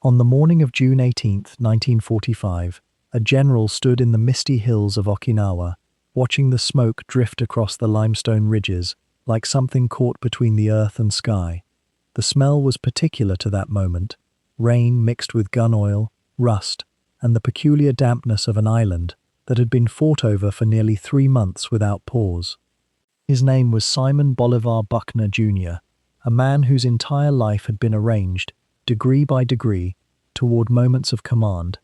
On the morning of June 18, 1945, a general stood in the misty hills of Okinawa, watching the smoke drift across the limestone ridges, like something caught between the earth and sky. The smell was particular to that moment, rain mixed with gun oil, rust, and the peculiar dampness of an island that had been fought over for nearly 3 months without pause. His name was Simon Bolivar Buckner, Jr., a man whose entire life had been arranged, degree by degree, toward moments of command.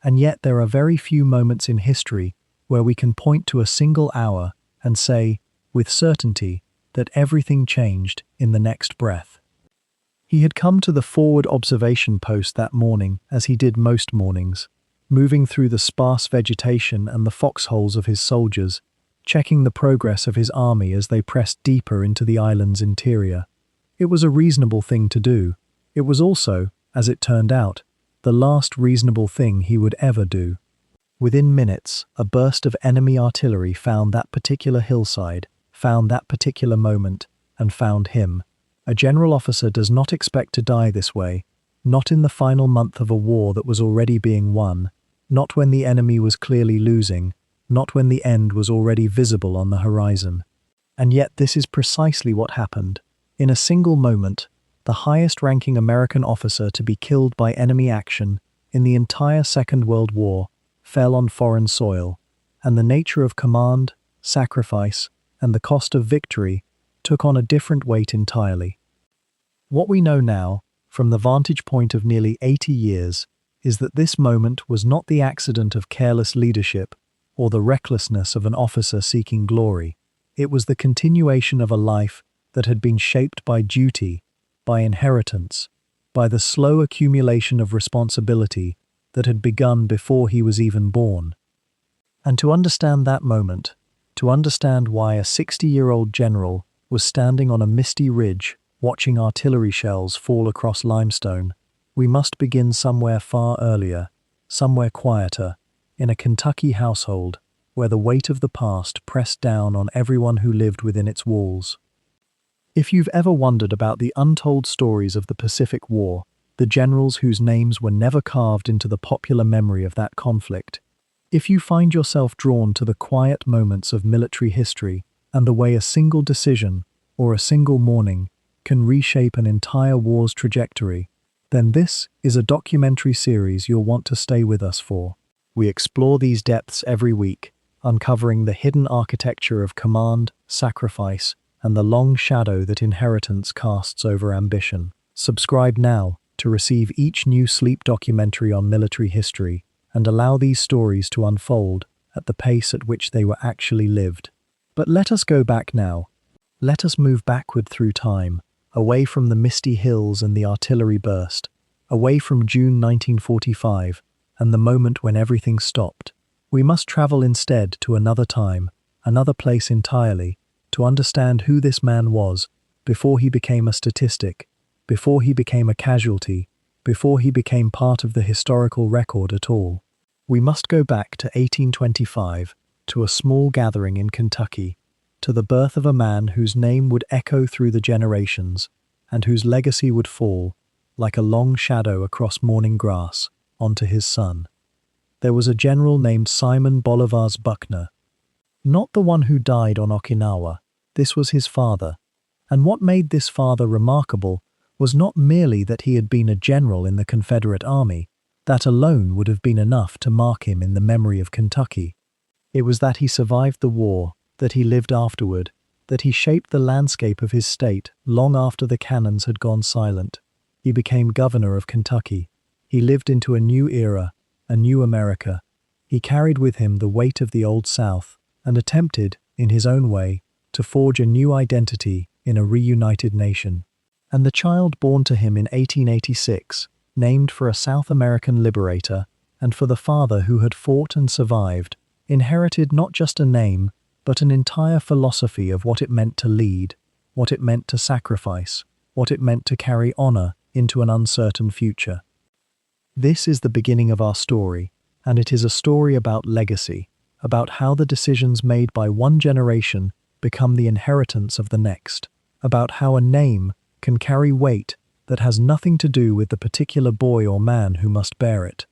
And yet there are very few moments in history where we can point to a single hour and say, with certainty, that everything changed in the next breath. He had come to the forward observation post that morning, as he did most mornings, moving through the sparse vegetation and the foxholes of his soldiers, checking the progress of his army as they pressed deeper into the island's interior. It was a reasonable thing to do. It was also, as it turned out, the last reasonable thing he would ever do. Within minutes, a burst of enemy artillery found that particular hillside, found that particular moment, and found him. A general officer does not expect to die this way, not in the final month of a war that was already being won, not when the enemy was clearly losing, not when the end was already visible on the horizon. And yet this is precisely what happened. In a single moment, the highest-ranking American officer to be killed by enemy action in the entire Second World War fell on foreign soil, and the nature of command, sacrifice, and the cost of victory took on a different weight entirely. What we know now, from the vantage point of nearly 80 years, is that this moment was not the accident of careless leadership or the recklessness of an officer seeking glory. It was the continuation of a life that had been shaped by duty, by inheritance, by the slow accumulation of responsibility that had begun before he was even born. And to understand that moment, to understand why a 60-year-old general was standing on a misty ridge watching artillery shells fall across limestone, we must begin somewhere far earlier, somewhere quieter, in a Kentucky household where the weight of the past pressed down on everyone who lived within its walls. If you've ever wondered about the untold stories of the Pacific War, the generals whose names were never carved into the popular memory of that conflict, if you find yourself drawn to the quiet moments of military history and the way a single decision or a single morning can reshape an entire war's trajectory, then this is a documentary series you'll want to stay with us for. We explore these depths every week, uncovering the hidden architecture of command, sacrifice, and the long shadow that inheritance casts over ambition. Subscribe now to receive each new sleep documentary on military history and allow these stories to unfold at the pace at which they were actually lived. But let us go back now. Let us move backward through time, away from the misty hills and the artillery burst, away from June 1945 and the moment when everything stopped. We must travel instead to another time, another place entirely, to understand who this man was before he became a statistic, before he became a casualty, before he became part of the historical record at all. We must go back to 1825, to a small gathering in Kentucky, to the birth of a man whose name would echo through the generations, and whose legacy would fall, like a long shadow across morning grass, onto his son. There was a general named Simon Bolivar Buckner. Not the one who died on Okinawa. This was his father. And what made this father remarkable was not merely that he had been a general in the Confederate Army. That alone would have been enough to mark him in the memory of Kentucky. It was that he survived the war, that he lived afterward, that he shaped the landscape of his state long after the cannons had gone silent. He became governor of Kentucky. He lived into a new era, a new America. He carried with him the weight of the Old South and attempted, in his own way, to forge a new identity in a reunited nation. And the child born to him in 1886, named for a South American liberator and for the father who had fought and survived, inherited not just a name, but an entire philosophy of what it meant to lead, what it meant to sacrifice, what it meant to carry honor into an uncertain future. This is the beginning of our story, and it is a story about legacy, about how the decisions made by one generation become the inheritance of the next, about how a name can carry weight that has nothing to do with the particular boy or man who must bear it.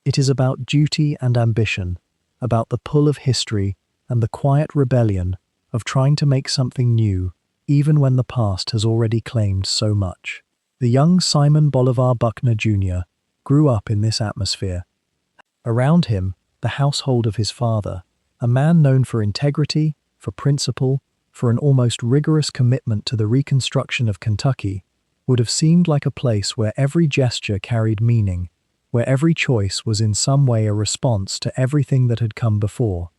It is about duty and ambition, about the pull of history and the quiet rebellion of trying to make something new, even when the past has already claimed so much. The young Simon Bolivar Buckner Jr. grew up in this atmosphere. Around him, the household of his father, a man known for integrity, for principle, for an almost rigorous commitment to the reconstruction of Kentucky, would have seemed like a place where every gesture carried meaning, where every choice was in some way a response to everything that had come before.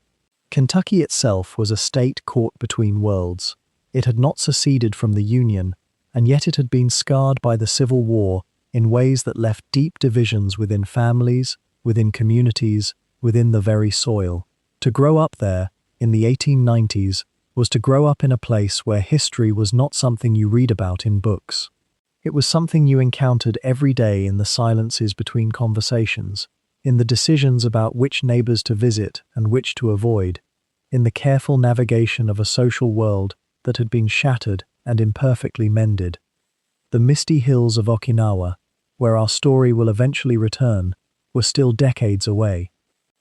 Kentucky itself was a state caught between worlds. It had not seceded from the Union, and yet it had been scarred by the Civil War in ways that left deep divisions within families, within communities, within the very soil. To grow up there, in the 1890s, was to grow up in a place where history was not something you read about in books. It was something you encountered every day in the silences between conversations, in the decisions about which neighbors to visit and which to avoid, in the careful navigation of a social world that had been shattered and imperfectly mended. The misty hills of Okinawa, where our story will eventually return, were still decades away.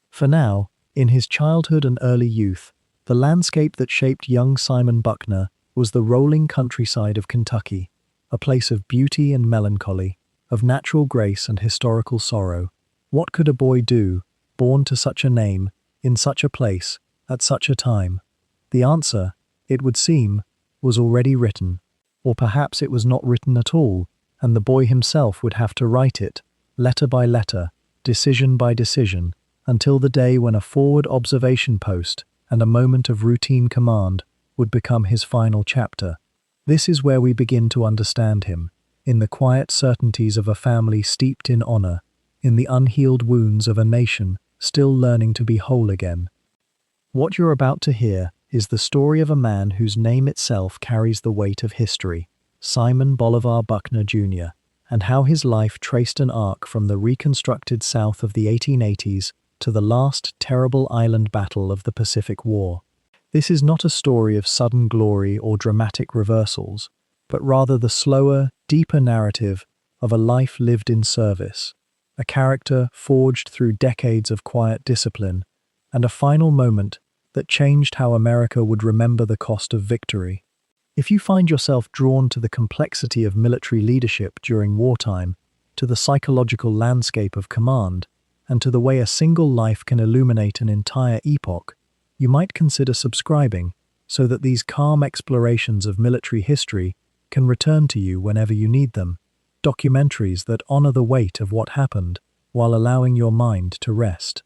For now, in his childhood and early youth, the landscape that shaped young Simon Buckner was the rolling countryside of Kentucky, a place of beauty and melancholy, of natural grace and historical sorrow. What could a boy do, born to such a name, in such a place, at such a time? The answer, it would seem, was already written. Or perhaps it was not written at all, and the boy himself would have to write it, letter by letter, decision by decision, until the day when a forward observation post and a moment of routine command would become his final chapter. This is where we begin to understand him, in the quiet certainties of a family steeped in honor, in the unhealed wounds of a nation still learning to be whole again. What you're about to hear is the story of a man whose name itself carries the weight of history, Simon Bolivar Buckner Jr., and how his life traced an arc from the reconstructed South of the 1880s to the last terrible island battle of the Pacific War. This is not a story of sudden glory or dramatic reversals, but rather the slower, deeper narrative of a life lived in service, a character forged through decades of quiet discipline, and a final moment that changed how America would remember the cost of victory. If you find yourself drawn to the complexity of military leadership during wartime, to the psychological landscape of command, and to the way a single life can illuminate an entire epoch, you might consider subscribing so that these calm explorations of military history can return to you whenever you need them. Documentaries that honor the weight of what happened while allowing your mind to rest.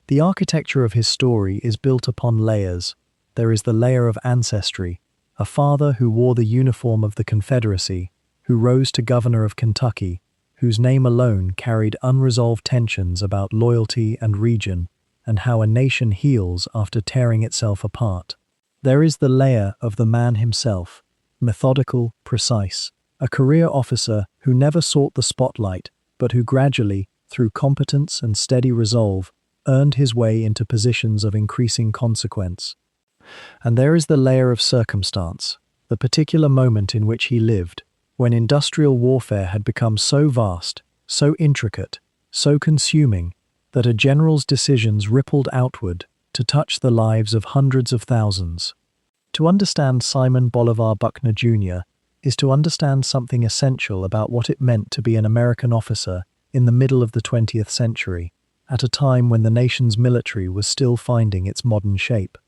The architecture of his story is built upon layers. There is the layer of ancestry, a father who wore the uniform of the Confederacy, who rose to governor of Kentucky, whose name alone carried unresolved tensions about loyalty and region, and how a nation heals after tearing itself apart. There is the layer of the man himself, methodical, precise, a career officer who never sought the spotlight, but who gradually, through competence and steady resolve, earned his way into positions of increasing consequence. And there is the layer of circumstance, the particular moment in which he lived, when industrial warfare had become so vast, so intricate, so consuming, that a general's decisions rippled outward to touch the lives of hundreds of thousands. To understand Simon Bolivar Buckner Jr. is to understand something essential about what it meant to be an American officer in the middle of the 20th century, at a time when the nation's military was still finding its modern shape.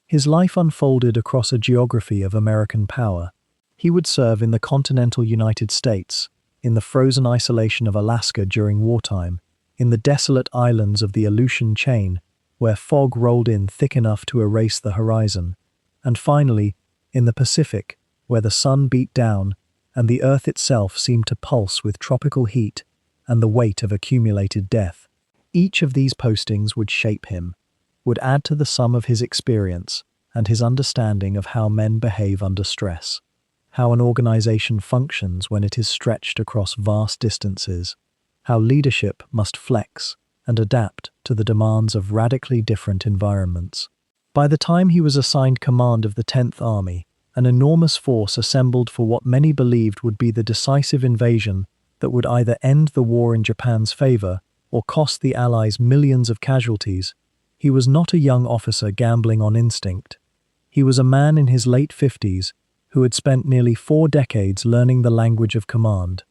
His life unfolded across a geography of American power. He would serve in the continental United States, in the frozen isolation of Alaska during wartime, in the desolate islands of the Aleutian chain, where fog rolled in thick enough to erase the horizon, and finally, in the Pacific, where the sun beat down and the earth itself seemed to pulse with tropical heat and the weight of accumulated death. Each of these postings would shape him, would add to the sum of his experience and his understanding of how men behave under stress, how an organization functions when it is stretched across vast distances, how leadership must flex and adapt to the demands of radically different environments. By the time he was assigned command of the 10th Army, an enormous force assembled for what many believed would be the decisive invasion that would either end the war in Japan's favor or cost the Allies millions of casualties. He was not a young officer gambling on instinct. He was a man in his late 50s who had spent nearly 4 decades learning the language of command.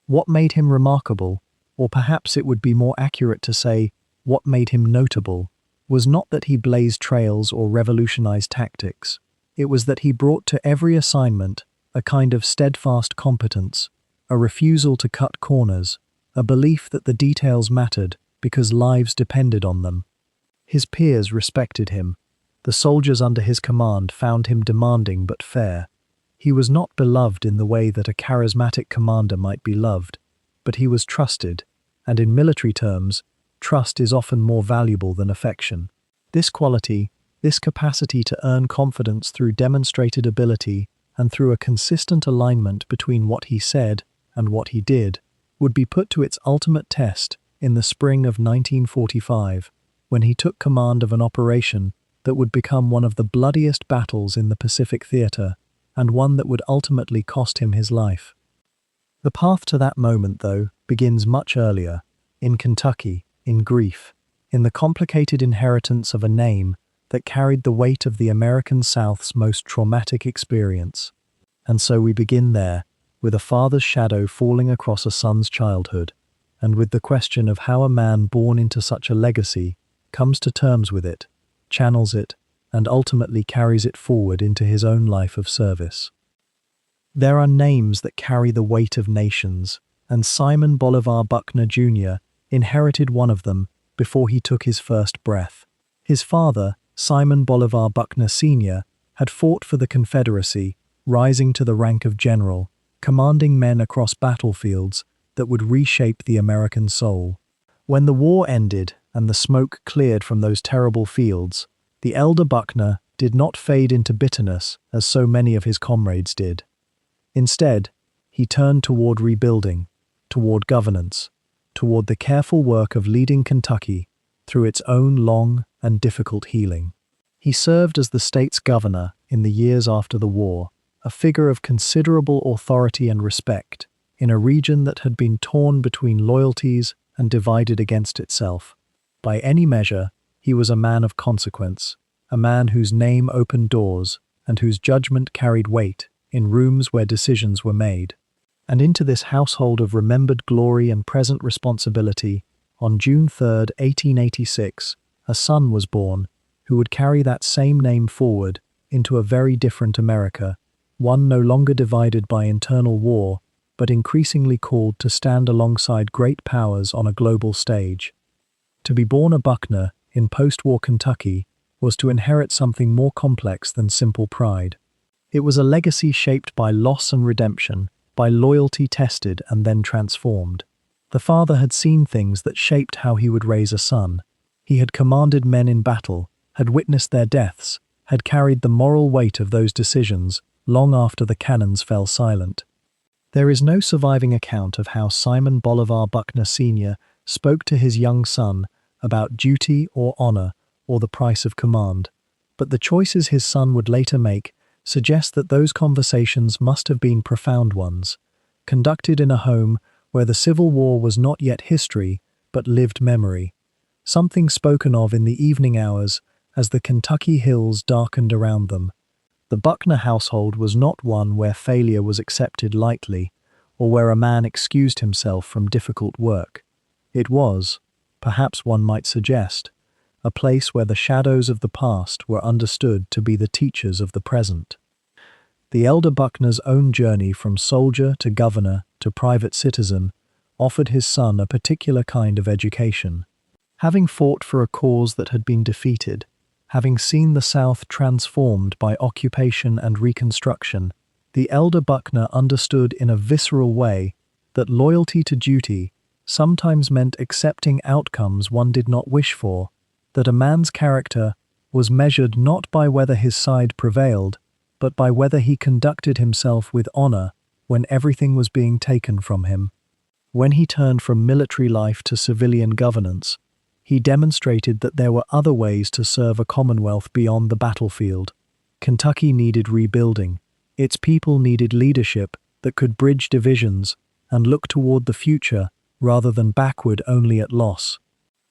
What made him remarkable, or perhaps it would be more accurate to say, what made him notable, was not that he blazed trails or revolutionized tactics. It was that he brought to every assignment a kind of steadfast competence, a refusal to cut corners, a belief that the details mattered because lives depended on them. His peers respected him. The soldiers under his command found him demanding but fair. He was not beloved in the way that a charismatic commander might be loved, but he was trusted, and in military terms, trust is often more valuable than affection. This quality, this capacity to earn confidence through demonstrated ability and through a consistent alignment between what he said and what he did, would be put to its ultimate test in the spring of 1945, when he took command of an operation that would become one of the bloodiest battles in the Pacific Theater, and one that would ultimately cost him his life. The path to that moment, though, begins much earlier, in Kentucky, in grief, in the complicated inheritance of a name that carried the weight of the American South's most traumatic experience. And so we begin there, with a father's shadow falling across a son's childhood, and with the question of how a man born into such a legacy comes to terms with it, channels it, and ultimately carries it forward into his own life of service. There are names that carry the weight of nations, and Simon Bolivar Buckner Jr. inherited one of them before he took his first breath. His father, Simon Bolivar Buckner Sr., had fought for the Confederacy, rising to the rank of general, commanding men across battlefields that would reshape the American soul. When the war ended and the smoke cleared from those terrible fields, the elder Buckner did not fade into bitterness as so many of his comrades did. Instead, he turned toward rebuilding, toward governance, toward the careful work of leading Kentucky through its own long and difficult healing. He served as the state's governor in the years after the war, a figure of considerable authority and respect in a region that had been torn between loyalties and divided against itself. By any measure, he was a man of consequence, a man whose name opened doors and whose judgment carried weight in rooms where decisions were made. And into this household of remembered glory and present responsibility, on June 3, 1886, a son was born who would carry that same name forward into a very different America, one no longer divided by internal war, but increasingly called to stand alongside great powers on a global stage. To be born a Buckner in post-war Kentucky was to inherit something more complex than simple pride. It was a legacy shaped by loss and redemption, by loyalty tested and then transformed. The father had seen things that shaped how he would raise a son. He had commanded men in battle, had witnessed their deaths, had carried the moral weight of those decisions long after the cannons fell silent. There is no surviving account of how Simon Bolivar Buckner Sr. spoke to his young son about duty or honor or the price of command, but the choices his son would later make suggest that those conversations must have been profound ones, conducted in a home where the Civil War was not yet history but lived memory, something spoken of in the evening hours as the Kentucky hills darkened around them. The Buckner household was not one where failure was accepted lightly or where a man excused himself from difficult work. It was, perhaps one might suggest, a place where the shadows of the past were understood to be the teachers of the present. The elder Buckner's own journey from soldier to governor to private citizen offered his son a particular kind of education. Having fought for a cause that had been defeated, having seen the South transformed by occupation and Reconstruction, the elder Buckner understood in a visceral way that loyalty to duty sometimes meant accepting outcomes one did not wish for, that a man's character was measured not by whether his side prevailed, but by whether he conducted himself with honor when everything was being taken from him. When he turned from military life to civilian governance, he demonstrated that there were other ways to serve a commonwealth beyond the battlefield. Kentucky needed rebuilding. Its people needed leadership that could bridge divisions and look toward the future rather than backward only at loss.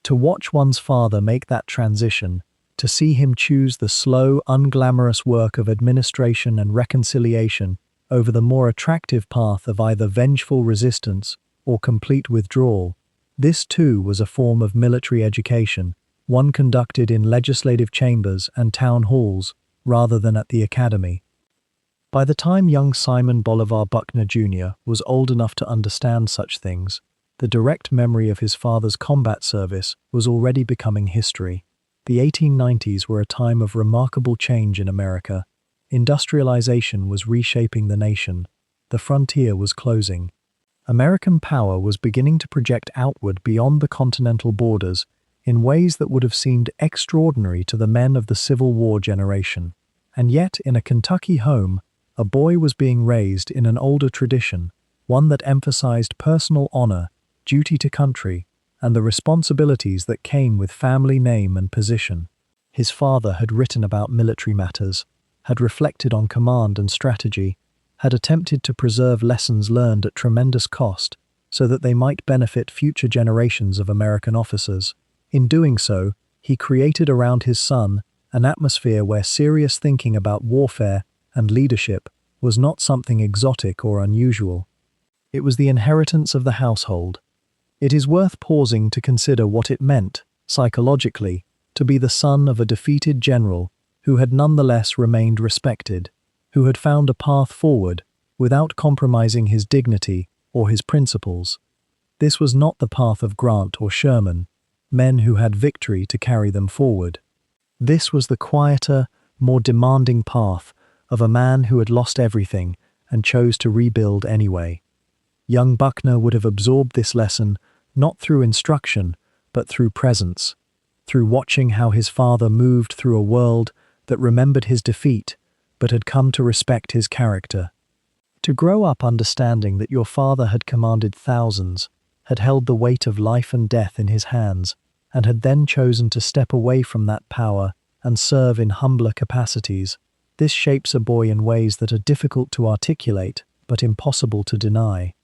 To watch one's father make that transition, to see him choose the slow, unglamorous work of administration and reconciliation over the more attractive path of either vengeful resistance or complete withdrawal, this too was a form of military education, one conducted in legislative chambers and town halls rather than at the academy. By the time young Simon Bolivar Buckner Jr. was old enough to understand such things, the direct memory of his father's combat service was already becoming history. The 1890s were a time of remarkable change in America. Industrialization was reshaping the nation. The frontier was closing. American power was beginning to project outward beyond the continental borders in ways that would have seemed extraordinary to the men of the Civil War generation. And yet, in a Kentucky home, a boy was being raised in an older tradition, one that emphasized personal honor, duty to country, and the responsibilities that came with family name and position. His father had written about military matters, had reflected on command and strategy, had attempted to preserve lessons learned at tremendous cost so that they might benefit future generations of American officers. In doing so, he created around his son an atmosphere where serious thinking about warfare and leadership was not something exotic or unusual. It was the inheritance of the household. It is worth pausing to consider what it meant, psychologically, to be the son of a defeated general who had nonetheless remained respected, who had found a path forward without compromising his dignity or his principles. This was not the path of Grant or Sherman, men who had victory to carry them forward. This was the quieter, more demanding path of a man who had lost everything and chose to rebuild anyway. Young Buckner would have absorbed this lesson not through instruction, but through presence, through watching how his father moved through a world that remembered his defeat, but had come to respect his character. To grow up understanding that your father had commanded thousands, had held the weight of life and death in his hands, and had then chosen to step away from that power and serve in humbler capacities, this shapes a boy in ways that are difficult to articulate, but impossible to deny.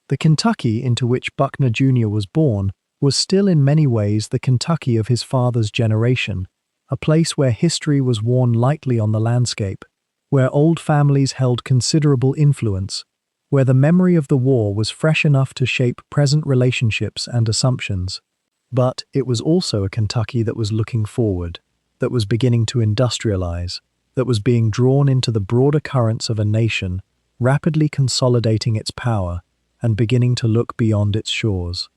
The Kentucky into which Buckner Jr. was born was still in many ways the Kentucky of his father's generation, a place where history was worn lightly on the landscape, where old families held considerable influence, where the memory of the war was fresh enough to shape present relationships and assumptions. But it was also a Kentucky that was looking forward, that was beginning to industrialize, that was being drawn into the broader currents of a nation, rapidly consolidating its power and beginning to look beyond its shores.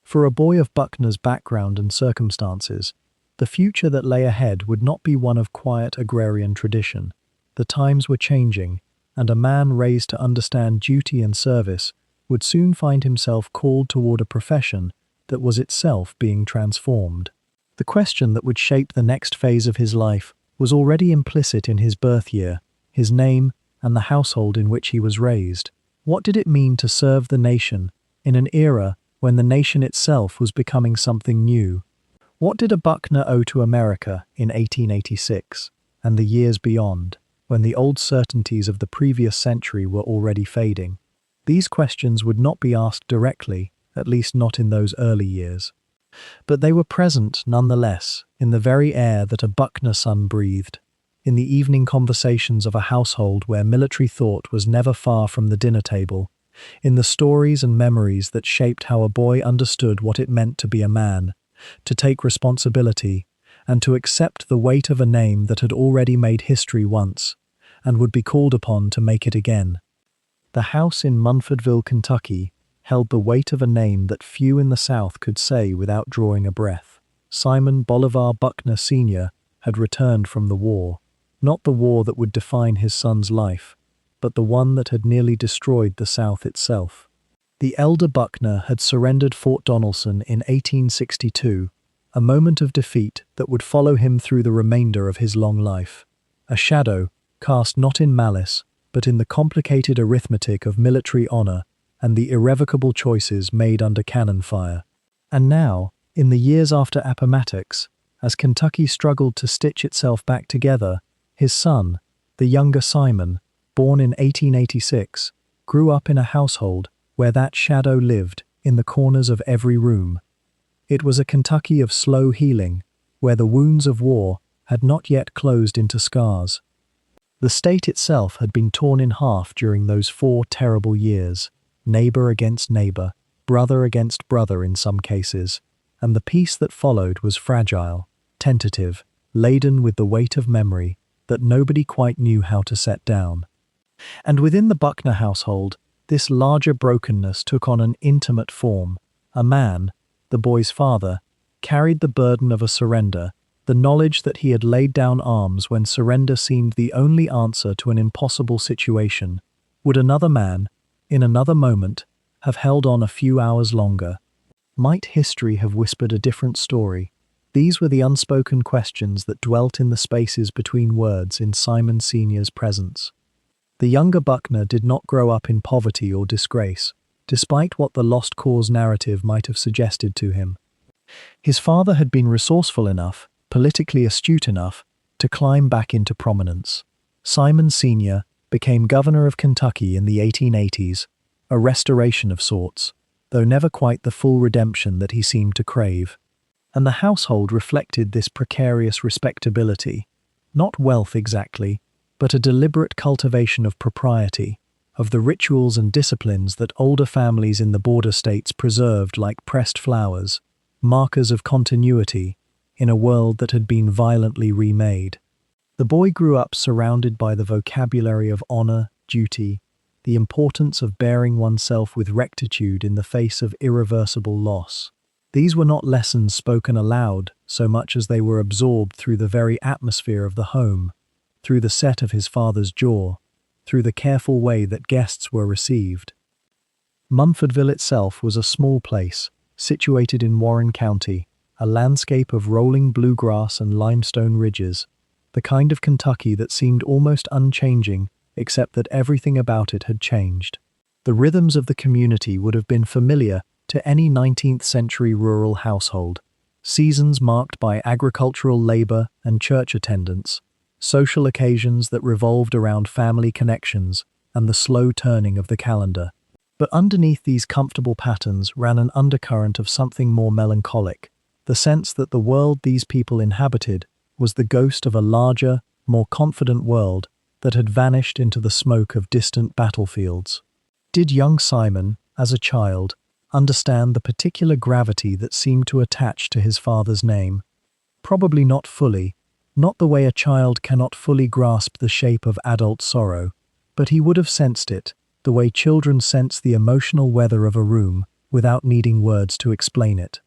For a boy of Buckner's background and circumstances, the future that lay ahead would not be one of quiet agrarian tradition. The times were changing, and a man raised to understand duty and service would soon find himself called toward a profession that was itself being transformed. The question that would shape the next phase of his life was already implicit in his birth year, his name, and the household in which he was raised. What did it mean to serve the nation in an era when the nation itself was becoming something new? What did a Buckner owe to America in 1886 and the years beyond, when the old certainties of the previous century were already fading? These questions would not be asked directly, at least not in those early years. But they were present, nonetheless, in the very air that a Buckner son breathed, in the evening conversations of a household where military thought was never far from the dinner table, in the stories and memories that shaped how a boy understood what it meant to be a man, to take responsibility, and to accept the weight of a name that had already made history once, and would be called upon to make it again. The house in Munfordville, Kentucky, held the weight of a name that few in the South could say without drawing a breath. Simon Bolivar Buckner Sr. had returned from the war, not the war that would define his son's life, but the one that had nearly destroyed the South itself. The elder Buckner had surrendered Fort Donelson in 1862, a moment of defeat that would follow him through the remainder of his long life, a shadow cast not in malice, but in the complicated arithmetic of military honor and the irrevocable choices made under cannon fire. And now, in the years after Appomattox, as Kentucky struggled to stitch itself back together, his son, The younger Simon, born in 1886, grew up in a household where that shadow lived in the corners of every room. It was a Kentucky of slow healing, where the wounds of war had not yet closed into scars. The state itself had been torn in half during those 4 terrible years, neighbor against neighbor, brother against brother in some cases, and the peace that followed was fragile, tentative, laden with the weight of memory that nobody quite knew how to set down. And within the Buckner household, this larger brokenness took on an intimate form. A man, the boy's father, carried the burden of a surrender, the knowledge that he had laid down arms when surrender seemed the only answer to an impossible situation. Would another man, in another moment, have held on a few hours longer? Might history have whispered a different story? These were the unspoken questions that dwelt in the spaces between words in Simon Sr.'s presence. The younger Buckner did not grow up in poverty or disgrace, despite what the lost cause narrative might have suggested to him. His father had been resourceful enough, politically astute enough, to climb back into prominence. Simon Sr. became governor of Kentucky in the 1880s, a restoration of sorts, though never quite the full redemption that he seemed to crave. And the household reflected this precarious respectability, not wealth exactly, but a deliberate cultivation of propriety, of the rituals and disciplines that older families in the border states preserved like pressed flowers, markers of continuity in a world that had been violently remade. The boy grew up surrounded by the vocabulary of honor, duty, the importance of bearing oneself with rectitude in the face of irreversible loss. These were not lessons spoken aloud so much as they were absorbed through the very atmosphere of the home, through the set of his father's jaw, through the careful way that guests were received. Munfordville itself was a small place, situated in Warren County, a landscape of rolling bluegrass and limestone ridges, the kind of Kentucky that seemed almost unchanging, except that everything about it had changed. The rhythms of the community would have been familiar to any 19th century rural household. Seasons marked by agricultural labor and church attendance, social occasions that revolved around family connections, and the slow turning of the calendar. But underneath these comfortable patterns ran an undercurrent of something more melancholic, the sense that the world these people inhabited was the ghost of a larger, more confident world that had vanished into the smoke of distant battlefields. Did young Simon, as a child, understand the particular gravity that seemed to attach to his father's name? Probably not fully, not the way a child cannot fully grasp the shape of adult sorrow, but he would have sensed it, the way children sense the emotional weather of a room without needing words to explain it.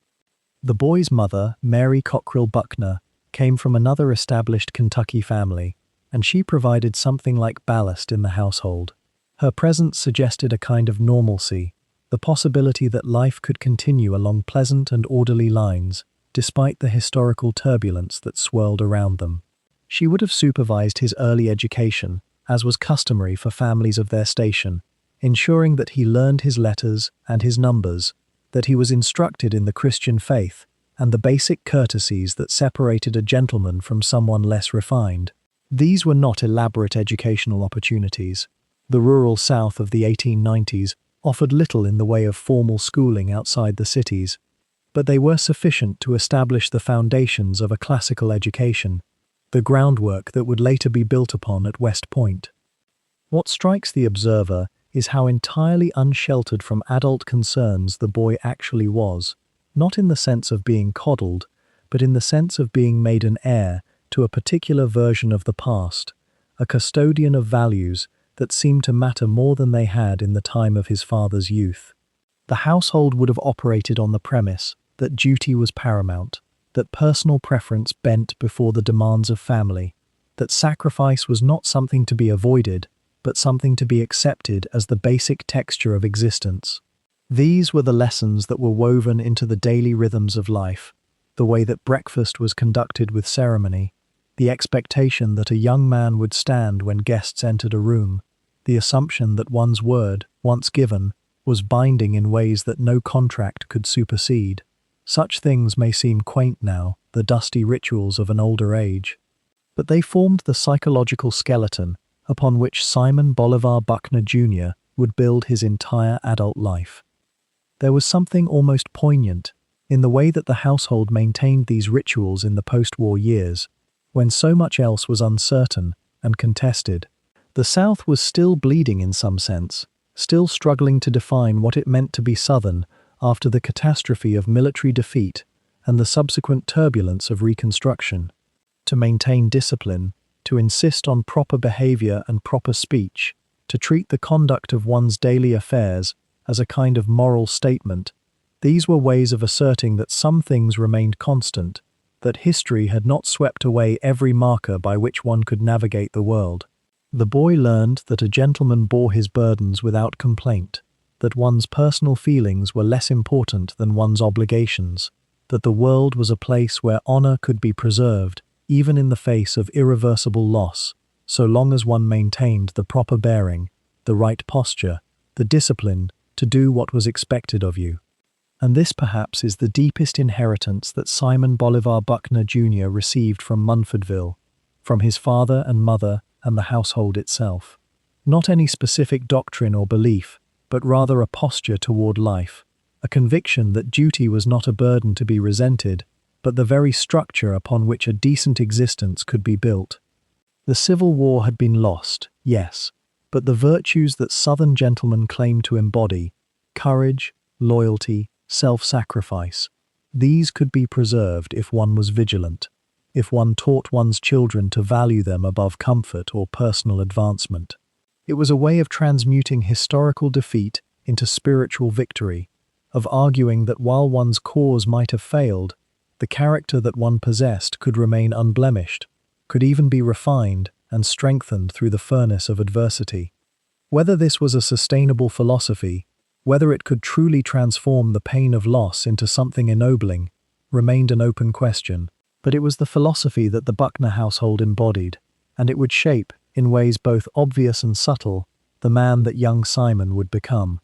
The boy's mother, Mary Cockrell Buckner, came from another established Kentucky family, and she provided something like ballast in the household. Her presence suggested a kind of normalcy, the possibility that life could continue along pleasant and orderly lines, despite the historical turbulence that swirled around them. She would have supervised his early education, as was customary for families of their station, ensuring that he learned his letters and his numbers, that he was instructed in the Christian faith and the basic courtesies that separated a gentleman from someone less refined. These were not elaborate educational opportunities. The rural South of the 1890s offered little in the way of formal schooling outside the cities, but they were sufficient to establish the foundations of a classical education, the groundwork that would later be built upon at West Point. What strikes the observer is how entirely unsheltered from adult concerns the boy actually was, not in the sense of being coddled, but in the sense of being made an heir to a particular version of the past, a custodian of values that seemed to matter more than they had in the time of his father's youth. The household would have operated on the premise that duty was paramount, that personal preference bent before the demands of family, that sacrifice was not something to be avoided, but something to be accepted as the basic texture of existence. These were the lessons that were woven into the daily rhythms of life, the way that breakfast was conducted with ceremony, the expectation that a young man would stand when guests entered a room, the assumption that one's word, once given, was binding in ways that no contract could supersede. Such things may seem quaint now, the dusty rituals of an older age, but they formed the psychological skeleton upon which Simon Bolivar Buckner Jr. would build his entire adult life. There was something almost poignant in the way that the household maintained these rituals in the post-war years, when so much else was uncertain and contested. The South was still bleeding in some sense, still struggling to define what it meant to be Southern after the catastrophe of military defeat and the subsequent turbulence of Reconstruction. To maintain discipline, to insist on proper behavior and proper speech, to treat the conduct of one's daily affairs as a kind of moral statement, these were ways of asserting that some things remained constant, that history had not swept away every marker by which one could navigate the world. The boy learned that a gentleman bore his burdens without complaint, that one's personal feelings were less important than one's obligations, that the world was a place where honor could be preserved, even in the face of irreversible loss, so long as one maintained the proper bearing, the right posture, the discipline to do what was expected of you. And this perhaps is the deepest inheritance that Simon Bolivar Buckner Jr. received from Munfordville, from his father and mother and the household itself. Not any specific doctrine or belief, but rather a posture toward life, a conviction that duty was not a burden to be resented, but the very structure upon which a decent existence could be built. The Civil War had been lost, yes, but the virtues that Southern gentlemen claimed to embody, courage, loyalty, self-sacrifice, these could be preserved if one was vigilant, if one taught one's children to value them above comfort or personal advancement. It was a way of transmuting historical defeat into spiritual victory, of arguing that while one's cause might have failed, the character that one possessed could remain unblemished, could even be refined and strengthened through the furnace of adversity. Whether this was a sustainable philosophy, whether it could truly transform the pain of loss into something ennobling, remained an open question, but it was the philosophy that the Buckner household embodied, and it would shape, in ways both obvious and subtle, the man that young Simon would become.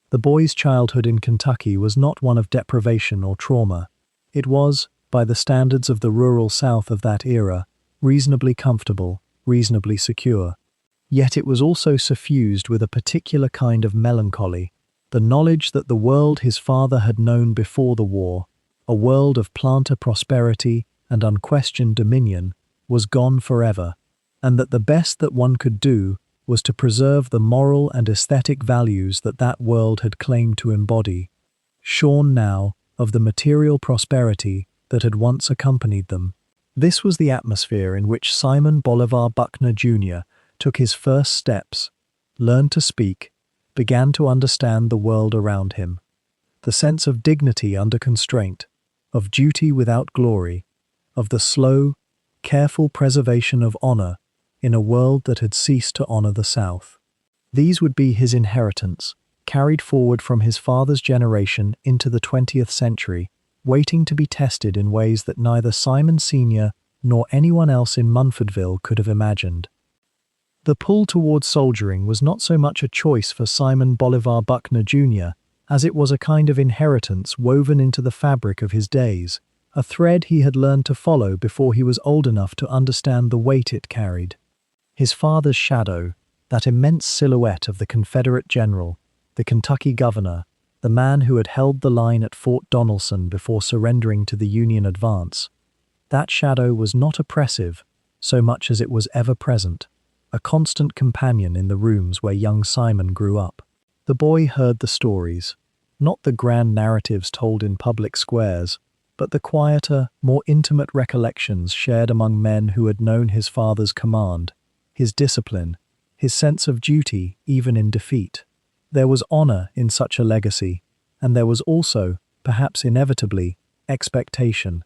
The boy's childhood in Kentucky was not one of deprivation or trauma. It was, by the standards of the rural South of that era, reasonably comfortable, reasonably secure. Yet it was also suffused with a particular kind of melancholy, the knowledge that the world his father had known before the war, a world of planter prosperity and unquestioned dominion, was gone forever, and that the best that one could do was to preserve the moral and aesthetic values that that world had claimed to embody, shorn now of the material prosperity that had once accompanied them. This was the atmosphere in which Simon Bolivar Buckner Jr. took his first steps, learned to speak, began to understand the world around him. The sense of dignity under constraint, of duty without glory, of the slow, careful preservation of honor in a world that had ceased to honor the South. These would be his inheritance, carried forward from his father's generation into the 20th century, waiting to be tested in ways that neither Simon Sr. nor anyone else in Munfordville could have imagined. The pull toward soldiering was not so much a choice for Simon Bolivar Buckner Jr. as it was a kind of inheritance woven into the fabric of his days, a thread he had learned to follow before he was old enough to understand the weight it carried. His father's shadow, that immense silhouette of the Confederate general, the Kentucky governor, the man who had held the line at Fort Donelson before surrendering to the Union advance, that shadow was not oppressive so much as it was ever present, a constant companion in the rooms where young Simon grew up. The boy heard the stories, not the grand narratives told in public squares, but the quieter, more intimate recollections shared among men who had known his father's command, his discipline, his sense of duty even in defeat. There was honor in such a legacy, and there was also, perhaps inevitably, expectation.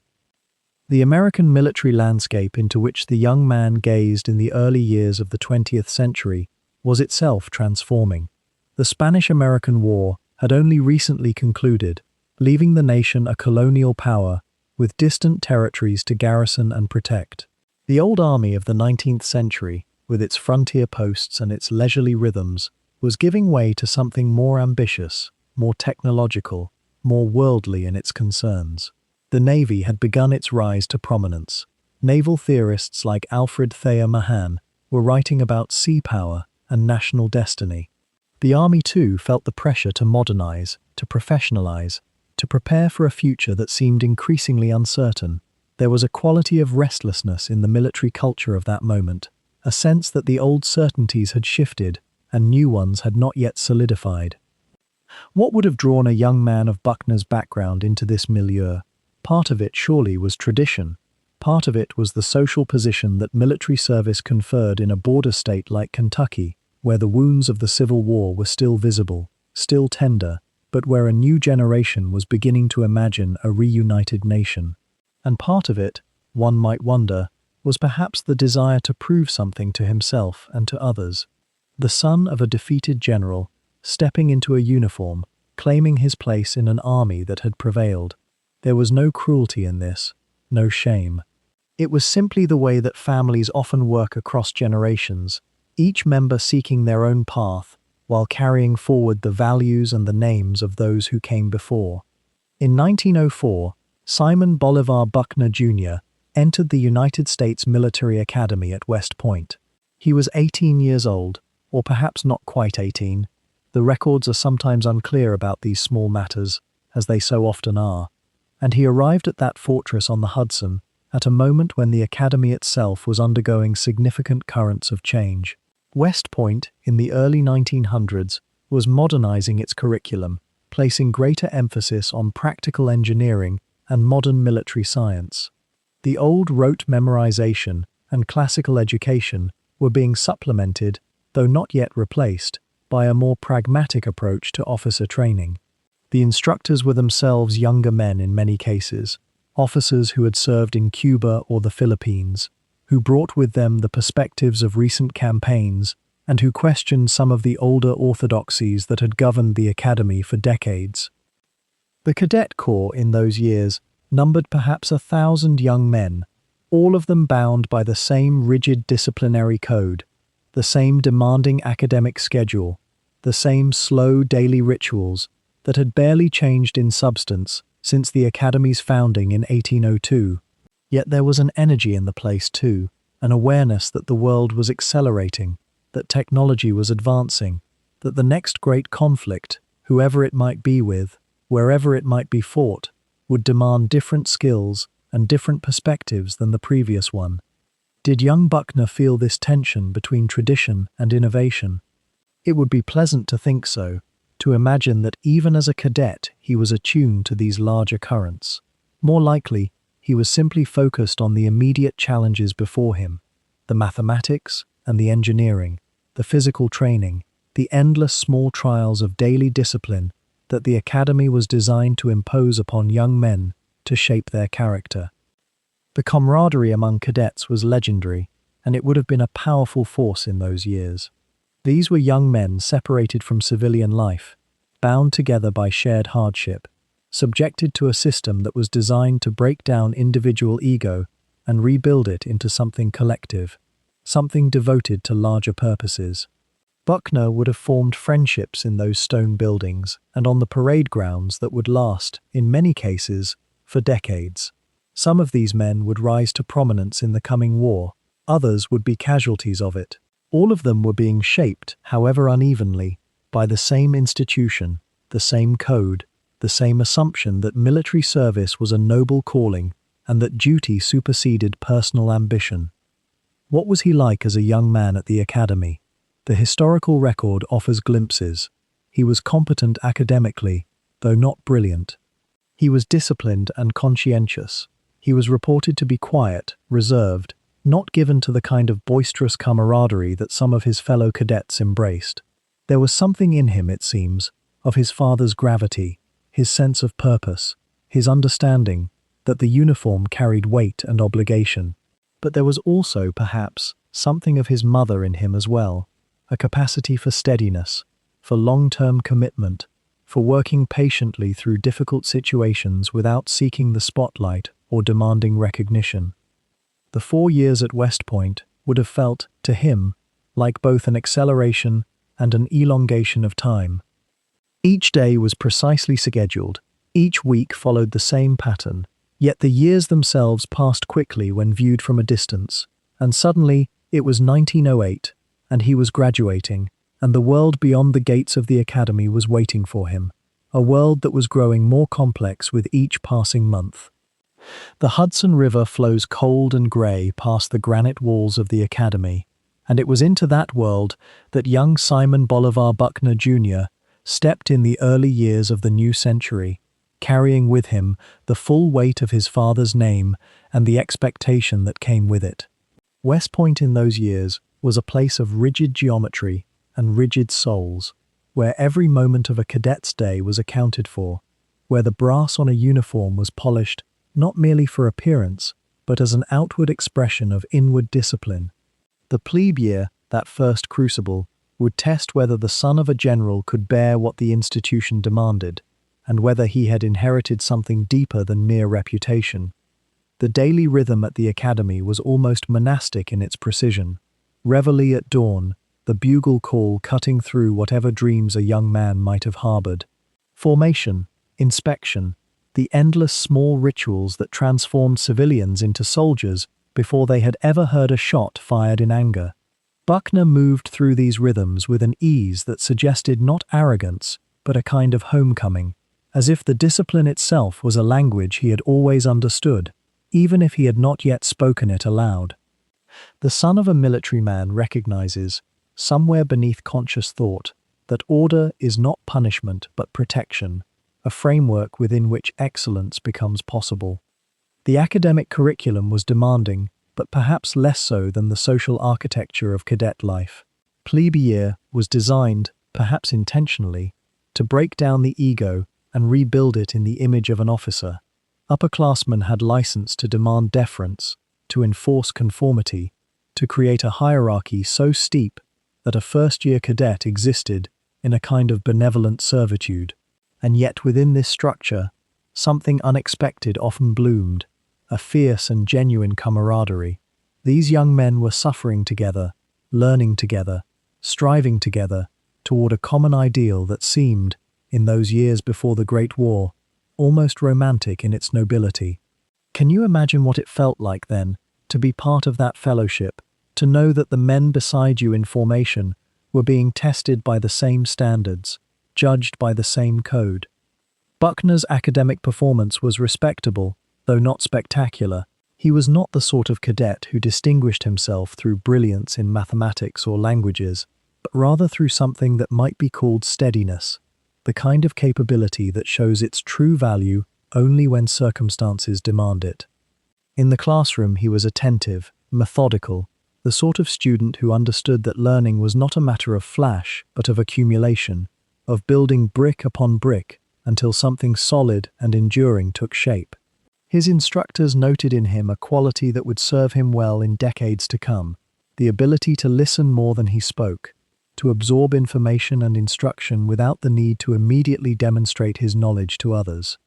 The American military landscape into which the young man gazed in the early years of the 20th century was itself transforming. The Spanish-American War had only recently concluded, leaving the nation a colonial power with distant territories to garrison and protect. The old army of the 19th century, with its frontier posts and its leisurely rhythms, was giving way to something more ambitious, more technological, more worldly in its concerns. The Navy had begun its rise to prominence. Naval theorists like Alfred Thayer Mahan were writing about sea power and national destiny. The army too felt the pressure to modernize, to professionalize, to prepare for a future that seemed increasingly uncertain. There was a quality of restlessness in the military culture of that moment, a sense that the old certainties had shifted and new ones had not yet solidified. What would have drawn a young man of Buckner's background into this milieu? Part of it surely was tradition. Part of it was the social position that military service conferred in a border state like Kentucky, where the wounds of the Civil War were still visible, still tender, but where a new generation was beginning to imagine a reunited nation. And part of it, one might wonder, was perhaps the desire to prove something to himself and to others. The son of a defeated general, stepping into a uniform, claiming his place in an army that had prevailed. There was no cruelty in this, no shame. It was simply the way that families often work across generations, each member seeking their own path, while carrying forward the values and the names of those who came before. In 1904, Simon Bolivar Buckner Jr. entered the United States Military Academy at West Point. He was 18 years old, or perhaps not quite 18. The records are sometimes unclear about these small matters, as they so often are, and he arrived at that fortress on the Hudson at a moment when the academy itself was undergoing significant currents of change. West Point, in the early 1900s, was modernizing its curriculum, placing greater emphasis on practical engineering and modern military science. The old rote memorization and classical education were being supplemented, though not yet replaced, by a more pragmatic approach to officer training. The instructors were themselves younger men in many cases, officers who had served in Cuba or the Philippines, who brought with them the perspectives of recent campaigns and who questioned some of the older orthodoxies that had governed the academy for decades. The cadet corps in those years numbered perhaps 1,000 young men, all of them bound by the same rigid disciplinary code, the same demanding academic schedule, the same slow daily rituals that had barely changed in substance since the Academy's founding in 1802. Yet there was an energy in the place too, an awareness that the world was accelerating, that technology was advancing, that the next great conflict, whoever it might be with, wherever it might be fought, would demand different skills and different perspectives than the previous one. Did young Buckner feel this tension between tradition and innovation? It would be pleasant to think so, to imagine that even as a cadet he was attuned to these larger currents. More likely, he was simply focused on the immediate challenges before him, the mathematics and the engineering, the physical training, the endless small trials of daily discipline that the academy was designed to impose upon young men to shape their character. The camaraderie among cadets was legendary, and it would have been a powerful force in those years. These were young men separated from civilian life, bound together by shared hardship, subjected to a system that was designed to break down individual ego and rebuild it into something collective, something devoted to larger purposes. Buckner would have formed friendships in those stone buildings and on the parade grounds that would last, in many cases, for decades. Some of these men would rise to prominence in the coming war, others would be casualties of it. All of them were being shaped, however unevenly, by the same institution, the same code, the same assumption that military service was a noble calling and that duty superseded personal ambition. What was he like as a young man at the academy? The historical record offers glimpses. He was competent academically, though not brilliant. He was disciplined and conscientious. He was reported to be quiet, reserved, not given to the kind of boisterous camaraderie that some of his fellow cadets embraced. There was something in him, it seems, of his father's gravity, his sense of purpose, his understanding that the uniform carried weight and obligation. But there was also, perhaps, something of his mother in him as well, a capacity for steadiness, for long-term commitment, for working patiently through difficult situations without seeking the spotlight or demanding recognition. The 4 years at West Point would have felt, to him, like both an acceleration and an elongation of time. Each day was precisely scheduled, each week followed the same pattern, yet the years themselves passed quickly when viewed from a distance, and suddenly It was 1908, and he was graduating, and the world beyond the gates of the academy was waiting for him, a world that was growing more complex with each passing month. The Hudson River flows cold and grey past the granite walls of the academy, and it was into that world that young Simon Bolivar Buckner Jr. stepped in the early years of the new century, carrying with him the full weight of his father's name and the expectation that came with it. West Point in those years was a place of rigid geometry and rigid souls, where every moment of a cadet's day was accounted for, where the brass on a uniform was polished not merely for appearance, but as an outward expression of inward discipline. The plebe year, that first crucible, would test whether the son of a general could bear what the institution demanded, and whether he had inherited something deeper than mere reputation. The daily rhythm at the academy was almost monastic in its precision. Reveille at dawn, the bugle call cutting through whatever dreams a young man might have harbored. Formation, inspection, the endless small rituals that transformed civilians into soldiers before they had ever heard a shot fired in anger. Buckner moved through these rhythms with an ease that suggested not arrogance, but a kind of homecoming, as if the discipline itself was a language he had always understood, even if he had not yet spoken it aloud. The son of a military man recognizes, somewhere beneath conscious thought, that order is not punishment but protection, a framework within which excellence becomes possible. The academic curriculum was demanding, but perhaps less so than the social architecture of cadet life. Plebe year was designed, perhaps intentionally, to break down the ego and rebuild it in the image of an officer. Upperclassmen had license to demand deference, to enforce conformity, to create a hierarchy so steep that a first-year cadet existed in a kind of benevolent servitude. And yet within this structure, something unexpected often bloomed, a fierce and genuine camaraderie. These young men were suffering together, learning together, striving together toward a common ideal that seemed, in those years before the Great War, almost romantic in its nobility. Can you imagine what it felt like then, to be part of that fellowship, to know that the men beside you in formation were being tested by the same standards, judged by the same code? Buckner's academic performance was respectable, though not spectacular. He was not the sort of cadet who distinguished himself through brilliance in mathematics or languages, but rather through something that might be called steadiness, the kind of capability that shows its true value only when circumstances demand it. In the classroom he was attentive, methodical, the sort of student who understood that learning was not a matter of flash, but of accumulation, of building brick upon brick until something solid and enduring took shape. His instructors noted in him a quality that would serve him well in decades to come, the ability to listen more than he spoke, to absorb information and instruction without the need to immediately demonstrate his knowledge to others.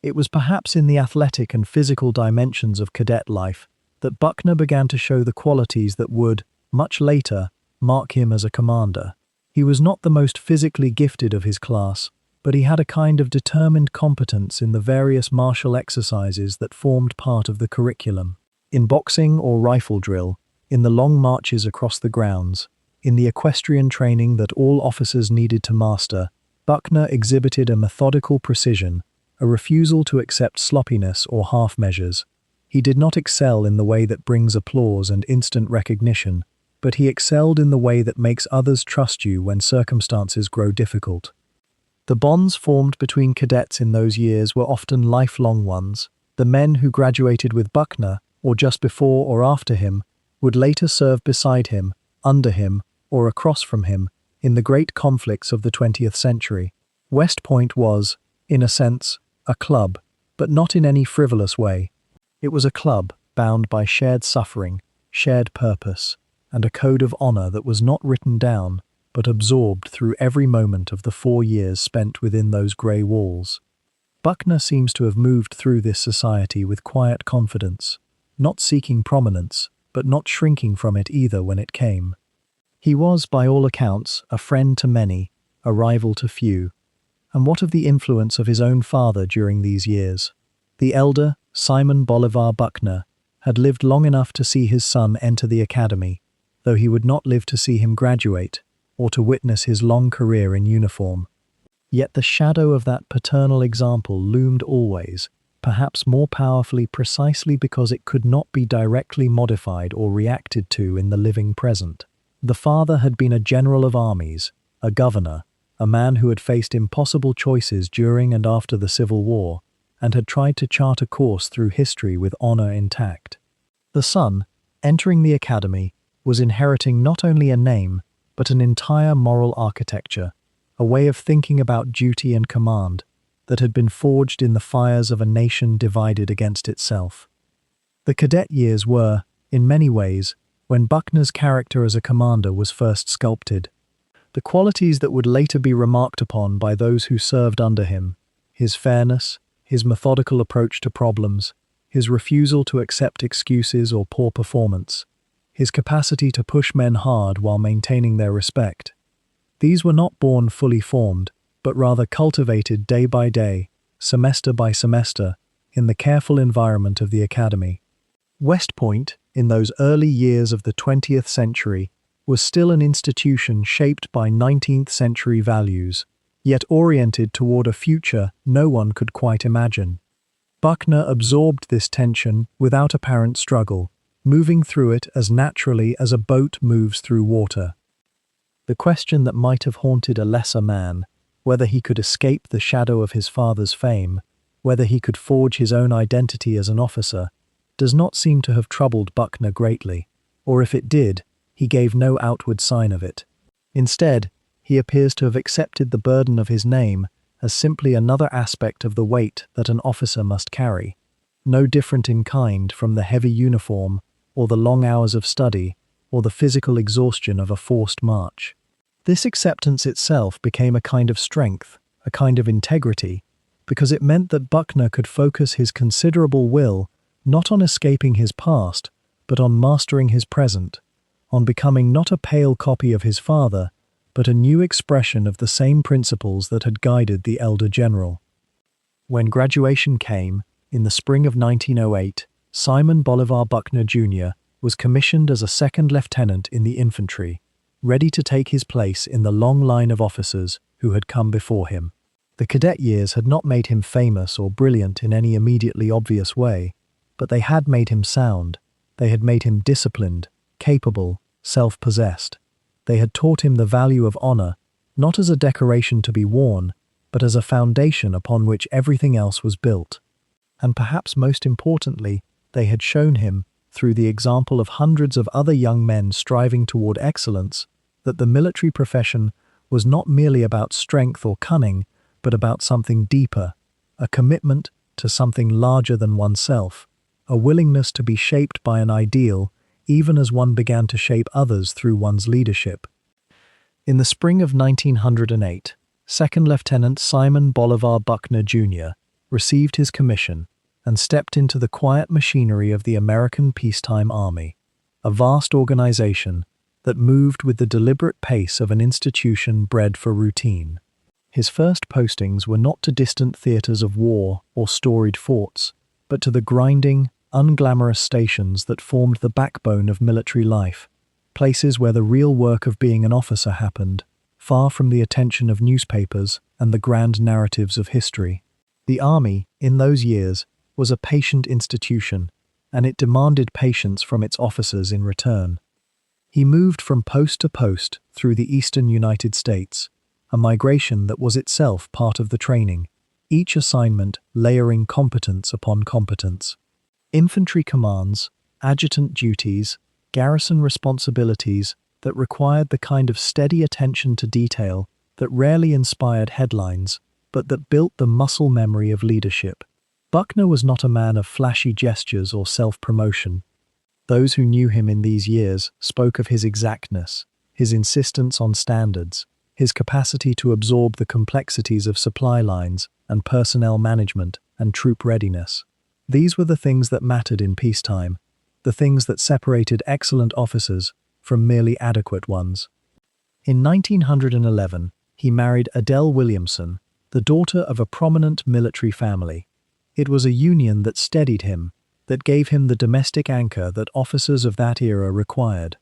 It was perhaps in the athletic and physical dimensions of cadet life that Buckner began to show the qualities that would, much later, mark him as a commander. He was not the most physically gifted of his class, but he had a kind of determined competence in the various martial exercises that formed part of the curriculum. In boxing or rifle drill, in the long marches across the grounds, in the equestrian training that all officers needed to master, Buckner exhibited a methodical precision, a refusal to accept sloppiness or half measures. He did not excel in the way that brings applause and instant recognition, but he excelled in the way that makes others trust you when circumstances grow difficult. The bonds formed between cadets in those years were often lifelong ones. The men who graduated with Buckner, or just before or after him, would later serve beside him, under him, or across from him, in the great conflicts of the 20th century. West Point was, in a sense, a club, but not in any frivolous way. It was a club bound by shared suffering, shared purpose, and a code of honor that was not written down, but absorbed through every moment of the 4 years spent within those grey walls. Buckner seems to have moved through this society with quiet confidence, not seeking prominence, but not shrinking from it either when it came. He was, by all accounts, a friend to many, a rival to few. And what of the influence of his own father during these years? The elder, Simon Bolivar Buckner, had lived long enough to see his son enter the academy, though he would not live to see him graduate, or to witness his long career in uniform. Yet the shadow of that paternal example loomed always, perhaps more powerfully precisely because it could not be directly modified or reacted to in the living present. The father had been a general of armies, a governor, a man who had faced impossible choices during and after the Civil War, and had tried to chart a course through history with honor intact. The son, entering the academy, was inheriting not only a name, but an entire moral architecture, a way of thinking about duty and command that had been forged in the fires of a nation divided against itself. The cadet years were, in many ways, when Buckner's character as a commander was first sculpted. The qualities that would later be remarked upon by those who served under him, his fairness, his methodical approach to problems, his refusal to accept excuses or poor performance, his capacity to push men hard while maintaining their respect. These were not born fully formed, but rather cultivated day by day, semester by semester, in the careful environment of the academy. West Point, in those early years of the 20th century, was still an institution shaped by 19th century values, yet oriented toward a future no one could quite imagine. Buckner absorbed this tension without apparent struggle, moving through it as naturally as a boat moves through water. The question that might have haunted a lesser man, whether he could escape the shadow of his father's fame, whether he could forge his own identity as an officer, does not seem to have troubled Buckner greatly, or if it did, he gave no outward sign of it. Instead, he appears to have accepted the burden of his name as simply another aspect of the weight that an officer must carry, no different in kind from the heavy uniform, or the long hours of study, or the physical exhaustion of a forced march. This acceptance itself became a kind of strength, a kind of integrity, because it meant that Buckner could focus his considerable will not on escaping his past, but on mastering his present, on becoming not a pale copy of his father, but a new expression of the same principles that had guided the elder general. When graduation came, in the spring of 1908, Simon Bolivar Buckner Jr. was commissioned as a second lieutenant in the infantry, ready to take his place in the long line of officers who had come before him. The cadet years had not made him famous or brilliant in any immediately obvious way, but they had made him sound. They had made him disciplined, capable, self-possessed. They had taught him the value of honor, not as a decoration to be worn, but as a foundation upon which everything else was built. And perhaps most importantly, they had shown him, through the example of hundreds of other young men striving toward excellence, that the military profession was not merely about strength or cunning, but about something deeper, a commitment to something larger than oneself, a willingness to be shaped by an ideal, even as one began to shape others through one's leadership. In the spring of 1908, Second Lieutenant Simon Bolivar Buckner Jr. received his commission and stepped into the quiet machinery of the American peacetime army, a vast organization that moved with the deliberate pace of an institution bred for routine. His first postings were not to distant theaters of war or storied forts, but to the grinding, unglamorous stations that formed the backbone of military life, places where the real work of being an officer happened, far from the attention of newspapers and the grand narratives of history. The army, in those years, was a patient institution, and it demanded patience from its officers in return. He moved from post to post through the eastern United States, a migration that was itself part of the training, each assignment layering competence upon competence. Infantry commands, adjutant duties, garrison responsibilities that required the kind of steady attention to detail that rarely inspired headlines, but that built the muscle memory of leadership. Buckner was not a man of flashy gestures or self-promotion. Those who knew him in these years spoke of his exactness, his insistence on standards, his capacity to absorb the complexities of supply lines and personnel management and troop readiness. These were the things that mattered in peacetime, the things that separated excellent officers from merely adequate ones. In 1911, he married Adele Williamson, the daughter of a prominent military family. It was a union that steadied him, that gave him the domestic anchor that officers of that era required.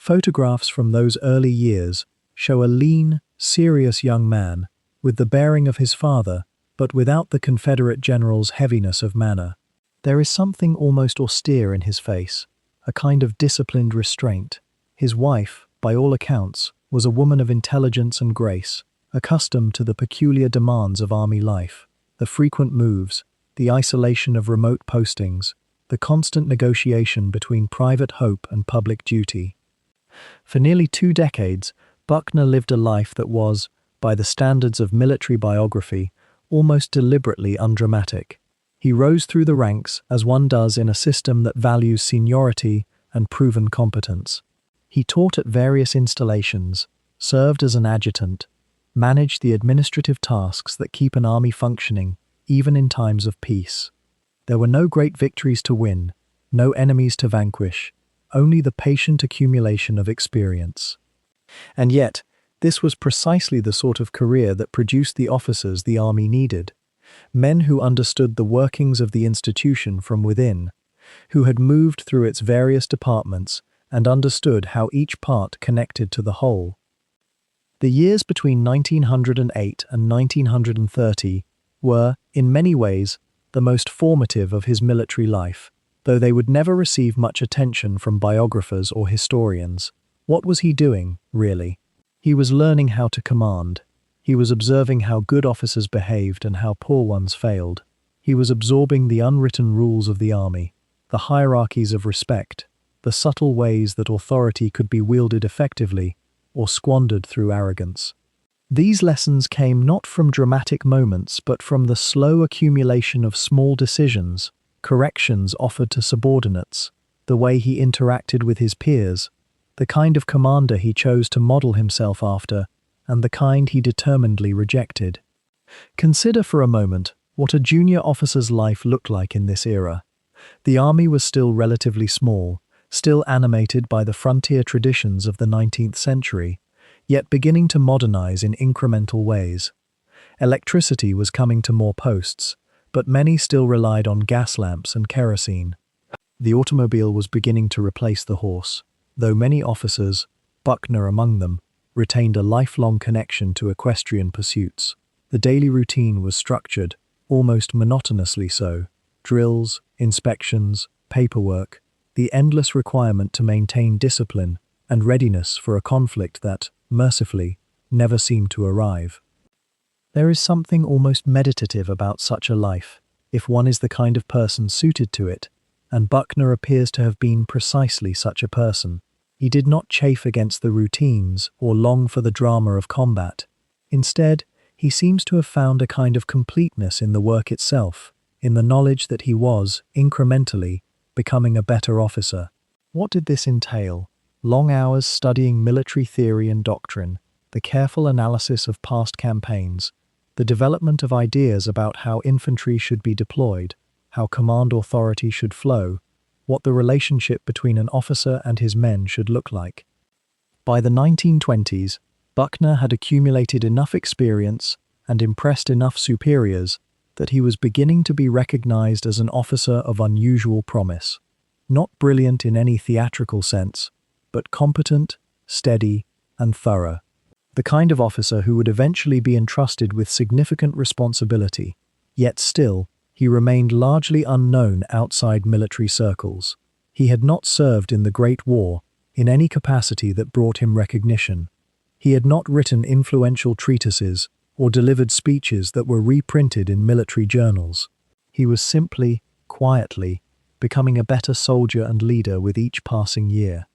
Photographs from those early years show a lean, serious young man, with the bearing of his father, but without the Confederate general's heaviness of manner. There is something almost austere in his face, a kind of disciplined restraint. His wife, by all accounts, was a woman of intelligence and grace, accustomed to the peculiar demands of army life, the frequent moves, the isolation of remote postings, the constant negotiation between private hope and public duty. For nearly 2 decades, Buckner lived a life that was, by the standards of military biography, almost deliberately undramatic. He rose through the ranks as one does in a system that values seniority and proven competence. He taught at various installations, served as an adjutant, managed the administrative tasks that keep an army functioning, even in times of peace. There were no great victories to win, no enemies to vanquish, only the patient accumulation of experience. And yet, this was precisely the sort of career that produced the officers the army needed. Men who understood the workings of the institution from within, who had moved through its various departments and understood how each part connected to the whole. The years between 1908 and 1930 were, in many ways, the most formative of his military life, though they would never receive much attention from biographers or historians. What was he doing, really? He was learning how to command. He was observing how good officers behaved and how poor ones failed. He was absorbing the unwritten rules of the army, the hierarchies of respect, the subtle ways that authority could be wielded effectively or squandered through arrogance. These lessons came not from dramatic moments but from the slow accumulation of small decisions, corrections offered to subordinates, the way he interacted with his peers, the kind of commander he chose to model himself after, and the kind he determinedly rejected. Consider for a moment what a junior officer's life looked like in this era. The army was still relatively small, still animated by the frontier traditions of the 19th century, yet beginning to modernize in incremental ways. Electricity was coming to more posts, but many still relied on gas lamps and kerosene. The automobile was beginning to replace the horse, though many officers, Buckner among them, retained a lifelong connection to equestrian pursuits. The daily routine was structured, almost monotonously so. Drills, inspections, paperwork, the endless requirement to maintain discipline and readiness for a conflict that, mercifully, never seemed to arrive. There is something almost meditative about such a life, if one is the kind of person suited to it, and Buckner appears to have been precisely such a person. He did not chafe against the routines or long for the drama of combat. Instead, he seems to have found a kind of completeness in the work itself, in the knowledge that he was, incrementally, becoming a better officer. What did this entail? Long hours studying military theory and doctrine, the careful analysis of past campaigns, the development of ideas about how infantry should be deployed, how command authority should flow, what the relationship between an officer and his men should look like. By the 1920s, Buckner had accumulated enough experience and impressed enough superiors that he was beginning to be recognized as an officer of unusual promise. Not brilliant in any theatrical sense, but competent, steady, and thorough. The kind of officer who would eventually be entrusted with significant responsibility, yet still, he remained largely unknown outside military circles. He had not served in the Great War in any capacity that brought him recognition. He had not written influential treatises or delivered speeches that were reprinted in military journals. He was simply, quietly, becoming a better soldier and leader with each passing year.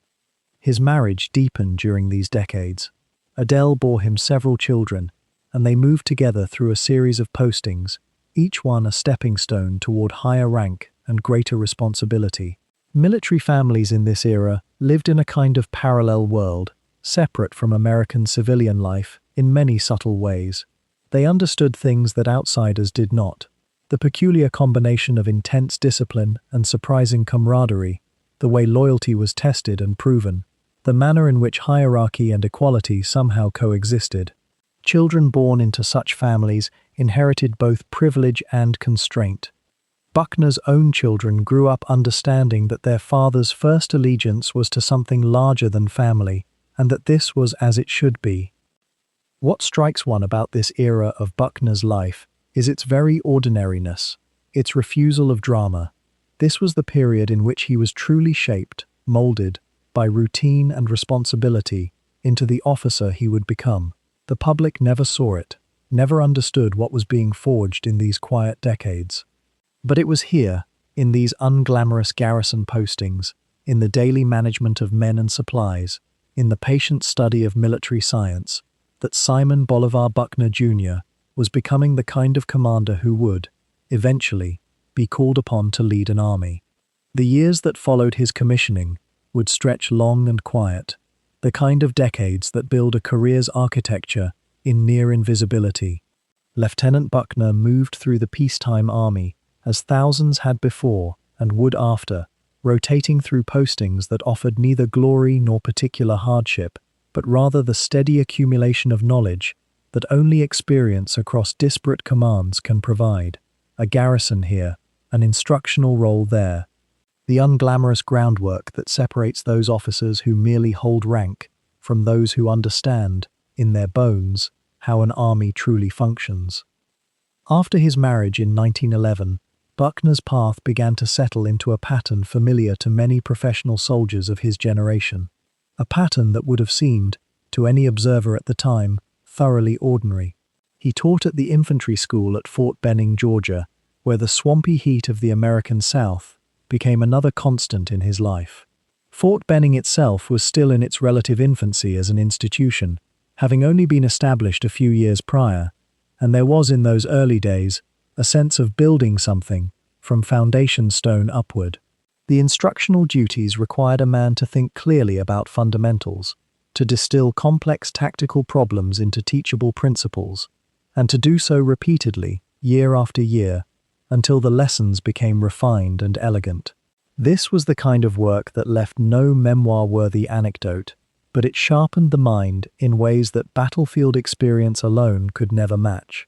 His marriage deepened during these decades. Adele bore him several children, and they moved together through a series of postings, each one a stepping stone toward higher rank and greater responsibility. Military families in this era lived in a kind of parallel world, separate from American civilian life in many subtle ways. They understood things that outsiders did not. The peculiar combination of intense discipline and surprising camaraderie, the way loyalty was tested and proven, the manner in which hierarchy and equality somehow coexisted. Children born into such families inherited both privilege and constraint. Buckner's own children grew up understanding that their father's first allegiance was to something larger than family, and that this was as it should be. What strikes one about this era of Buckner's life is its very ordinariness, its refusal of drama. This was the period in which he was truly shaped, molded, by routine and responsibility, into the officer he would become. The public never saw it, never understood what was being forged in these quiet decades. But it was here, in these unglamorous garrison postings, in the daily management of men and supplies, in the patient study of military science, that Simon Bolivar Buckner Jr. was becoming the kind of commander who would, eventually, be called upon to lead an army. The years that followed his commissioning would stretch long and quiet, the kind of decades that build a career's architecture in near invisibility. Lieutenant Buckner moved through the peacetime army as thousands had before and would after, rotating through postings that offered neither glory nor particular hardship, but rather the steady accumulation of knowledge that only experience across disparate commands can provide. A garrison here, an instructional role there. The unglamorous groundwork that separates those officers who merely hold rank from those who understand, in their bones, how an army truly functions. After his marriage in 1911, Buckner's path began to settle into a pattern familiar to many professional soldiers of his generation. A pattern that would have seemed, to any observer at the time, thoroughly ordinary. He taught at the infantry school at Fort Benning, Georgia, where the swampy heat of the American South became another constant in his life. Fort Benning itself was still in its relative infancy as an institution, having only been established a few years prior, and there was in those early days a sense of building something from foundation stone upward. The instructional duties required a man to think clearly about fundamentals, to distill complex tactical problems into teachable principles, and to do so repeatedly, year after year, until the lessons became refined and elegant. This was the kind of work that left no memoir-worthy anecdote, but it sharpened the mind in ways that battlefield experience alone could never match.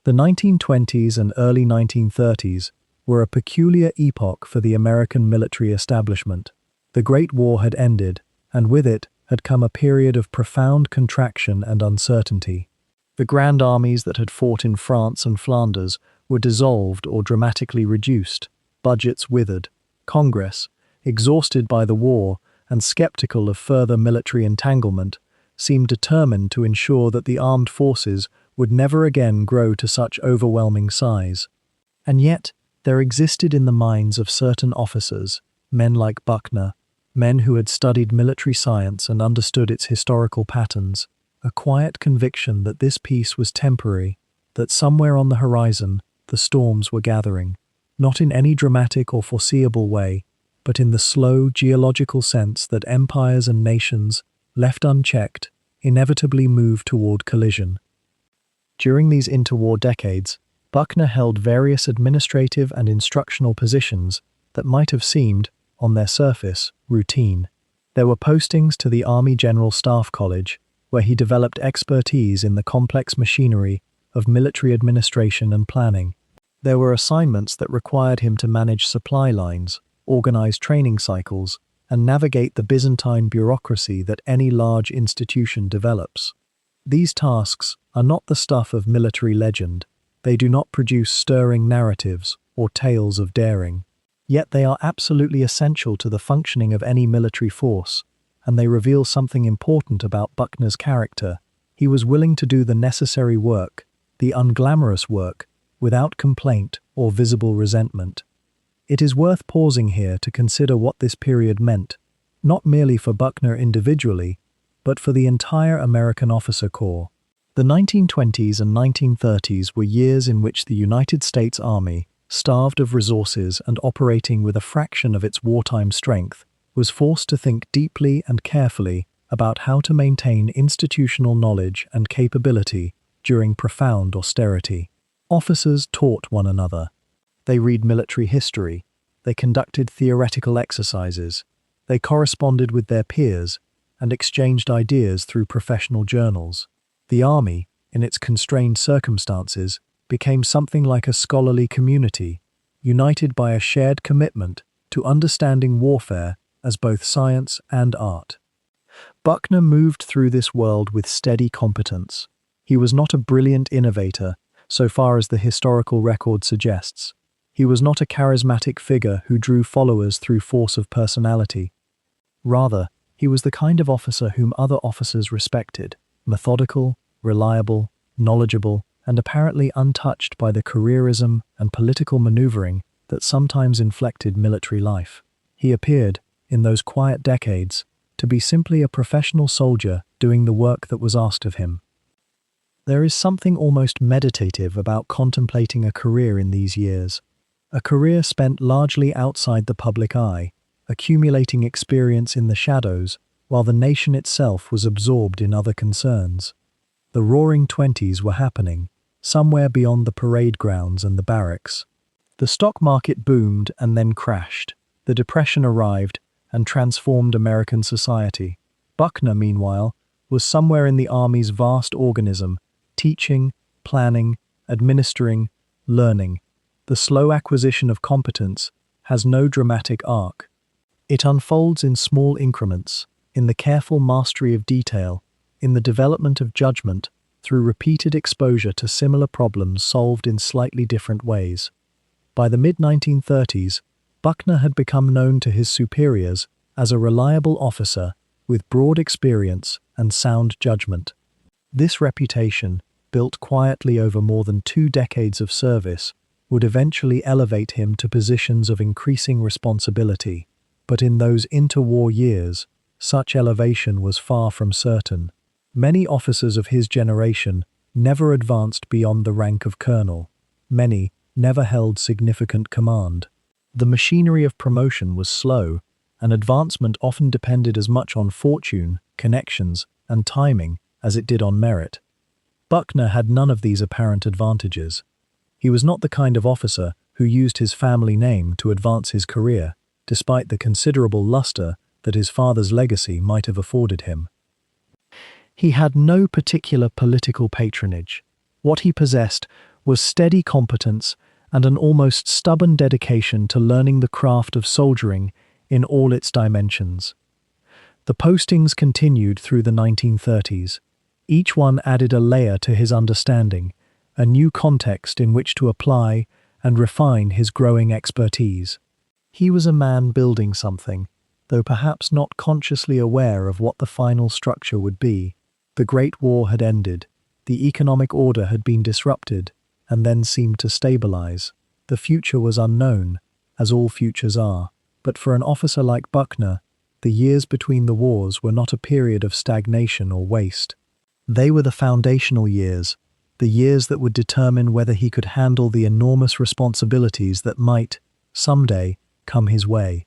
The 1920s and early 1930s were a peculiar epoch for the American military establishment. The Great War had ended, and with it had come a period of profound contraction and uncertainty. The grand armies that had fought in France and Flanders were dissolved or dramatically reduced, budgets withered. Congress, exhausted by the war and skeptical of further military entanglement, seemed determined to ensure that the armed forces would never again grow to such overwhelming size. And yet, there existed in the minds of certain officers, men like Buckner, men who had studied military science and understood its historical patterns, a quiet conviction that this peace was temporary, that somewhere on the horizon the storms were gathering, not in any dramatic or foreseeable way, but in the slow geological sense that empires and nations, left unchecked, inevitably move toward collision. During these interwar decades, Buckner held various administrative and instructional positions that might have seemed, on their surface, routine. There were postings to the Army General Staff College, where he developed expertise in the complex machinery of military administration and planning. There were assignments that required him to manage supply lines, organize training cycles, and navigate the Byzantine bureaucracy that any large institution develops. These tasks are not the stuff of military legend. They do not produce stirring narratives or tales of daring. Yet they are absolutely essential to the functioning of any military force, and they reveal something important about Buckner's character. He was willing to do the necessary work, the unglamorous work, without complaint or visible resentment. It is worth pausing here to consider what this period meant, not merely for Buckner individually, but for the entire American officer corps. The 1920s and 1930s were years in which the United States Army, starved of resources and operating with a fraction of its wartime strength, was forced to think deeply and carefully about how to maintain institutional knowledge and capability during profound austerity. Officers taught one another. They read military history. They conducted theoretical exercises. They corresponded with their peers and exchanged ideas through professional journals. The Army, in its constrained circumstances, became something like a scholarly community, united by a shared commitment to understanding warfare as both science and art. Buckner moved through this world with steady competence. He was not a brilliant innovator, so far as the historical record suggests. He was not a charismatic figure who drew followers through force of personality. Rather, he was the kind of officer whom other officers respected, methodical, reliable, knowledgeable, and apparently untouched by the careerism and political maneuvering that sometimes inflected military life. He appeared, in those quiet decades, to be simply a professional soldier doing the work that was asked of him. There is something almost meditative about contemplating a career in these years, a career spent largely outside the public eye, accumulating experience in the shadows while the nation itself was absorbed in other concerns. The Roaring Twenties were happening, somewhere beyond the parade grounds and the barracks. The stock market boomed and then crashed. The Depression arrived and transformed American society. Buckner, meanwhile, was somewhere in the Army's vast organism, teaching, planning, administering, learning. The slow acquisition of competence has no dramatic arc. It unfolds in small increments, in the careful mastery of detail, in the development of judgment, through repeated exposure to similar problems solved in slightly different ways. By the mid-1930s, Buckner had become known to his superiors as a reliable officer with broad experience and sound judgment. This reputation, built quietly over more than 2 decades of service, would eventually elevate him to positions of increasing responsibility. But in those interwar years, such elevation was far from certain. Many officers of his generation never advanced beyond the rank of colonel. Many never held significant command. The machinery of promotion was slow, and advancement often depended as much on fortune, connections, and timing as it did on merit. Buckner had none of these apparent advantages. He was not the kind of officer who used his family name to advance his career, despite the considerable luster that his father's legacy might have afforded him. He had no particular political patronage. What he possessed was steady competence and an almost stubborn dedication to learning the craft of soldiering in all its dimensions. The postings continued through the 1930s. Each one added a layer to his understanding, a new context in which to apply and refine his growing expertise. He was a man building something, though perhaps not consciously aware of what the final structure would be. The Great War had ended, the economic order had been disrupted, and then seemed to stabilize. The future was unknown, as all futures are, but for an officer like Buckner, the years between the wars were not a period of stagnation or waste. They were the foundational years, the years that would determine whether he could handle the enormous responsibilities that might, someday, come his way.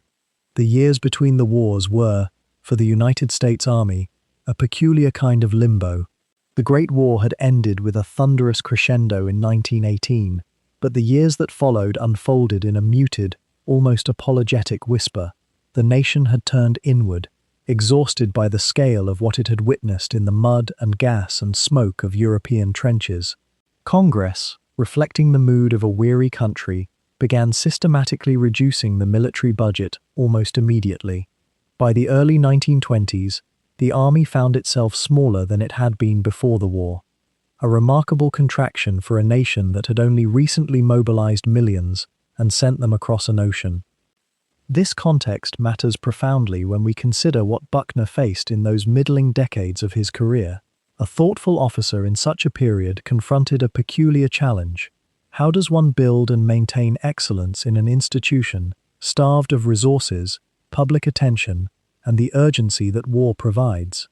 The years between the wars were, for the United States Army, a peculiar kind of limbo. The Great War had ended with a thunderous crescendo in 1918, but the years that followed unfolded in a muted, almost apologetic whisper. The nation had turned inward, exhausted by the scale of what it had witnessed in the mud and gas and smoke of European trenches. Congress, reflecting the mood of a weary country, began systematically reducing the military budget almost immediately. By the early 1920s, the Army found itself smaller than it had been before the war, a remarkable contraction for a nation that had only recently mobilized millions and sent them across an ocean. This context matters profoundly when we consider what Buckner faced in those middling decades of his career. A thoughtful officer in such a period confronted a peculiar challenge. How does one build and maintain excellence in an institution starved of resources, public attention, and the urgency that war provides?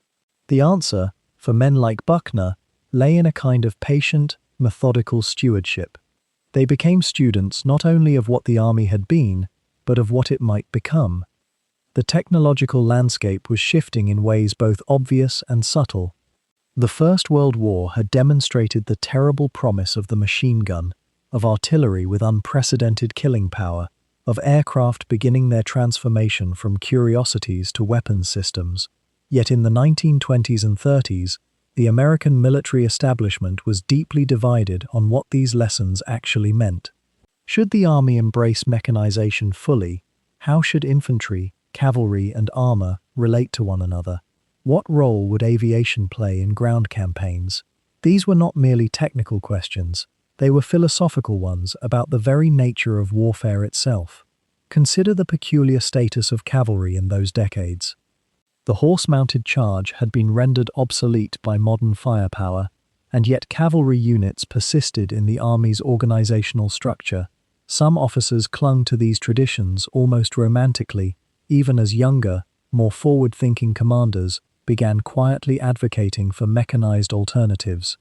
The answer, for men like Buckner, lay in a kind of patient, methodical stewardship. They became students not only of what the Army had been, but of what it might become. The technological landscape was shifting in ways both obvious and subtle. The First World War had demonstrated the terrible promise of the machine gun, of artillery with unprecedented killing power, of aircraft beginning their transformation from curiosities to weapons systems. Yet in the 1920s and 30s, the American military establishment was deeply divided on what these lessons actually meant. Should the army embrace mechanization fully? How should infantry, cavalry, and armor relate to one another? What role would aviation play in ground campaigns? These were not merely technical questions, they were philosophical ones about the very nature of warfare itself. Consider the peculiar status of cavalry in those decades. The horse-mounted charge had been rendered obsolete by modern firepower, and yet cavalry units persisted in the army's organizational structure. Some officers clung to these traditions almost romantically, even as younger, more forward-thinking commanders began quietly advocating for mechanized alternatives.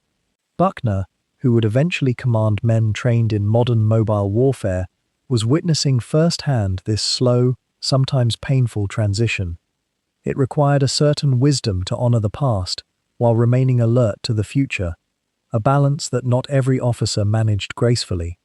Buckner, who would eventually command men trained in modern mobile warfare, was witnessing firsthand this slow, sometimes painful transition. It required a certain wisdom to honor the past while remaining alert to the future, a balance that not every officer managed gracefully.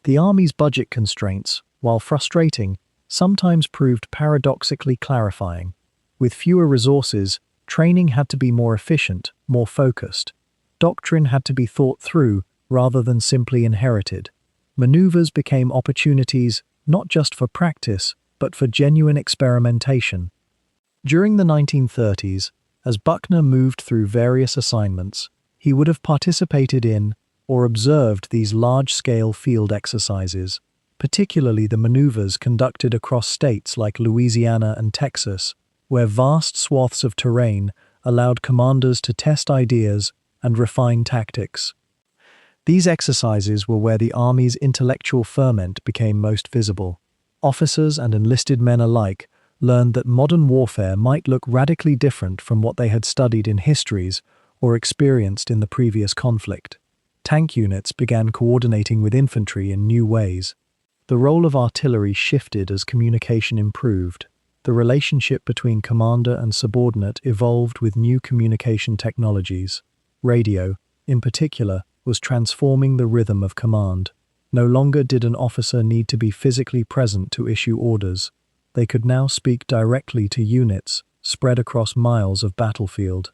The Army's budget constraints, while frustrating, sometimes proved paradoxically clarifying. With fewer resources, training had to be more efficient, more focused. Doctrine had to be thought through rather than simply inherited. Maneuvers became opportunities not just for practice, but for genuine experimentation. During the 1930s, as Buckner moved through various assignments, he would have participated in or observed these large-scale field exercises, particularly the maneuvers conducted across states like Louisiana and Texas, where vast swaths of terrain allowed commanders to test ideas and refine tactics. These exercises were where the Army's intellectual ferment became most visible. Officers and enlisted men alike learned that modern warfare might look radically different from what they had studied in histories or experienced in the previous conflict. Tank units began coordinating with infantry in new ways. The role of artillery shifted as communication improved. The relationship between commander and subordinate evolved with new communication technologies. Radio, in particular, was transforming the rhythm of command. No longer did an officer need to be physically present to issue orders. They could now speak directly to units spread across miles of battlefield.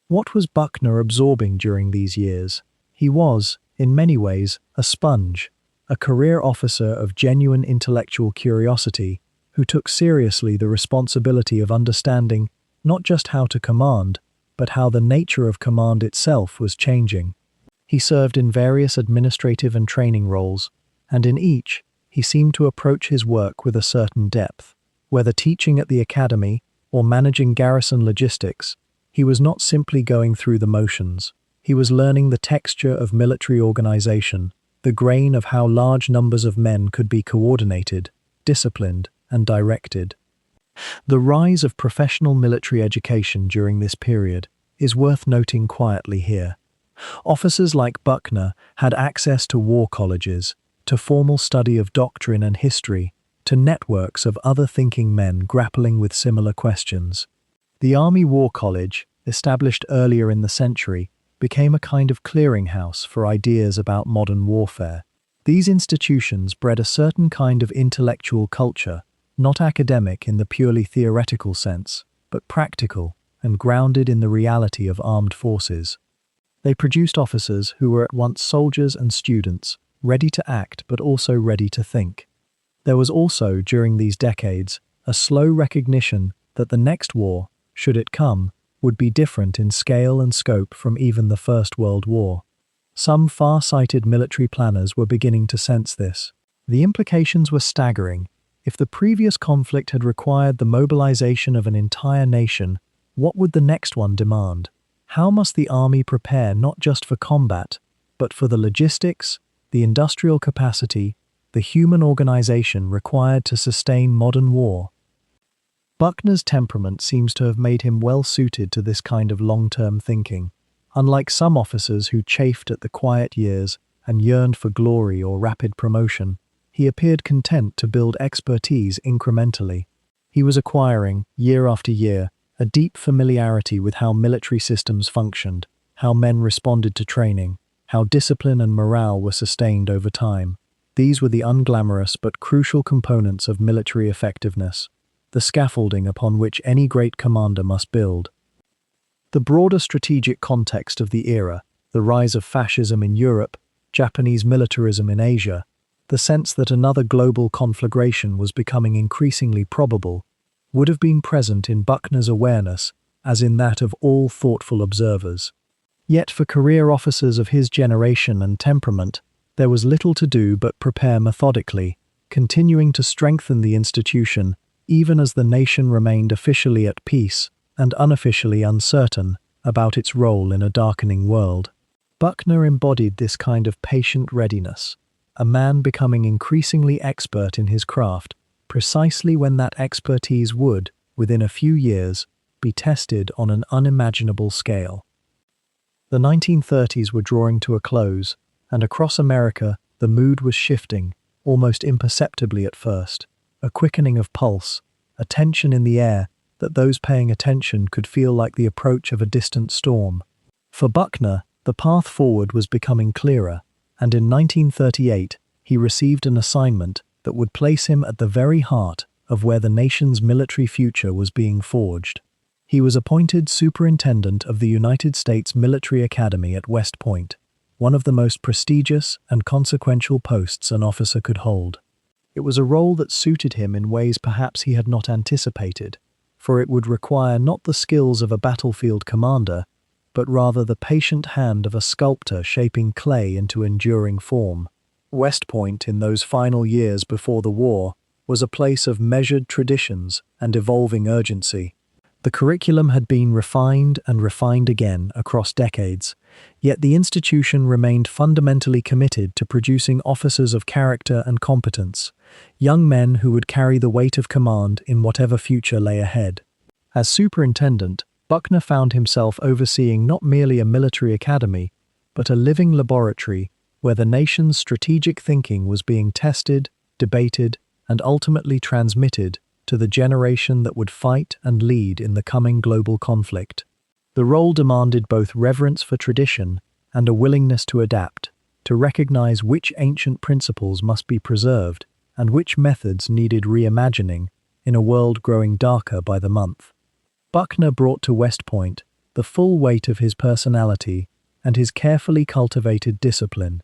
What was Buckner absorbing during these years? He was, in many ways, a sponge, a career officer of genuine intellectual curiosity who took seriously the responsibility of understanding not just how to command, but how the nature of command itself was changing. He served in various administrative and training roles, and in each, he seemed to approach his work with a certain depth. Whether teaching at the academy or managing garrison logistics, he was not simply going through the motions. He was learning the texture of military organization, the grain of how large numbers of men could be coordinated, disciplined, and directed. The rise of professional military education during this period is worth noting quietly here. Officers like Buckner had access to war colleges, to formal study of doctrine and history, to networks of other thinking men grappling with similar questions. The Army War College, established earlier in the century, became a kind of clearinghouse for ideas about modern warfare. These institutions bred a certain kind of intellectual culture, not academic in the purely theoretical sense, but practical and grounded in the reality of armed forces. They produced officers who were at once soldiers and students, ready to act but also ready to think. There was also, during these decades, a slow recognition that the next war, should it come, would be different in scale and scope from even the First World War. Some far-sighted military planners were beginning to sense this. The implications were staggering. If the previous conflict had required the mobilization of an entire nation, what would the next one demand? How must the army prepare not just for combat, but for the logistics, the industrial capacity, the human organization required to sustain modern war? Buckner's temperament seems to have made him well suited to this kind of long-term thinking. Unlike some officers who chafed at the quiet years and yearned for glory or rapid promotion, he appeared content to build expertise incrementally. He was acquiring, year after year, a deep familiarity with how military systems functioned, how men responded to training, how discipline and morale were sustained over time. These were the unglamorous but crucial components of military effectiveness, the scaffolding upon which any great commander must build. The broader strategic context of the era, the rise of fascism in Europe, Japanese militarism in Asia, the sense that another global conflagration was becoming increasingly probable, would have been present in Buckner's awareness as in that of all thoughtful observers. Yet for career officers of his generation and temperament, there was little to do but prepare methodically, continuing to strengthen the institution even as the nation remained officially at peace and unofficially uncertain about its role in a darkening world. Buckner embodied this kind of patient readiness, a man becoming increasingly expert in his craft, precisely when that expertise would, within a few years, be tested on an unimaginable scale. The 1930s were drawing to a close, and across America the mood was shifting, almost imperceptibly at first, a quickening of pulse, a tension in the air that those paying attention could feel like the approach of a distant storm. For Buckner, the path forward was becoming clearer, and in 1938 he received an assignment that would place him at the very heart of where the nation's military future was being forged. He was appointed Superintendent of the United States Military Academy at West Point, one of the most prestigious and consequential posts an officer could hold. It was a role that suited him in ways perhaps he had not anticipated, for it would require not the skills of a battlefield commander, but rather the patient hand of a sculptor shaping clay into enduring form. West Point, in those final years before the war, was a place of measured traditions and evolving urgency. The curriculum had been refined and refined again across decades, yet the institution remained fundamentally committed to producing officers of character and competence, young men who would carry the weight of command in whatever future lay ahead. As superintendent, Buckner found himself overseeing not merely a military academy, but a living laboratory where the nation's strategic thinking was being tested, debated, and ultimately transmitted to the generation that would fight and lead in the coming global conflict. The role demanded both reverence for tradition and a willingness to adapt, to recognize which ancient principles must be preserved and which methods needed reimagining in a world growing darker by the month. Buckner brought to West Point the full weight of his personality and his carefully cultivated discipline.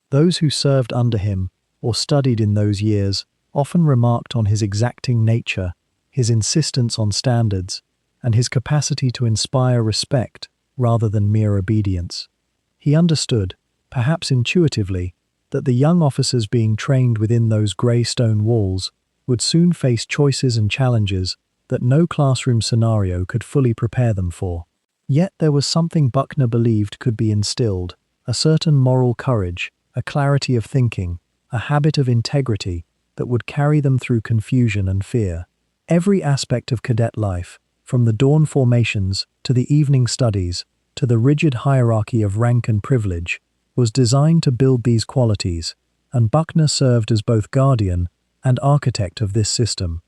Those who served under him or studied in those years often remarked on his exacting nature, his insistence on standards, and his capacity to inspire respect rather than mere obedience. He understood, perhaps intuitively, that the young officers being trained within those grey stone walls would soon face choices and challenges that no classroom scenario could fully prepare them for. Yet there was something Buckner believed could be instilled, a certain moral courage, a clarity of thinking, a habit of integrity that would carry them through confusion and fear. Every aspect of cadet life, from the dawn formations to the evening studies to the rigid hierarchy of rank and privilege, was designed to build these qualities, and Buckner served as both guardian and architect of this system.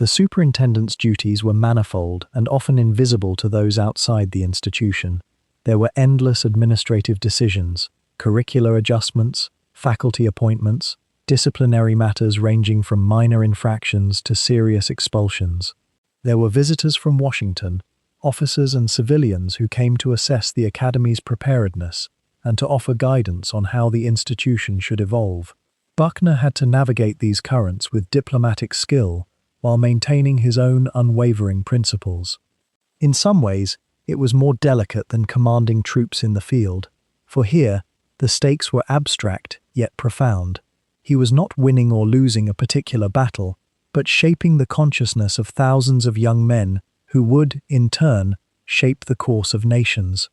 The superintendent's duties were manifold and often invisible to those outside the institution. There were endless administrative decisions, curricular adjustments, faculty appointments, disciplinary matters ranging from minor infractions to serious expulsions. There were visitors from Washington, officers and civilians who came to assess the Academy's preparedness and to offer guidance on how the institution should evolve. Buckner had to navigate these currents with diplomatic skill while maintaining his own unwavering principles. In some ways, it was more delicate than commanding troops in the field, for here, the stakes were abstract yet profound. He was not winning or losing a particular battle, but shaping the consciousness of thousands of young men who would, in turn, shape the course of nations.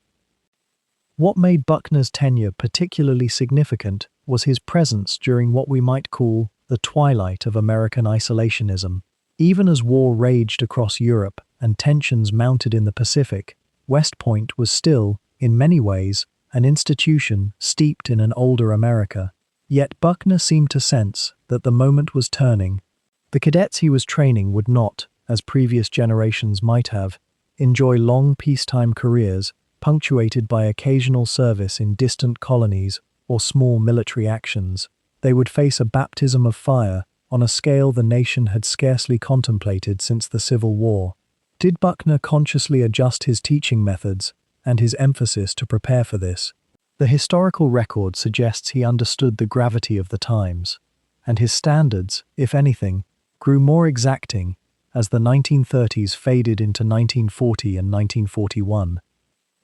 What made Buckner's tenure particularly significant was his presence during what we might call the twilight of American isolationism. Even as war raged across Europe and tensions mounted in the Pacific, West Point was still, in many ways, an institution steeped in an older America. Yet Buckner seemed to sense that the moment was turning. The cadets he was training would not, as previous generations might have, enjoy long peacetime careers punctuated by occasional service in distant colonies or small military actions. They would face a baptism of fire on a scale the nation had scarcely contemplated since the Civil War. Did Buckner consciously adjust his teaching methods and his emphasis to prepare for this? The historical record suggests he understood the gravity of the times, and his standards, if anything, grew more exacting as the 1930s faded into 1940 and 1941.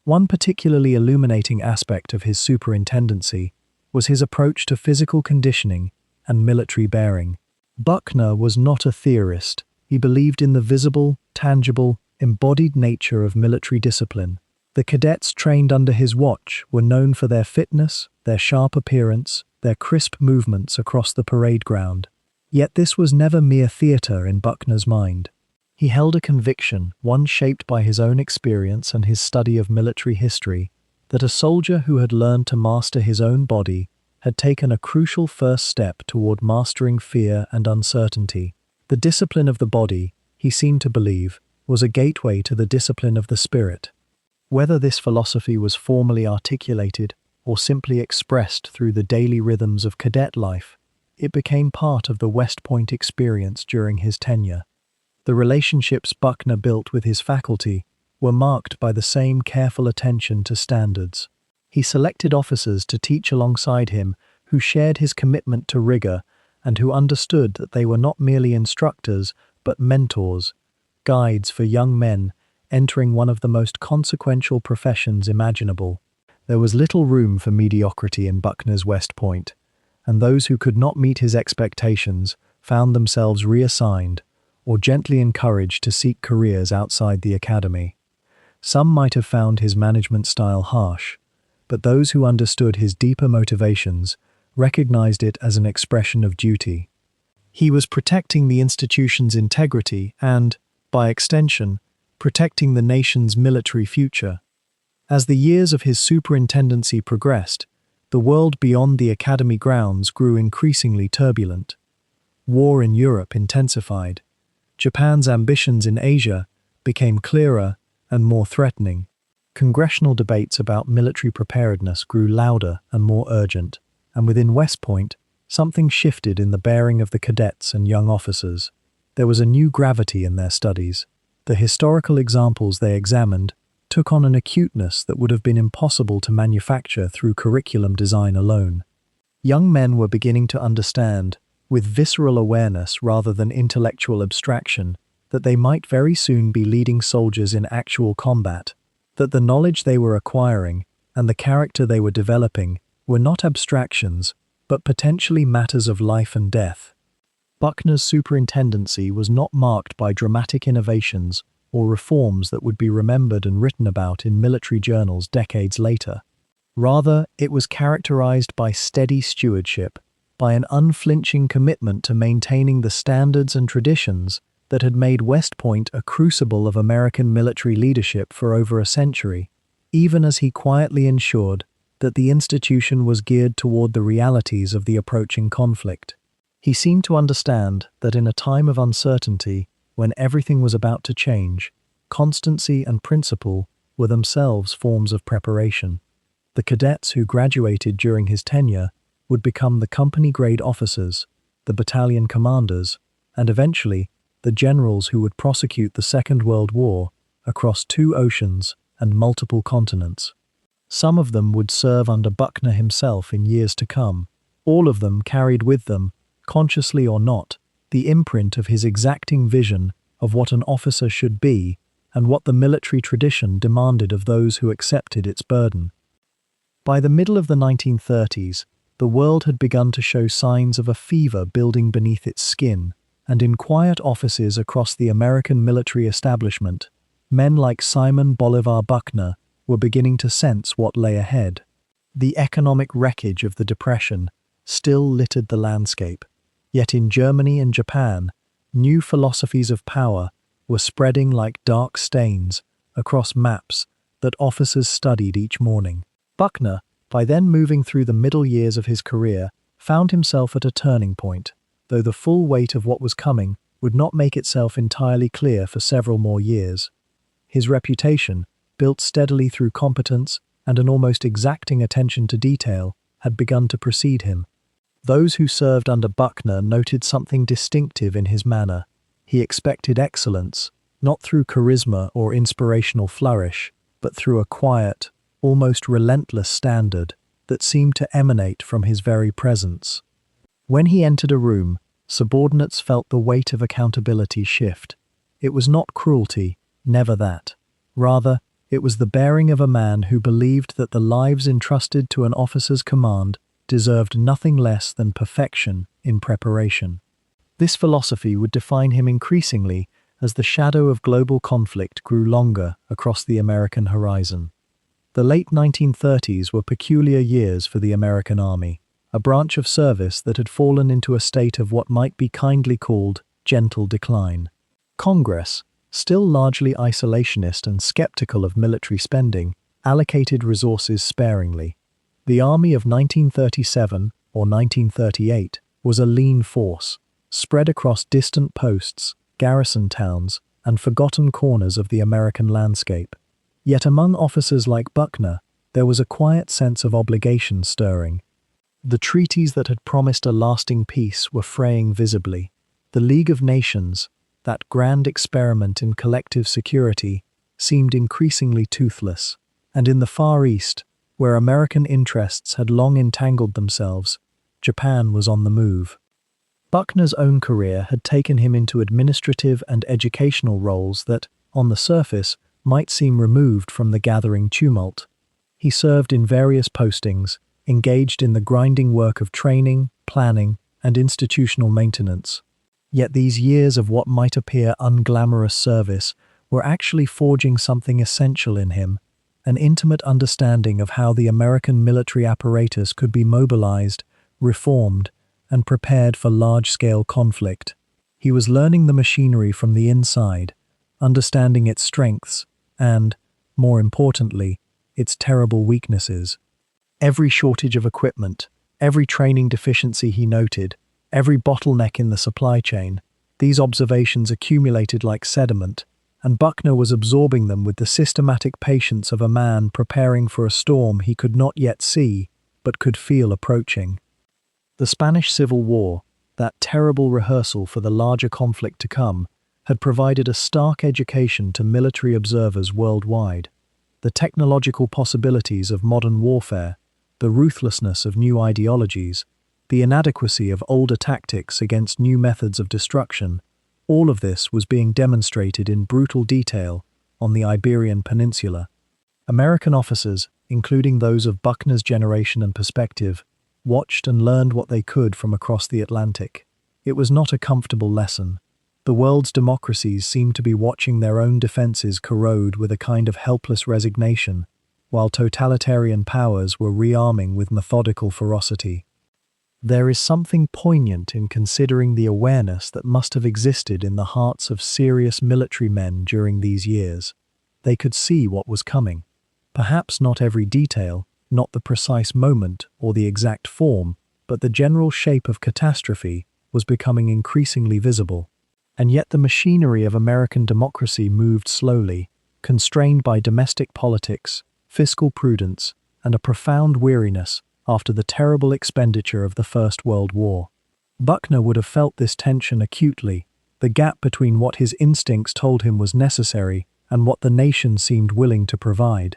One particularly illuminating aspect of his superintendency was his approach to physical conditioning and military bearing. Buckner was not a theorist. He believed in the visible, tangible, embodied nature of military discipline. The cadets trained under his watch were known for their fitness, their sharp appearance, their crisp movements across the parade ground. Yet this was never mere theater in Buckner's mind. He held a conviction, one shaped by his own experience and his study of military history, that a soldier who had learned to master his own body had taken a crucial first step toward mastering fear and uncertainty. The discipline of the body, he seemed to believe, was a gateway to the discipline of the spirit. Whether this philosophy was formally articulated or simply expressed through the daily rhythms of cadet life, it became part of the West Point experience during his tenure. The relationships Buckner built with his faculty were marked by the same careful attention to standards. He selected officers to teach alongside him who shared his commitment to rigor and who understood that they were not merely instructors but mentors, guides for young men entering one of the most consequential professions imaginable. There was little room for mediocrity in Buckner's West Point, and those who could not meet his expectations found themselves reassigned or gently encouraged to seek careers outside the academy. Some might have found his management style harsh, but those who understood his deeper motivations recognized it as an expression of duty. He was protecting the institution's integrity and, by extension, protecting the nation's military future. As the years of his superintendency progressed, the world beyond the academy grounds grew increasingly turbulent. War in Europe intensified. Japan's ambitions in Asia became clearer and more threatening. Congressional debates about military preparedness grew louder and more urgent, and within West Point, something shifted in the bearing of the cadets and young officers. There was a new gravity in their studies. The historical examples they examined took on an acuteness that would have been impossible to manufacture through curriculum design alone. Young men were beginning to understand, with visceral awareness rather than intellectual abstraction, that they might very soon be leading soldiers in actual combat, that the knowledge they were acquiring and the character they were developing were not abstractions, but potentially matters of life and death. Buckner's superintendency was not marked by dramatic innovations or reforms that would be remembered and written about in military journals decades later. Rather, it was characterized by steady stewardship, by an unflinching commitment to maintaining the standards and traditions that had made West Point a crucible of American military leadership for over a century, even as he quietly ensured that the institution was geared toward the realities of the approaching conflict. He seemed to understand that in a time of uncertainty, when everything was about to change, constancy and principle were themselves forms of preparation. The cadets who graduated during his tenure would become the company-grade officers, the battalion commanders, and eventually the generals who would prosecute the Second World War across 2 oceans and multiple continents. Some of them would serve under Buckner himself in years to come. All of them carried with them, consciously or not, the imprint of his exacting vision of what an officer should be and what the military tradition demanded of those who accepted its burden. By the middle of the 1930s, the world had begun to show signs of a fever building beneath its skin, and in quiet offices across the American military establishment, men like Simon Bolivar Buckner were beginning to sense what lay ahead. The economic wreckage of the Depression still littered the landscape, yet in Germany and Japan, new philosophies of power were spreading like dark stains across maps that officers studied each morning. Buckner, by then moving through the middle years of his career, found himself at a turning point, though the full weight of what was coming would not make itself entirely clear for several more years. His reputation, built steadily through competence and an almost exacting attention to detail, had begun to precede him. Those who served under Buckner noted something distinctive in his manner. He expected excellence, not through charisma or inspirational flourish, but through a quiet, almost relentless standard. that seemed to emanate from his very presence. When he entered a room, subordinates felt the weight of accountability shift. It was not cruelty, never that. Rather, it was the bearing of a man who believed that the lives entrusted to an officer's command deserved nothing less than perfection in preparation. This philosophy would define him increasingly as the shadow of global conflict grew longer across the American horizon. The late 1930s were peculiar years for the American Army, a branch of service that had fallen into a state of what might be kindly called gentle decline. Congress, still largely isolationist and skeptical of military spending, allocated resources sparingly. The Army of 1937 or 1938 was a lean force, spread across distant posts, garrison towns, and forgotten corners of the American landscape. Yet among officers like Buckner, there was a quiet sense of obligation stirring. The treaties that had promised a lasting peace were fraying visibly. The League of Nations, that grand experiment in collective security, seemed increasingly toothless. And in the Far East, where American interests had long entangled themselves, Japan was on the move. Buckner's own career had taken him into administrative and educational roles that, on the surface, might seem removed from the gathering tumult. He served in various postings, engaged in the grinding work of training, planning, and institutional maintenance. Yet these years of what might appear unglamorous service were actually forging something essential in him, an intimate understanding of how the American military apparatus could be mobilized, reformed, and prepared for large-scale conflict. He was learning the machinery from the inside, understanding its strengths and, more importantly, its terrible weaknesses. Every shortage of equipment, every training deficiency he noted, every bottleneck in the supply chain, these observations accumulated like sediment, and Buckner was absorbing them with the systematic patience of a man preparing for a storm he could not yet see, but could feel approaching. The Spanish Civil War, that terrible rehearsal for the larger conflict to come, had provided a stark education to military observers worldwide. The technological possibilities of modern warfare, the ruthlessness of new ideologies, the inadequacy of older tactics against new methods of destruction, all of this was being demonstrated in brutal detail on the Iberian Peninsula. American officers, including those of Buckner's generation and perspective, watched and learned what they could from across the Atlantic. It was not a comfortable lesson. The world's democracies seemed to be watching their own defenses corrode with a kind of helpless resignation, while totalitarian powers were rearming with methodical ferocity. There is something poignant in considering the awareness that must have existed in the hearts of serious military men during these years. They could see what was coming. Perhaps not every detail, not the precise moment or the exact form, but the general shape of catastrophe was becoming increasingly visible. And yet the machinery of American democracy moved slowly, constrained by domestic politics, fiscal prudence, and a profound weariness after the terrible expenditure of the First World War. Buckner would have felt this tension acutely, the gap between what his instincts told him was necessary and what the nation seemed willing to provide.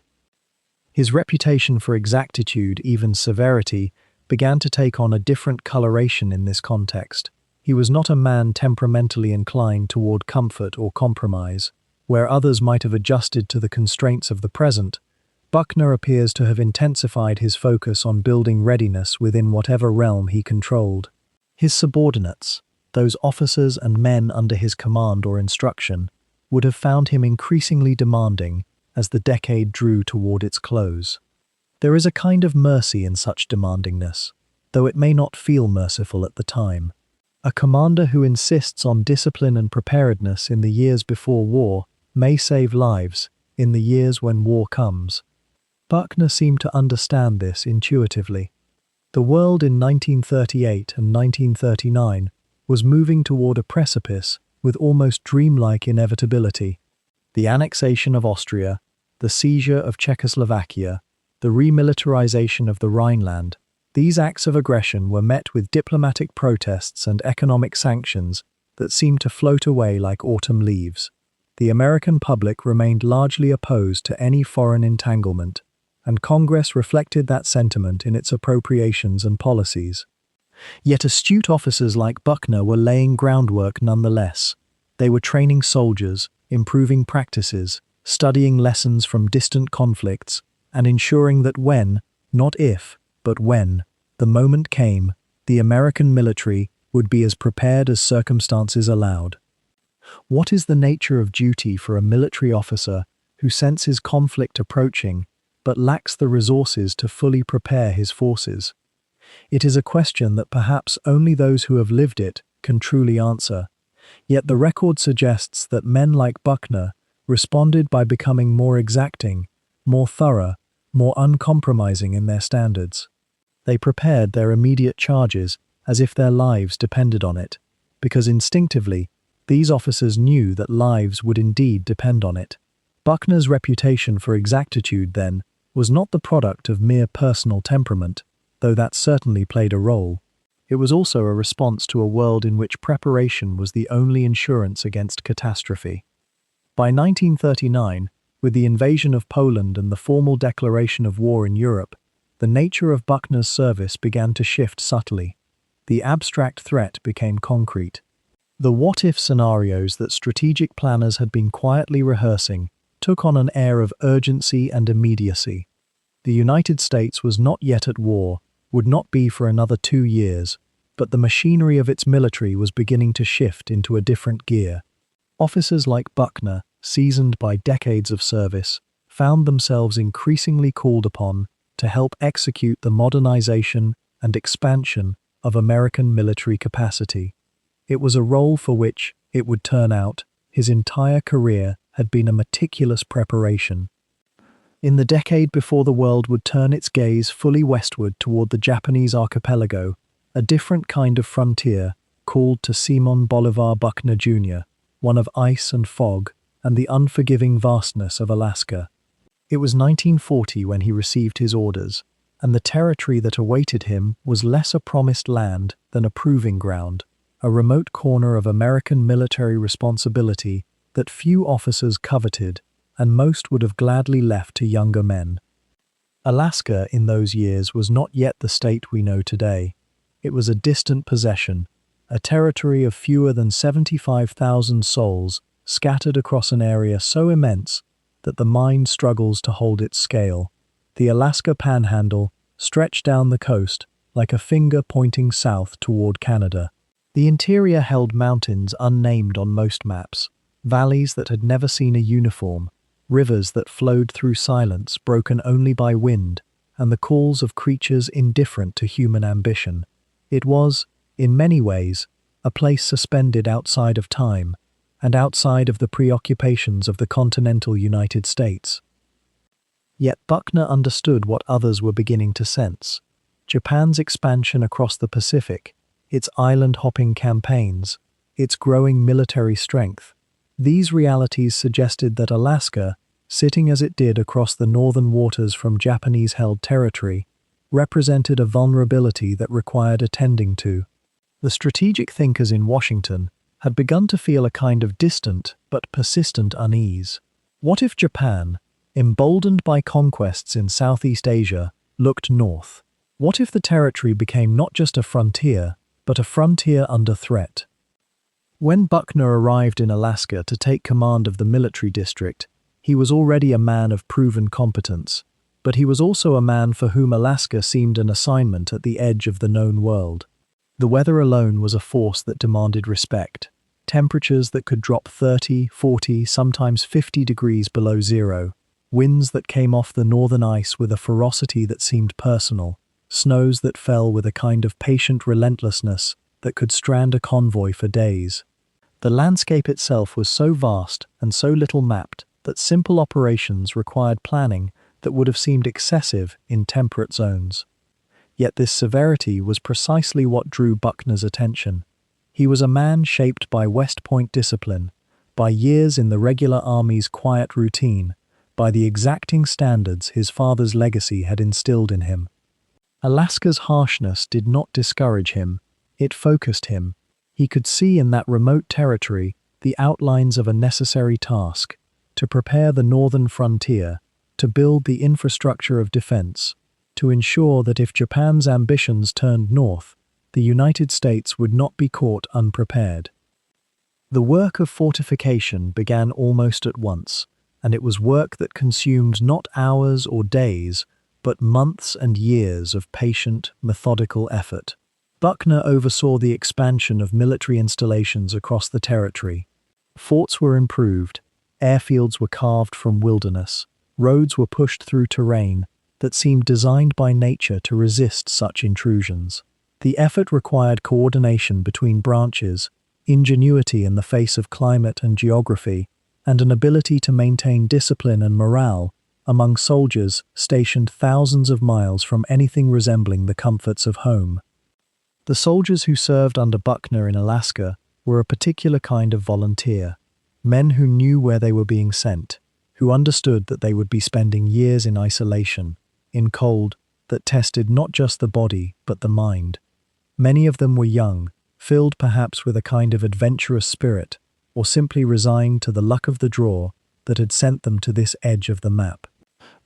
His reputation for exactitude, even severity, began to take on a different coloration in this context. He was not a man temperamentally inclined toward comfort or compromise. Where others might have adjusted to the constraints of the present, Buckner appears to have intensified his focus on building readiness within whatever realm he controlled. His subordinates, those officers and men under his command or instruction, would have found him increasingly demanding as the decade drew toward its close. There is a kind of mercy in such demandingness, though it may not feel merciful at the time. A commander who insists on discipline and preparedness in the years before war may save lives in the years when war comes. Buckner seemed to understand this intuitively. The world in 1938 and 1939 was moving toward a precipice with almost dreamlike inevitability. The annexation of Austria, the seizure of Czechoslovakia, the remilitarization of the Rhineland, these acts of aggression were met with diplomatic protests and economic sanctions that seemed to float away like autumn leaves. The American public remained largely opposed to any foreign entanglement, and Congress reflected that sentiment in its appropriations and policies. Yet astute officers like Buckner were laying groundwork nonetheless. They were training soldiers, improving practices, studying lessons from distant conflicts, and ensuring that when, not if, but when, the moment came, the American military would be as prepared as circumstances allowed. What is the nature of duty for a military officer who senses conflict approaching but lacks the resources to fully prepare his forces? It is a question that perhaps only those who have lived it can truly answer. Yet the record suggests that men like Buckner responded by becoming more exacting, more thorough, more uncompromising in their standards. They prepared their immediate charges as if their lives depended on it, because instinctively, these officers knew that lives would indeed depend on it. Buckner's reputation for exactitude, then, was not the product of mere personal temperament, though that certainly played a role. It was also a response to a world in which preparation was the only insurance against catastrophe. By 1939, with the invasion of Poland and the formal declaration of war in Europe, the nature of Buckner's service began to shift subtly. The abstract threat became concrete. The what-if scenarios that strategic planners had been quietly rehearsing took on an air of urgency and immediacy. The United States was not yet at war, would not be for another 2 years, but the machinery of its military was beginning to shift into a different gear. Officers like Buckner, seasoned by decades of service, found themselves increasingly called upon to help execute the modernization and expansion of American military capacity. It was a role for which, it would turn out, his entire career had been a meticulous preparation. In the decade before the world would turn its gaze fully westward toward the Japanese archipelago, a different kind of frontier called to Simon Bolivar Buckner Jr., one of ice and fog and the unforgiving vastness of Alaska. It was 1940 when he received his orders, and the territory that awaited him was less a promised land than a proving ground, a remote corner of American military responsibility that few officers coveted and most would have gladly left to younger men. Alaska in those years was not yet the state we know today. It was a distant possession, a territory of fewer than 75,000 souls scattered across an area so immense that the mind struggles to hold its scale. The Alaska Panhandle stretched down the coast like a finger pointing south toward Canada. The interior held mountains unnamed on most maps, valleys that had never seen a uniform, rivers that flowed through silence broken only by wind, and the calls of creatures indifferent to human ambition. It was, in many ways, a place suspended outside of time, and outside of the preoccupations of the continental United States. Yet Buckner understood what others were beginning to sense: Japan's expansion across the Pacific, its island-hopping campaigns, its growing military strength. These realities suggested that Alaska, sitting as it did across the northern waters from Japanese-held territory, represented a vulnerability that required attending to. The strategic thinkers in Washington had begun to feel a kind of distant but persistent unease. What if Japan, emboldened by conquests in Southeast Asia, looked north? What if the territory became not just a frontier, but a frontier under threat? When Buckner arrived in Alaska to take command of the military district, he was already a man of proven competence, but he was also a man for whom Alaska seemed an assignment at the edge of the known world. The weather alone was a force that demanded respect. Temperatures that could drop 30, 40, sometimes 50 degrees below zero, winds that came off the northern ice with a ferocity that seemed personal, snows that fell with a kind of patient relentlessness that could strand a convoy for days. The landscape itself was so vast and so little mapped that simple operations required planning that would have seemed excessive in temperate zones. Yet this severity was precisely what drew Buckner's attention. He was a man shaped by West Point discipline, by years in the regular Army's quiet routine, by the exacting standards his father's legacy had instilled in him. Alaska's harshness did not discourage him, it focused him. He could see in that remote territory the outlines of a necessary task: to prepare the northern frontier, to build the infrastructure of defense, to ensure that if Japan's ambitions turned north, the United States would not be caught unprepared. The work of fortification began almost at once, and it was work that consumed not hours or days, but months and years of patient, methodical effort. Buckner oversaw the expansion of military installations across the territory. Forts were improved, airfields were carved from wilderness, roads were pushed through terrain that seemed designed by nature to resist such intrusions. The effort required coordination between branches, ingenuity in the face of climate and geography, and an ability to maintain discipline and morale among soldiers stationed thousands of miles from anything resembling the comforts of home. The soldiers who served under Buckner in Alaska were a particular kind of volunteer, men who knew where they were being sent, who understood that they would be spending years in isolation, in cold that tested not just the body but the mind. Many of them were young, filled perhaps with a kind of adventurous spirit, or simply resigned to the luck of the draw that had sent them to this edge of the map.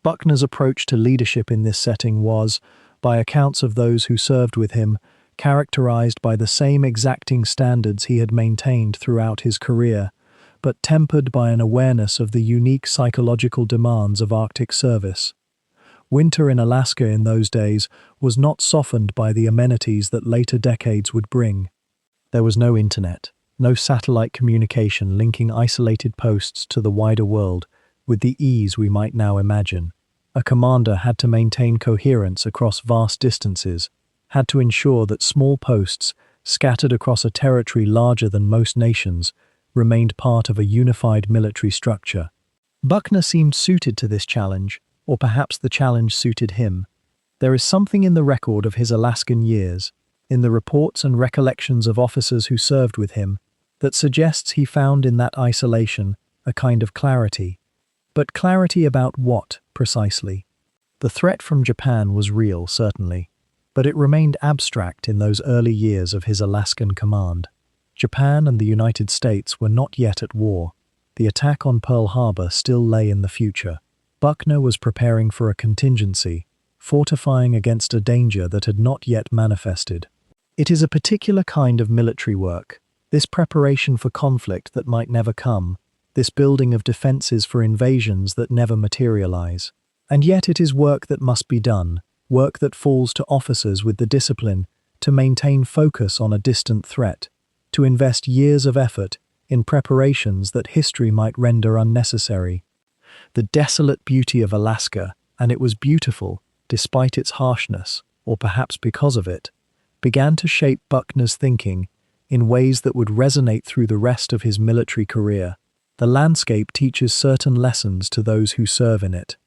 Buckner's approach to leadership in this setting was, by accounts of those who served with him, characterized by the same exacting standards he had maintained throughout his career, but tempered by an awareness of the unique psychological demands of Arctic service. Winter in Alaska in those days was not softened by the amenities that later decades would bring. There was no internet, no satellite communication linking isolated posts to the wider world with the ease we might now imagine. A commander had to maintain coherence across vast distances, had to ensure that small posts, scattered across a territory larger than most nations, remained part of a unified military structure. Buckner seemed suited to this challenge, or perhaps the challenge suited him. There is something in the record of his Alaskan years, in the reports and recollections of officers who served with him, that suggests he found in that isolation a kind of clarity. But clarity about what, precisely? The threat from Japan was real, certainly, but it remained abstract in those early years of his Alaskan command. Japan and the United States were not yet at war. The attack on Pearl Harbor still lay in the future. Buckner was preparing for a contingency, fortifying against a danger that had not yet manifested. It is a particular kind of military work, this preparation for conflict that might never come, this building of defenses for invasions that never materialize. And yet it is work that must be done, work that falls to officers with the discipline to maintain focus on a distant threat, to invest years of effort in preparations that history might render unnecessary. The desolate beauty of Alaska, and it was beautiful despite its harshness, or perhaps because of it, began to shape Buckner's thinking in ways that would resonate through the rest of his military career. The landscape teaches certain lessons to those who serve in it.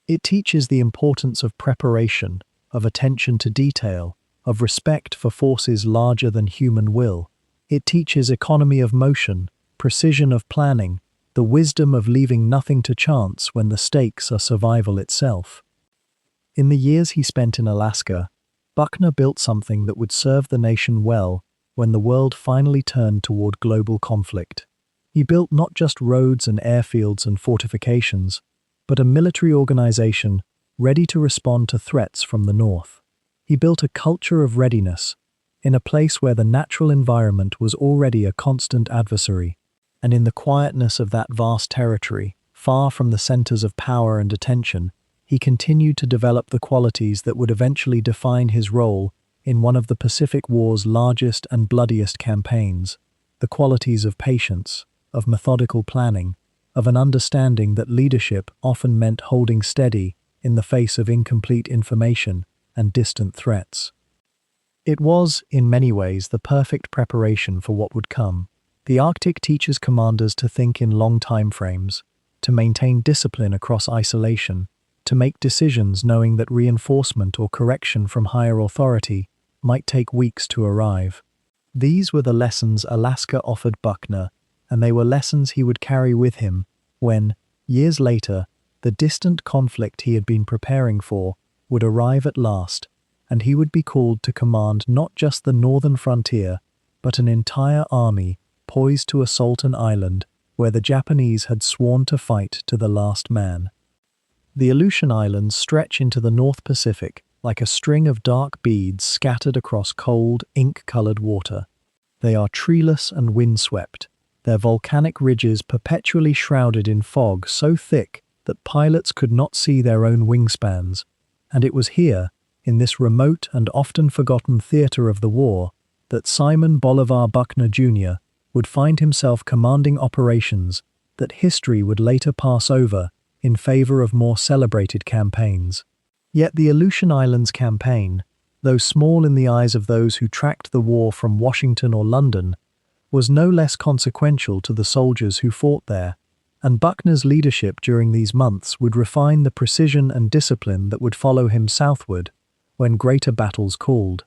It teaches the importance of preparation, of attention to detail, of respect for forces larger than human will. It teaches economy of motion, precision of planning, the wisdom of leaving nothing to chance when the stakes are survival itself. In the years he spent in Alaska, Buckner built something that would serve the nation well when the world finally turned toward global conflict. He built not just roads and airfields and fortifications, but a military organization ready to respond to threats from the north. He built a culture of readiness in a place where the natural environment was already a constant adversary, and in the quietness of that vast territory, far from the centers of power and attention, he continued to develop the qualities that would eventually define his role in one of the Pacific War's largest and bloodiest campaigns, the qualities of patience, of methodical planning, of an understanding that leadership often meant holding steady in the face of incomplete information and distant threats. It was, in many ways, the perfect preparation for what would come. The Arctic teaches commanders to think in long time frames, to maintain discipline across isolation, to make decisions knowing that reinforcement or correction from higher authority might take weeks to arrive. These were the lessons Alaska offered Buckner, and they were lessons he would carry with him when, years later, the distant conflict he had been preparing for would arrive at last, and he would be called to command not just the northern frontier, but an entire army poised to assault an island where the Japanese had sworn to fight to the last man. The Aleutian Islands stretch into the North Pacific like a string of dark beads scattered across cold, ink-colored water. They are treeless and windswept, their volcanic ridges perpetually shrouded in fog so thick that pilots could not see their own wingspans. And it was here, in this remote and often forgotten theater of the war, that Simon Bolivar Buckner Jr. would find himself commanding operations that history would later pass over in favor of more celebrated campaigns. Yet the Aleutian Islands campaign, though small in the eyes of those who tracked the war from Washington or London, was no less consequential to the soldiers who fought there, and Buckner's leadership during these months would refine the precision and discipline that would follow him southward when greater battles called.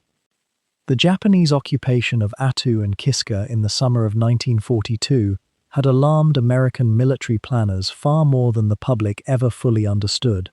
The Japanese occupation of Attu and Kiska in the summer of 1942 had alarmed American military planners far more than the public ever fully understood.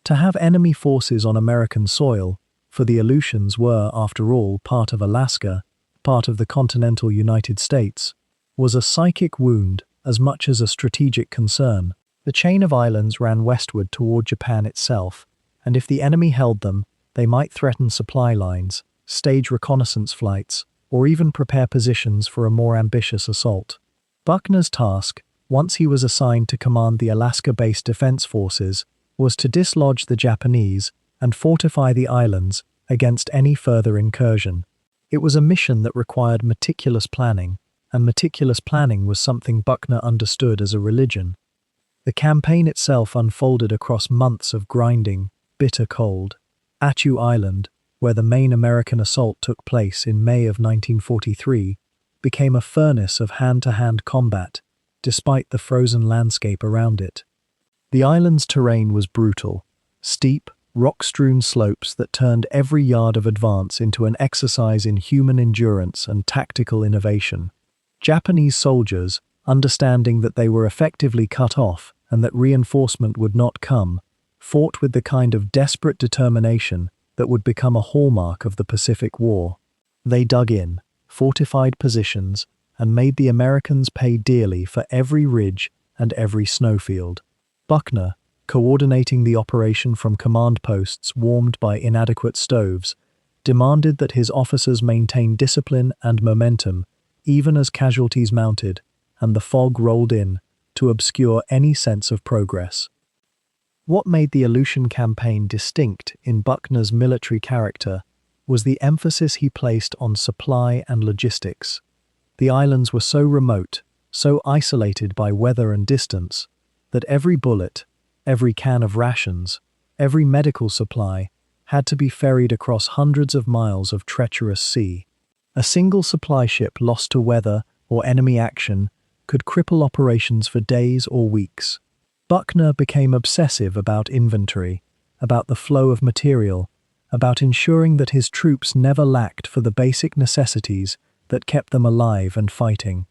To have enemy forces on American soil, for the Aleutians were, after all, part of Alaska, part of the continental United States, was a psychic wound as much as a strategic concern. The chain of islands ran westward toward Japan itself, and if the enemy held them, they might threaten supply lines, stage reconnaissance flights, or even prepare positions for a more ambitious assault. Buckner's task, once he was assigned to command the Alaska-based defense forces, was to dislodge the Japanese and fortify the islands against any further incursion. It was a mission that required meticulous planning, and meticulous planning was something Buckner understood as a religion. The campaign itself unfolded across months of grinding, bitter cold. Attu Island, where the main American assault took place in May of 1943, became a furnace of hand-to-hand combat, despite the frozen landscape around it. The island's terrain was brutal, steep, rock-strewn slopes that turned every yard of advance into an exercise in human endurance and tactical innovation. Japanese soldiers, understanding that they were effectively cut off and that reinforcement would not come, fought with the kind of desperate determination that would become a hallmark of the Pacific War. They dug in, fortified positions, and made the Americans pay dearly for every ridge and every snowfield. Buckner, coordinating the operation from command posts warmed by inadequate stoves, demanded that his officers maintain discipline and momentum even as casualties mounted and the fog rolled in to obscure any sense of progress. What made the Aleutian campaign distinct in Buckner's military character was the emphasis he placed on supply and logistics. The islands were so remote, so isolated by weather and distance, that every bullet, every can of rations, every medical supply had to be ferried across hundreds of miles of treacherous sea. A single supply ship lost to weather or enemy action could cripple operations for days or weeks. Buckner became obsessive about inventory, about the flow of material, about ensuring that his troops never lacked for the basic necessities that kept them alive and fighting.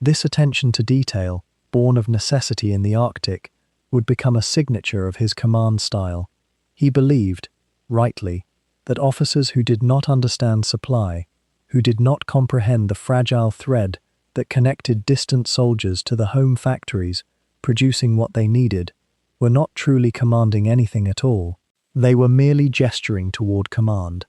This attention to detail, born of necessity in the Arctic, would become a signature of his command style. He believed, rightly, that officers who did not understand supply, who did not comprehend the fragile thread that connected distant soldiers to the home factories producing what they needed, were not truly commanding anything at all. They were merely gesturing toward command.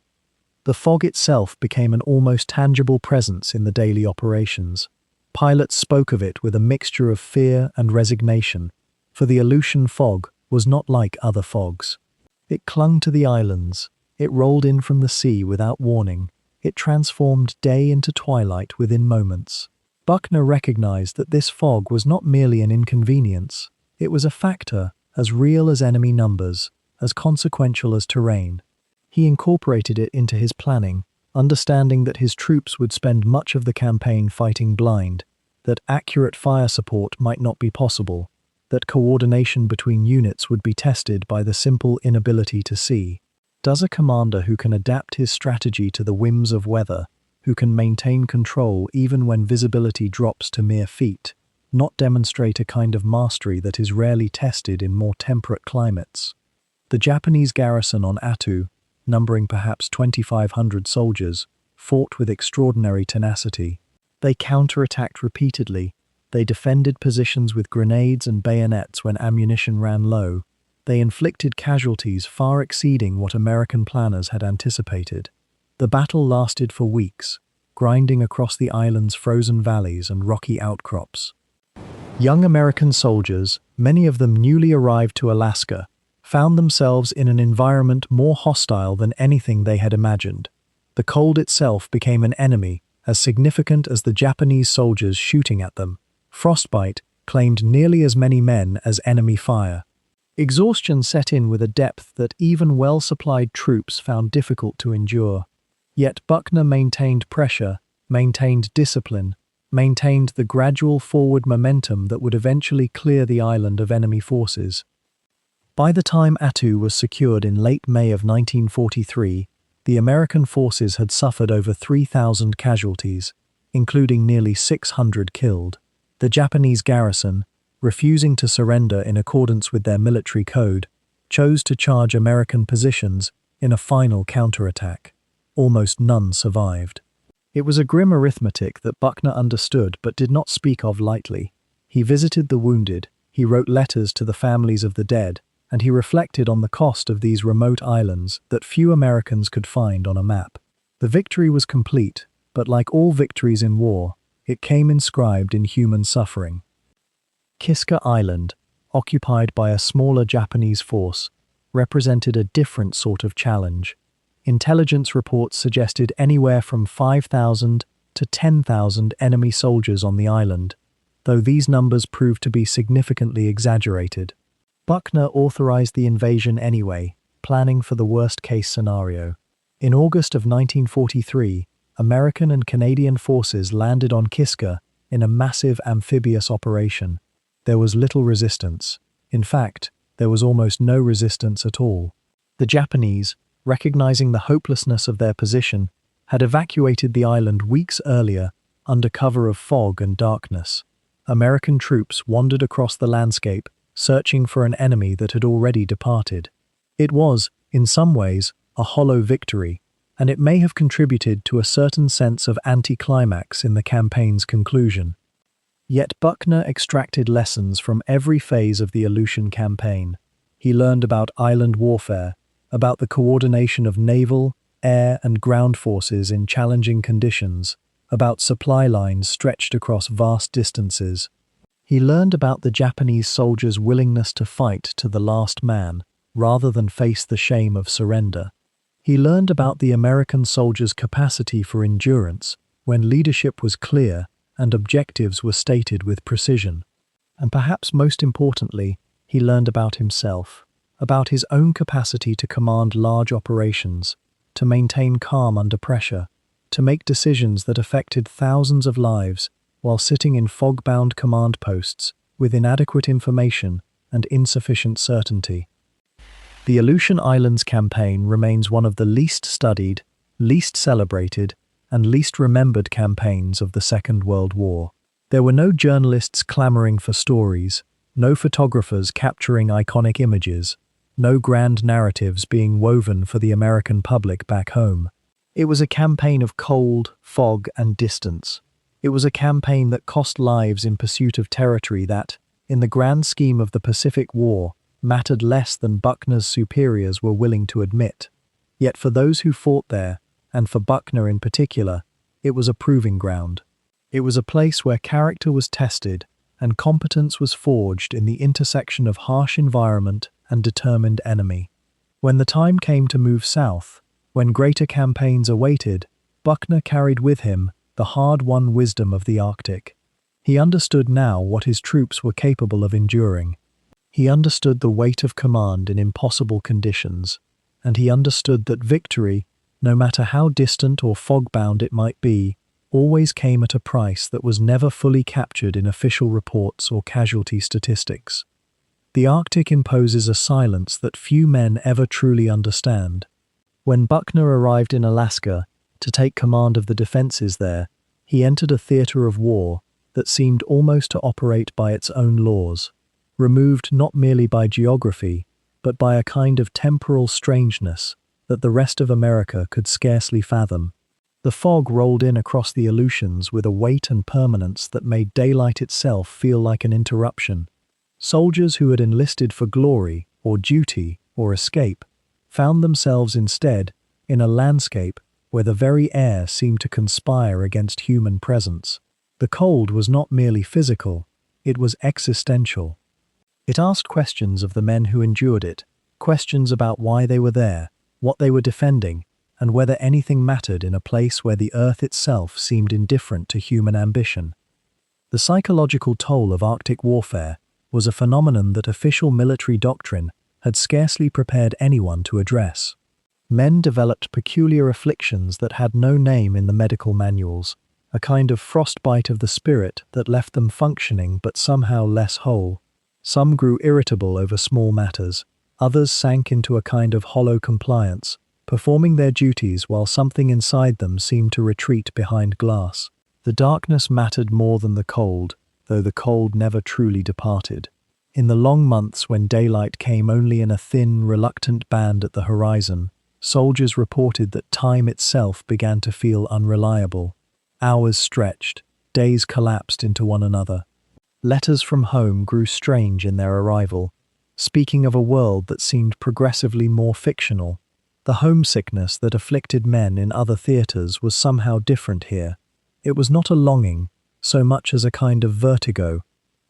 The fog itself became an almost tangible presence in the daily operations. Pilots spoke of it with a mixture of fear and resignation, for the Aleutian fog was not like other fogs. It clung to the islands, it rolled in from the sea without warning, it transformed day into twilight within moments. Buckner recognized that this fog was not merely an inconvenience, it was a factor as real as enemy numbers, as consequential as terrain. He incorporated it into his planning, understanding that his troops would spend much of the campaign fighting blind, that accurate fire support might not be possible, that coordination between units would be tested by the simple inability to see. Does a commander who can adapt his strategy to the whims of weather, who can maintain control even when visibility drops to mere feet, not demonstrate a kind of mastery that is rarely tested in more temperate climates? The Japanese garrison on Attu, numbering perhaps 2,500 soldiers, fought with extraordinary tenacity. They counterattacked repeatedly, they defended positions with grenades and bayonets when ammunition ran low, they inflicted casualties far exceeding what American planners had anticipated. The battle lasted for weeks, grinding across the island's frozen valleys and rocky outcrops. Young American soldiers, many of them newly arrived to Alaska, found themselves in an environment more hostile than anything they had imagined. The cold itself became an enemy as significant as the Japanese soldiers shooting at them. Frostbite claimed nearly as many men as enemy fire. Exhaustion set in with a depth that even well-supplied troops found difficult to endure. Yet Buckner maintained pressure, maintained discipline, maintained the gradual forward momentum that would eventually clear the island of enemy forces. By the time Attu was secured in late May of 1943, the American forces had suffered over 3,000 casualties, including nearly 600 killed. The Japanese garrison, refusing to surrender in accordance with their military code, chose to charge American positions in a final counterattack. Almost none survived. It was a grim arithmetic that Buckner understood but did not speak of lightly. He visited the wounded, he wrote letters to the families of the dead, and he reflected on the cost of these remote islands that few Americans could find on a map. The victory was complete, but like all victories in war, it came inscribed in human suffering. Kiska Island, occupied by a smaller Japanese force, represented a different sort of challenge. Intelligence reports suggested anywhere from 5,000 to 10,000 enemy soldiers on the island, though these numbers proved to be significantly exaggerated. Buckner authorized the invasion anyway, planning for the worst-case scenario. In August of 1943, American and Canadian forces landed on Kiska in a massive amphibious operation. There was little resistance. In fact, there was almost no resistance at all. The Japanese, recognizing the hopelessness of their position, had evacuated the island weeks earlier under cover of fog and darkness. American troops wandered across the landscape, searching for an enemy that had already departed. It was, in some ways, a hollow victory, and it may have contributed to a certain sense of anticlimax in the campaign's conclusion. Yet Buckner extracted lessons from every phase of the Aleutian campaign. He learned about island warfare, about the coordination of naval, air, and ground forces in challenging conditions, about supply lines stretched across vast distances. He learned about the Japanese soldiers' willingness to fight to the last man, rather than face the shame of surrender. He learned about the American soldiers' capacity for endurance when leadership was clear and objectives were stated with precision. And perhaps most importantly, he learned about himself, about his own capacity to command large operations, to maintain calm under pressure, to make decisions that affected thousands of lives while sitting in fog-bound command posts with inadequate information and insufficient certainty. The Aleutian Islands campaign remains one of the least studied, least celebrated, and least remembered campaigns of the Second World War. There were no journalists clamoring for stories, no photographers capturing iconic images, no grand narratives being woven for the American public back home. It was a campaign of cold, fog, and distance. It was a campaign that cost lives in pursuit of territory that, in the grand scheme of the Pacific War, mattered less than Buckner's superiors were willing to admit. Yet for those who fought there, and for Buckner in particular, it was a proving ground. It was a place where character was tested and competence was forged in the intersection of harsh environment and determined enemy. When the time came to move south, when greater campaigns awaited, Buckner carried with him the hard-won wisdom of the Arctic. He understood now what his troops were capable of enduring. He understood the weight of command in impossible conditions, and he understood that victory, no matter how distant or fog-bound it might be, always came at a price that was never fully captured in official reports or casualty statistics. The Arctic imposes a silence that few men ever truly understand. When Buckner arrived in Alaska to take command of the defenses there, he entered a theater of war that seemed almost to operate by its own laws, removed not merely by geography, but by a kind of temporal strangeness that the rest of America could scarcely fathom. The fog rolled in across the Aleutians with a weight and permanence that made daylight itself feel like an interruption. Soldiers who had enlisted for glory or duty, or escape, found themselves instead in a landscape where the very air seemed to conspire against human presence. The cold was not merely physical, it was existential. It asked questions of the men who endured it, questions about why they were there, what they were defending, and whether anything mattered in a place where the earth itself seemed indifferent to human ambition. The psychological toll of Arctic warfare was a phenomenon that official military doctrine had scarcely prepared anyone to address. Men developed peculiar afflictions that had no name in the medical manuals, a kind of frostbite of the spirit that left them functioning but somehow less whole. Some grew irritable over small matters, others sank into a kind of hollow compliance, performing their duties while something inside them seemed to retreat behind glass. The darkness mattered more than the cold, though the cold never truly departed. In the long months when daylight came only in a thin, reluctant band at the horizon, soldiers reported that time itself began to feel unreliable. Hours stretched, days collapsed into one another. Letters from home grew strange in their arrival, speaking of a world that seemed progressively more fictional. The homesickness that afflicted men in other theaters was somehow different here. It was not a longing, so much as a kind of vertigo,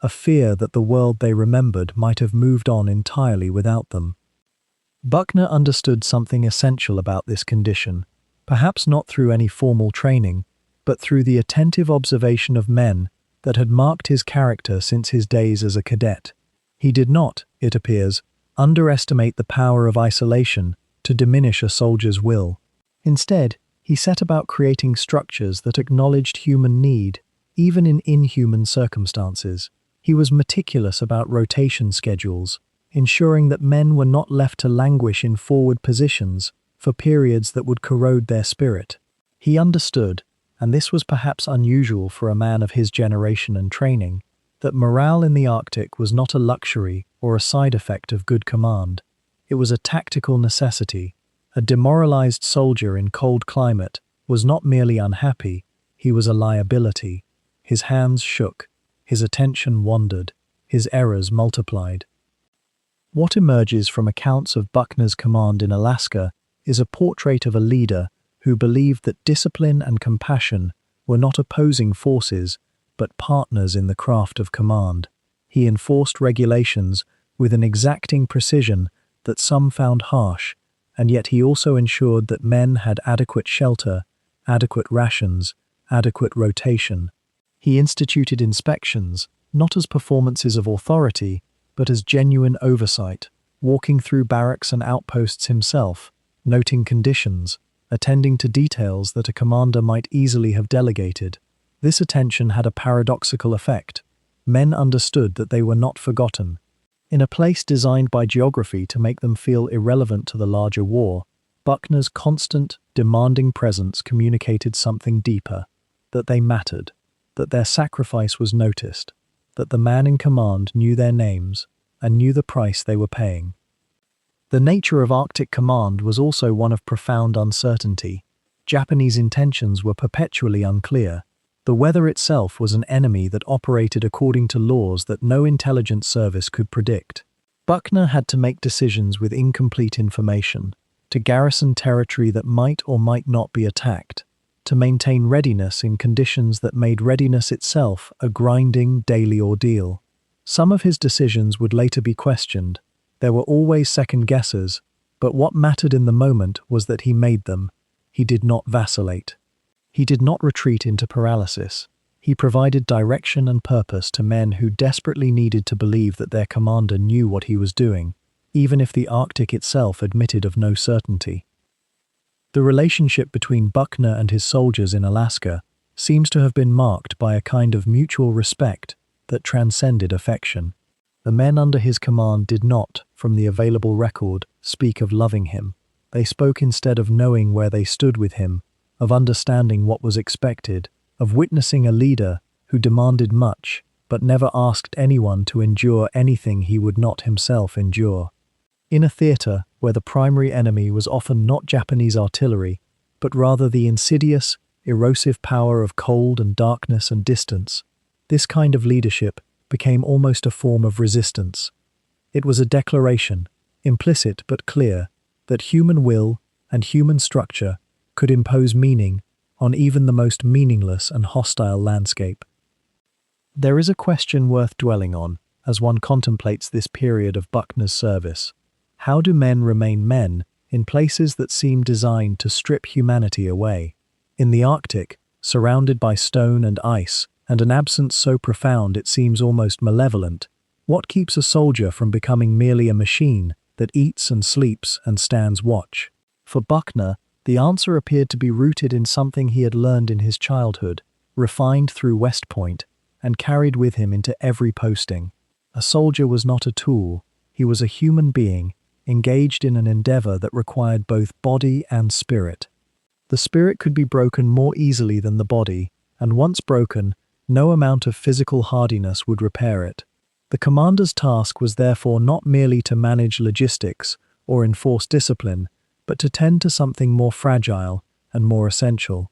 a fear that the world they remembered might have moved on entirely without them. Buckner understood something essential about this condition, perhaps not through any formal training, but through the attentive observation of men that had marked his character since his days as a cadet. He did not, it appears, underestimate the power of isolation to diminish a soldier's will. Instead, he set about creating structures that acknowledged human need, even in inhuman circumstances. He was meticulous about rotation schedules, ensuring that men were not left to languish in forward positions for periods that would corrode their spirit. He understood, and this was perhaps unusual for a man of his generation and training, that morale in the Arctic was not a luxury or a side effect of good command. It was a tactical necessity. A demoralized soldier in cold climate was not merely unhappy, he was a liability. His hands shook, his attention wandered, his errors multiplied. What emerges from accounts of Buckner's command in Alaska is a portrait of a leader who believed that discipline and compassion were not opposing forces, but partners in the craft of command. He enforced regulations with an exacting precision that some found harsh, and yet he also ensured that men had adequate shelter, adequate rations, adequate rotation. He instituted inspections, not as performances of authority, but as genuine oversight, walking through barracks and outposts himself, noting conditions, attending to details that a commander might easily have delegated. This attention had a paradoxical effect. Men understood that they were not forgotten. In a place designed by geography to make them feel irrelevant to the larger war, Buckner's constant, demanding presence communicated something deeper, that they mattered, that their sacrifice was noticed, that the man in command knew their names and knew the price they were paying. The nature of Arctic command was also one of profound uncertainty. Japanese intentions were perpetually unclear. The weather itself was an enemy that operated according to laws that no intelligence service could predict. Buckner had to make decisions with incomplete information, to garrison territory that might or might not be attacked, to maintain readiness in conditions that made readiness itself a grinding daily ordeal. Some of his decisions would later be questioned. There were always second guesses, but what mattered in the moment was that he made them. He did not vacillate. He did not retreat into paralysis. He provided direction and purpose to men who desperately needed to believe that their commander knew what he was doing, even if the Arctic itself admitted of no certainty. The relationship between Buckner and his soldiers in Alaska seems to have been marked by a kind of mutual respect that transcended affection. The men under his command did not, from the available record, speak of loving him. They spoke instead of knowing where they stood with him, of understanding what was expected, of witnessing a leader who demanded much, but never asked anyone to endure anything he would not himself endure. In a theater where the primary enemy was often not Japanese artillery, but rather the insidious, erosive power of cold and darkness and distance, this kind of leadership became almost a form of resistance. It was a declaration, implicit but clear, that human will and human structure could impose meaning on even the most meaningless and hostile landscape. There is a question worth dwelling on as one contemplates this period of Buckner's service. How do men remain men in places that seem designed to strip humanity away? In the Arctic, surrounded by stone and ice, and an absence so profound it seems almost malevolent, what keeps a soldier from becoming merely a machine that eats and sleeps and stands watch? For Buckner, the answer appeared to be rooted in something he had learned in his childhood, refined through West Point, and carried with him into every posting. A soldier was not a tool, he was a human being, engaged in an endeavor that required both body and spirit. The spirit could be broken more easily than the body, and once broken, no amount of physical hardiness would repair it. The commander's task was therefore not merely to manage logistics or enforce discipline, but to tend to something more fragile and more essential.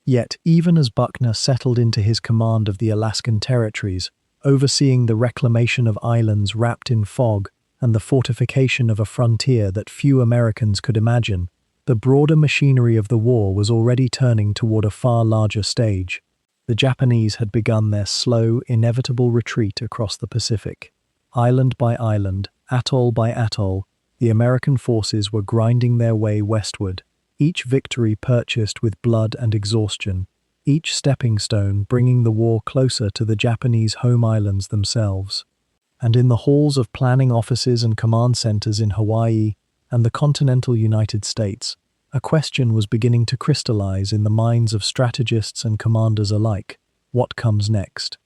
Yet, even as Buckner settled into his command of the Alaskan territories, overseeing the reclamation of islands wrapped in fog and the fortification of a frontier that few Americans could imagine, the broader machinery of the war was already turning toward a far larger stage. The Japanese had begun their slow, inevitable retreat across the Pacific. Island by island, atoll by atoll, the American forces were grinding their way westward, each victory purchased with blood and exhaustion, each stepping stone bringing the war closer to the Japanese home islands themselves. And in the halls of planning offices and command centers in Hawaii and the continental United States, a question was beginning to crystallize in the minds of strategists and commanders alike. What comes next?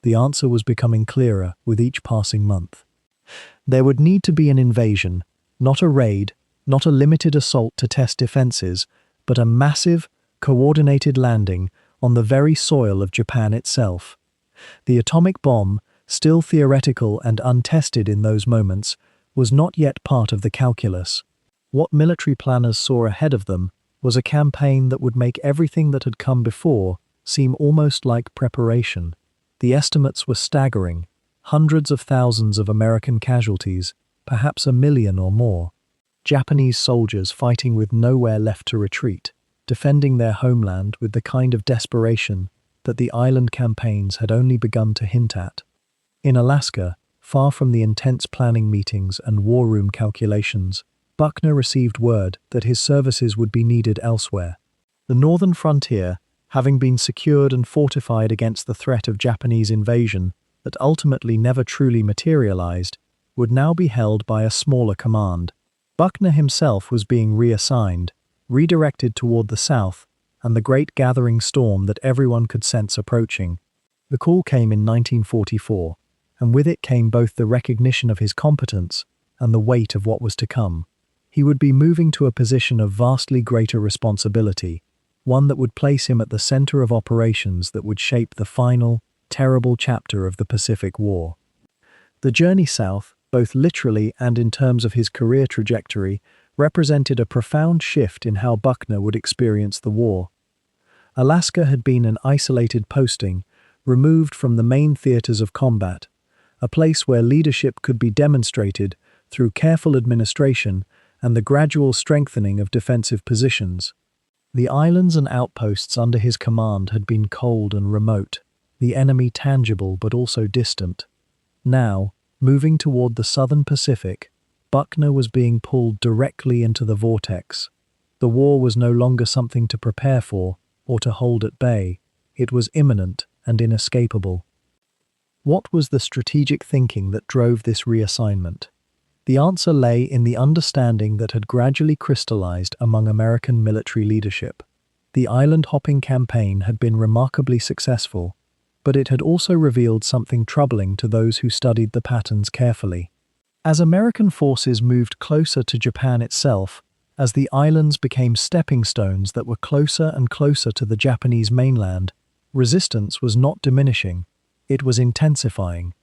The answer was becoming clearer with each passing month. There would need to be an invasion, not a raid, not a limited assault to test defenses, but a massive, coordinated landing on the very soil of Japan itself. The atomic bomb, still theoretical and untested in those moments, was not yet part of the calculus. What military planners saw ahead of them was a campaign that would make everything that had come before seem almost like preparation. The estimates were staggering: hundreds of thousands of American casualties, perhaps 1 million or more. Japanese soldiers fighting with nowhere left to retreat, defending their homeland with the kind of desperation that the island campaigns had only begun to hint at. In Alaska, far from the intense planning meetings and war room calculations, Buckner received word that his services would be needed elsewhere. The northern frontier, having been secured and fortified against the threat of Japanese invasion that ultimately never truly materialized, would now be held by a smaller command. Buckner himself was being reassigned, redirected toward the south and the great gathering storm that everyone could sense approaching. The call came in 1944, and with it came both the recognition of his competence and the weight of what was to come. He would be moving to a position of vastly greater responsibility, one that would place him at the center of operations that would shape the final, terrible chapter of the Pacific War. The journey south, both literally and in terms of his career trajectory, represented a profound shift in how Buckner would experience the war. Alaska had been an isolated posting, removed from the main theaters of combat, a place where leadership could be demonstrated through careful administration and the gradual strengthening of defensive positions. The islands and outposts under his command had been cold and remote, the enemy tangible but also distant. Now, moving toward the southern Pacific, Buckner was being pulled directly into the vortex. The war was no longer something to prepare for or to hold at bay. It was imminent and inescapable. What was the strategic thinking that drove this reassignment? The answer lay in the understanding that had gradually crystallized among American military leadership. The island-hopping campaign had been remarkably successful, but it had also revealed something troubling to those who studied the patterns carefully. As American forces moved closer to Japan itself, as the islands became stepping stones that were closer and closer to the Japanese mainland, resistance was not diminishing, it was intensifying.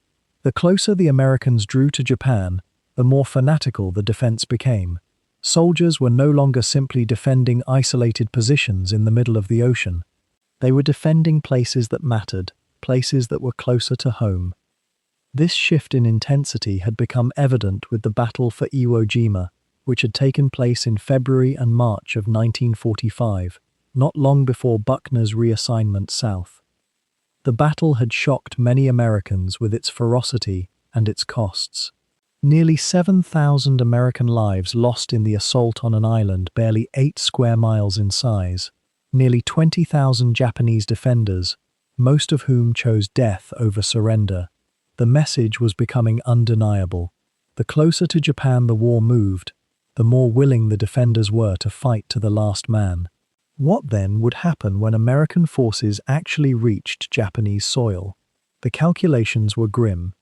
The closer the Americans drew to Japan, the more fanatical the defense became. Soldiers were no longer simply defending isolated positions in the middle of the ocean. They were defending places that mattered, places that were closer to home. This shift in intensity had become evident with the Battle for Iwo Jima, which had taken place in February and March of 1945, not long before Buckner's reassignment south. The battle had shocked many Americans with its ferocity and its costs. Nearly 7,000 American lives lost in the assault on an island barely 8 square miles in size. Nearly 20,000 Japanese defenders, most of whom chose death over surrender. The message was becoming undeniable. The closer to Japan the war moved, the more willing the defenders were to fight to the last man. What then would happen when American forces actually reached Japanese soil? The calculations were grim.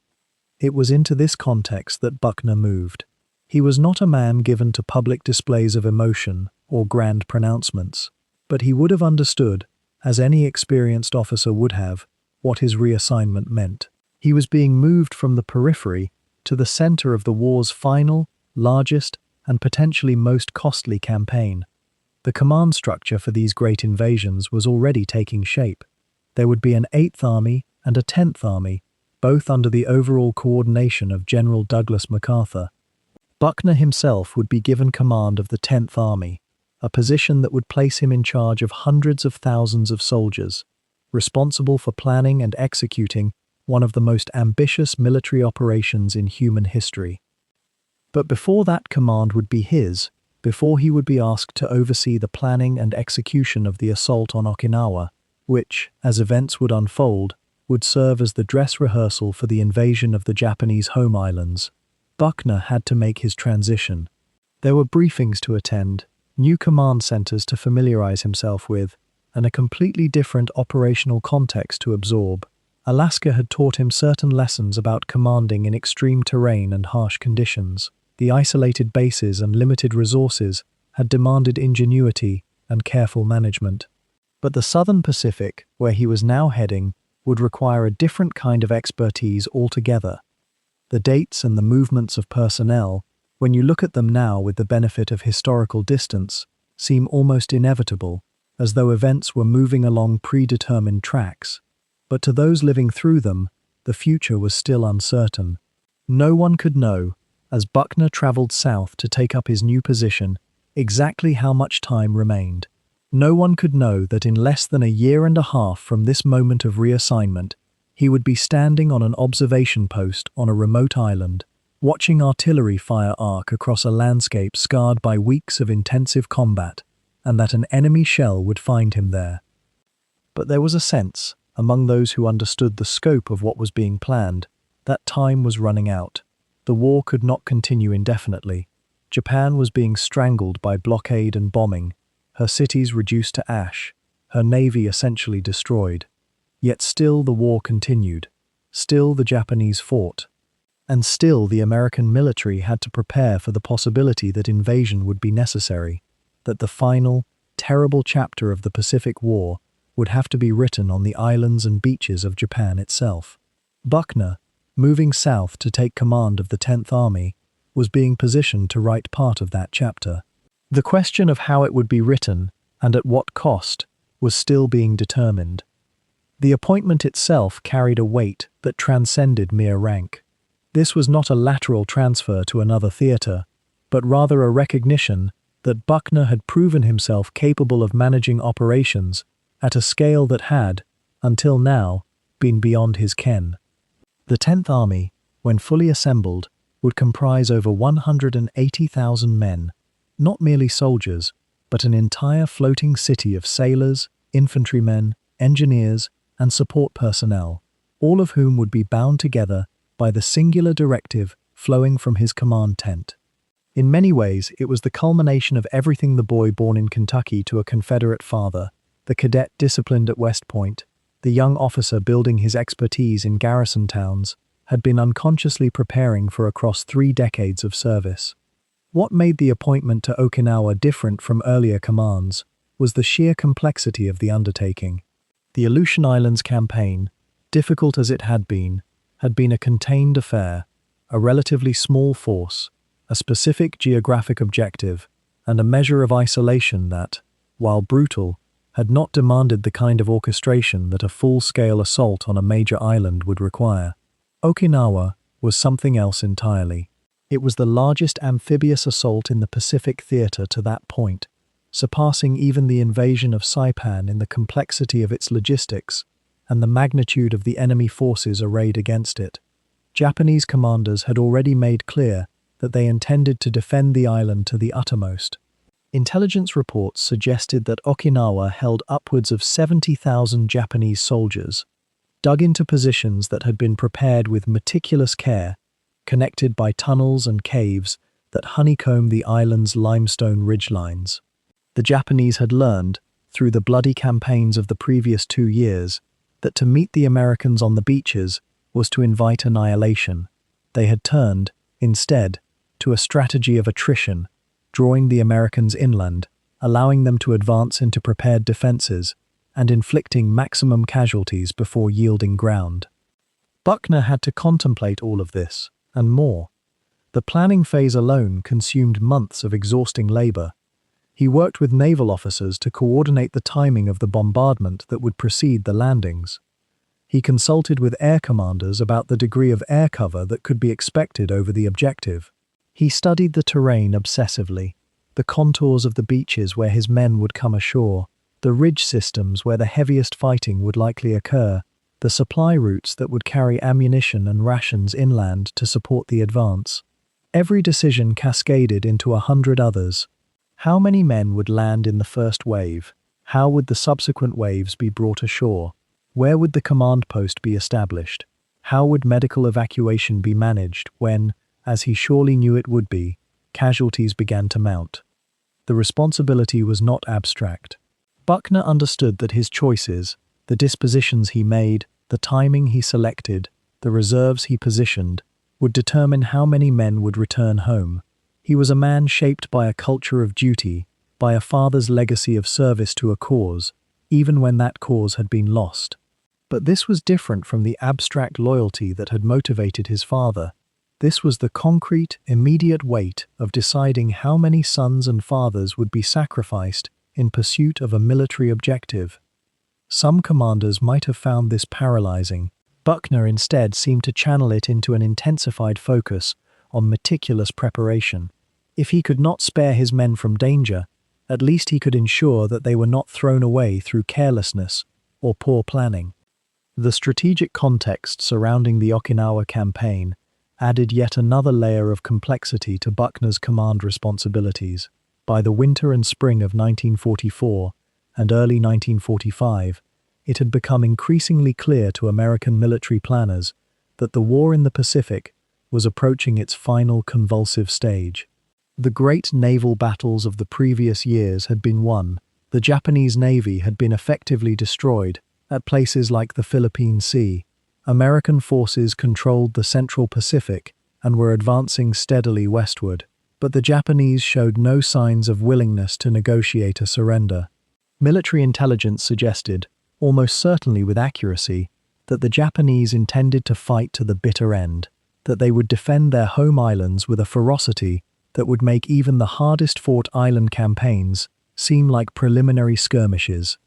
It was into this context that Buckner moved. He was not a man given to public displays of emotion or grand pronouncements, but he would have understood, as any experienced officer would have, what his reassignment meant. He was being moved from the periphery to the center of the war's final, largest, and potentially most costly campaign. The command structure for these great invasions was already taking shape. There would be an 8th Army and a 10th Army, both under the overall coordination of General Douglas MacArthur. Buckner himself would be given command of the 10th Army, a position that would place him in charge of hundreds of thousands of soldiers, responsible for planning and executing one of the most ambitious military operations in human history. But before that command would be his, before he would be asked to oversee the planning and execution of the assault on Okinawa, which, as events would unfold, would serve as the dress rehearsal for the invasion of the Japanese home islands, Buckner had to make his transition. There were briefings to attend, new command centers to familiarize himself with, and a completely different operational context to absorb. Alaska had taught him certain lessons about commanding in extreme terrain and harsh conditions. The isolated bases and limited resources had demanded ingenuity and careful management. But the Southern Pacific, where he was now heading, would require a different kind of expertise altogether. The dates and the movements of personnel, when you look at them now with the benefit of historical distance, seem almost inevitable, as though events were moving along predetermined tracks. But to those living through them, the future was still uncertain. No one could know, as Buckner traveled south to take up his new position, exactly how much time remained. No one could know that in less than a year and a half from this moment of reassignment, he would be standing on an observation post on a remote island, watching artillery fire arc across a landscape scarred by weeks of intensive combat, and that an enemy shell would find him there. But there was a sense, among those who understood the scope of what was being planned, that time was running out. The war could not continue indefinitely. Japan was being strangled by blockade and bombing, her cities reduced to ash, her navy essentially destroyed. Yet still the war continued. Still the Japanese fought. And still the American military had to prepare for the possibility that invasion would be necessary, that the final, terrible chapter of the Pacific War would have to be written on the islands and beaches of Japan itself. Buckner, moving south to take command of the 10th Army, was being positioned to write part of that chapter. The question of how it would be written, and at what cost, was still being determined. The appointment itself carried a weight that transcended mere rank. This was not a lateral transfer to another theater, but rather a recognition that Buckner had proven himself capable of managing operations at a scale that had, until now, been beyond his ken. The 10th Army, when fully assembled, would comprise over 180,000 men, not merely soldiers, but an entire floating city of sailors, infantrymen, engineers, and support personnel, all of whom would be bound together by the singular directive flowing from his command tent. In many ways, it was the culmination of everything the boy born in Kentucky to a Confederate father, the cadet disciplined at West Point, the young officer building his expertise in garrison towns, had been unconsciously preparing for across 3 decades of service. What made the appointment to Okinawa different from earlier commands was the sheer complexity of the undertaking. The Aleutian Islands campaign, difficult as it had been a contained affair, a relatively small force, a specific geographic objective, and a measure of isolation that, while brutal, had not demanded the kind of orchestration that a full-scale assault on a major island would require. Okinawa was something else entirely. It was the largest amphibious assault in the Pacific theater to that point, surpassing even the invasion of Saipan in the complexity of its logistics and the magnitude of the enemy forces arrayed against it. Japanese commanders had already made clear that they intended to defend the island to the uttermost. Intelligence reports suggested that Okinawa held upwards of 70,000 Japanese soldiers, dug into positions that had been prepared with meticulous care, connected by tunnels and caves that honeycombed the island's limestone ridgelines. The Japanese had learned, through the bloody campaigns of the previous 2 years, that to meet the Americans on the beaches was to invite annihilation. They had turned, instead, to a strategy of attrition, drawing the Americans inland, allowing them to advance into prepared defenses, and inflicting maximum casualties before yielding ground. Buckner had to contemplate all of this, and more. The planning phase alone consumed months of exhausting labor. He worked with naval officers to coordinate the timing of the bombardment that would precede the landings. He consulted with air commanders about the degree of air cover that could be expected over the objective. He studied the terrain obsessively, the contours of the beaches where his men would come ashore, the ridge systems where the heaviest fighting would likely occur, the supply routes that would carry ammunition and rations inland to support the advance. Every decision cascaded into 100 others. How many men would land in the first wave? How would the subsequent waves be brought ashore? Where would the command post be established? How would medical evacuation be managed when, as he surely knew it would be, casualties began to mount? The responsibility was not abstract. Buckner understood that his choices, the dispositions he made, the timing he selected, the reserves he positioned, would determine how many men would return home. He was a man shaped by a culture of duty, by a father's legacy of service to a cause, even when that cause had been lost. But this was different from the abstract loyalty that had motivated his father. This was the concrete, immediate weight of deciding how many sons and fathers would be sacrificed in pursuit of a military objective. Some commanders might have found this paralyzing. Buckner instead seemed to channel it into an intensified focus on meticulous preparation. If he could not spare his men from danger, at least he could ensure that they were not thrown away through carelessness or poor planning. The strategic context surrounding the Okinawa campaign added yet another layer of complexity to Buckner's command responsibilities. By the winter and spring of 1944 and early 1945, it had become increasingly clear to American military planners that the war in the Pacific was approaching its final convulsive stage. The great naval battles of the previous years had been won. The Japanese Navy had been effectively destroyed at places like the Philippine Sea. American forces controlled the Central Pacific and were advancing steadily westward, but the Japanese showed no signs of willingness to negotiate a surrender. Military intelligence suggested, almost certainly with accuracy, that the Japanese intended to fight to the bitter end, that they would defend their home islands with a ferocity that would make even the hardest-fought island campaigns seem like preliminary skirmishes.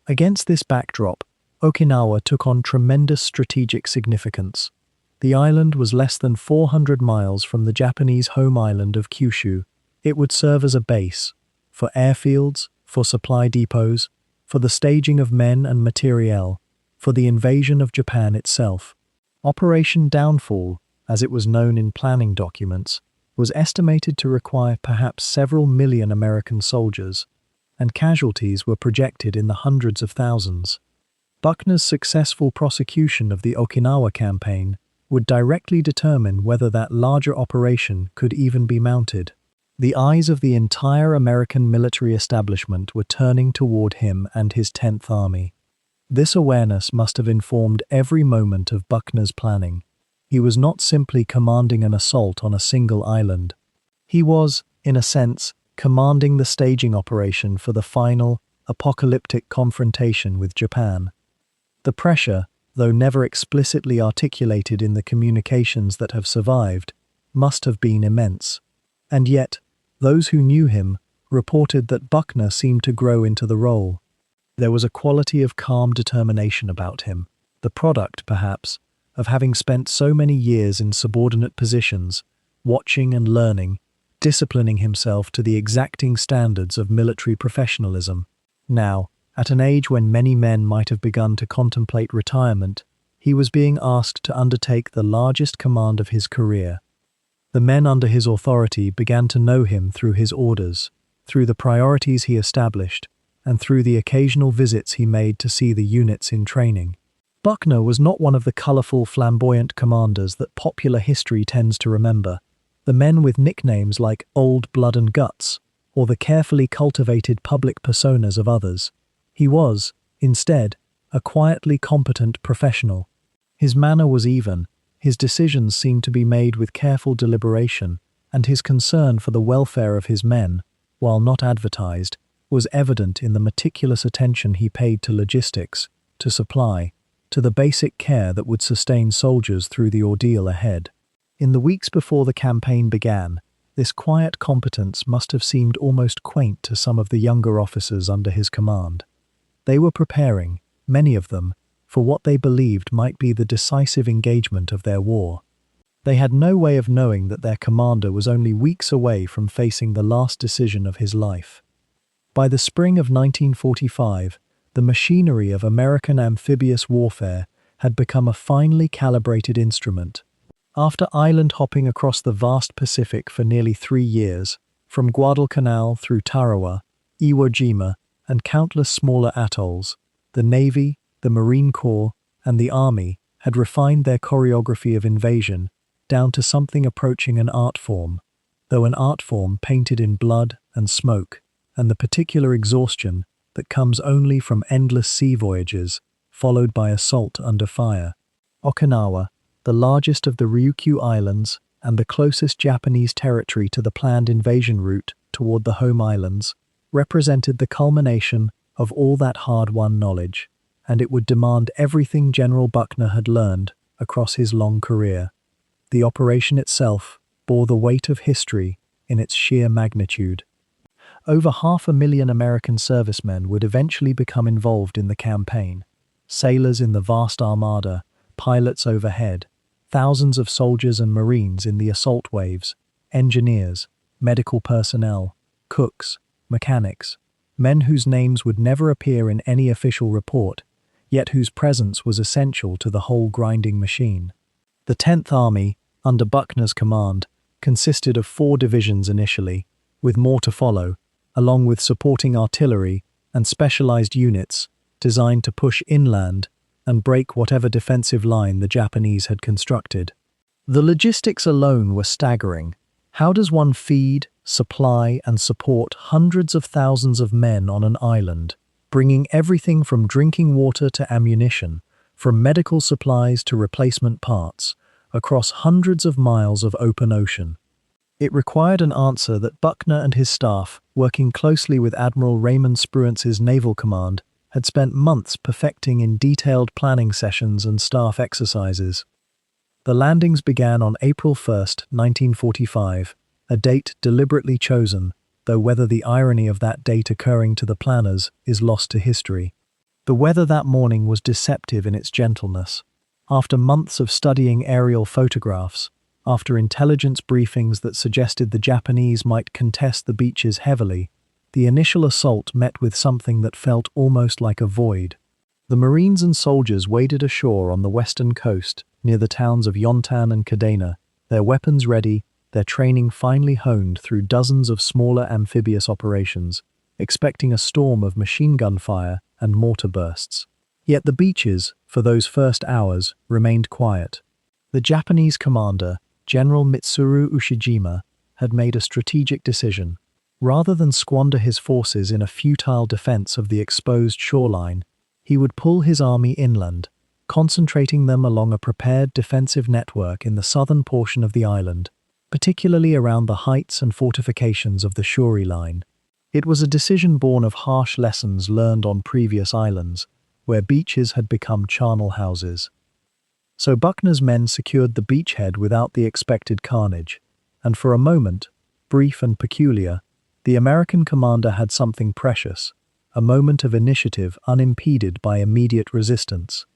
Against this backdrop, Okinawa took on tremendous strategic significance. The island was less than 400 miles from the Japanese home island of Kyushu. It would serve as a base for airfields, for supply depots, for the staging of men and materiel, for the invasion of Japan itself. Operation Downfall, as it was known in planning documents, was estimated to require perhaps several million American soldiers, and casualties were projected in the hundreds of thousands. Buckner's successful prosecution of the Okinawa campaign would directly determine whether that larger operation could even be mounted. The eyes of the entire American military establishment were turning toward him and his 10th Army. This awareness must have informed every moment of Buckner's planning. He was not simply commanding an assault on a single island. He was, in a sense, commanding the staging operation for the final, apocalyptic confrontation with Japan. The pressure, though never explicitly articulated in the communications that have survived, must have been immense. And yet, those who knew him reported that Buckner seemed to grow into the role. There was a quality of calm determination about him, the product, perhaps, of having spent so many years in subordinate positions, watching and learning, disciplining himself to the exacting standards of military professionalism. Now, at an age when many men might have begun to contemplate retirement, he was being asked to undertake the largest command of his career. The men under his authority began to know him through his orders, through the priorities he established, and through the occasional visits he made to see the units in training. Buckner was not one of the colorful, flamboyant commanders that popular history tends to remember, the men with nicknames like Old Blood and Guts, or the carefully cultivated public personas of others. He was, instead, a quietly competent professional. His manner was even, his decisions seemed to be made with careful deliberation, and his concern for the welfare of his men, while not advertised, was evident in the meticulous attention he paid to logistics, to supply, to the basic care that would sustain soldiers through the ordeal ahead. In the weeks before the campaign began, this quiet competence must have seemed almost quaint to some of the younger officers under his command. They were preparing, many of them, for what they believed might be the decisive engagement of their war. They had no way of knowing that their commander was only weeks away from facing the last decision of his life. By the spring of 1945, the machinery of American amphibious warfare had become a finely calibrated instrument. After island hopping across the vast Pacific for nearly 3 years, from Guadalcanal through Tarawa, Iwo Jima, and countless smaller atolls, the Navy, the Marine Corps, and the Army had refined their choreography of invasion down to something approaching an art form, though an art form painted in blood and smoke, and the particular exhaustion that comes only from endless sea voyages, followed by assault under fire. Okinawa, the largest of the Ryukyu Islands and the closest Japanese territory to the planned invasion route toward the home islands, represented the culmination of all that hard-won knowledge, and it would demand everything General Buckner had learned across his long career. The operation itself bore the weight of history in its sheer magnitude. Over 500,000 American servicemen would eventually become involved in the campaign. Sailors in the vast armada, pilots overhead, thousands of soldiers and Marines in the assault waves, engineers, medical personnel, cooks, mechanics, men whose names would never appear in any official report, yet whose presence was essential to the whole grinding machine. The 10th Army, under Buckner's command, consisted of 4 divisions initially, with more to follow, along with supporting artillery and specialized units designed to push inland and break whatever defensive line the Japanese had constructed. The logistics alone were staggering. How does one feed, supply, and support hundreds of thousands of men on an island, bringing everything from drinking water to ammunition, from medical supplies to replacement parts, across hundreds of miles of open ocean? It required an answer that Buckner and his staff, working closely with Admiral Raymond Spruance's naval command, had spent months perfecting in detailed planning sessions and staff exercises. The landings began on April 1st, 1945, a date deliberately chosen, though whether the irony of that date occurring to the planners is lost to history. The weather that morning was deceptive in its gentleness. After months of studying aerial photographs, after intelligence briefings that suggested the Japanese might contest the beaches heavily, the initial assault met with something that felt almost like a void. The Marines and soldiers waded ashore on the western coast, near the towns of Yontan and Kadena, their weapons ready, their training finely honed through dozens of smaller amphibious operations, expecting a storm of machine gun fire and mortar bursts. Yet the beaches, for those first hours, remained quiet. The Japanese commander, General Mitsuru Ushijima, had made a strategic decision. Rather than squander his forces in a futile defense of the exposed shoreline, he would pull his army inland, concentrating them along a prepared defensive network in the southern portion of the island, particularly around the heights and fortifications of the Shuri line. It was a decision born of harsh lessons learned on previous islands, where beaches had become charnel houses. So Buckner's men secured the beachhead without the expected carnage, and for a moment, brief and peculiar, the American commander had something precious, a moment of initiative unimpeded by immediate resistance.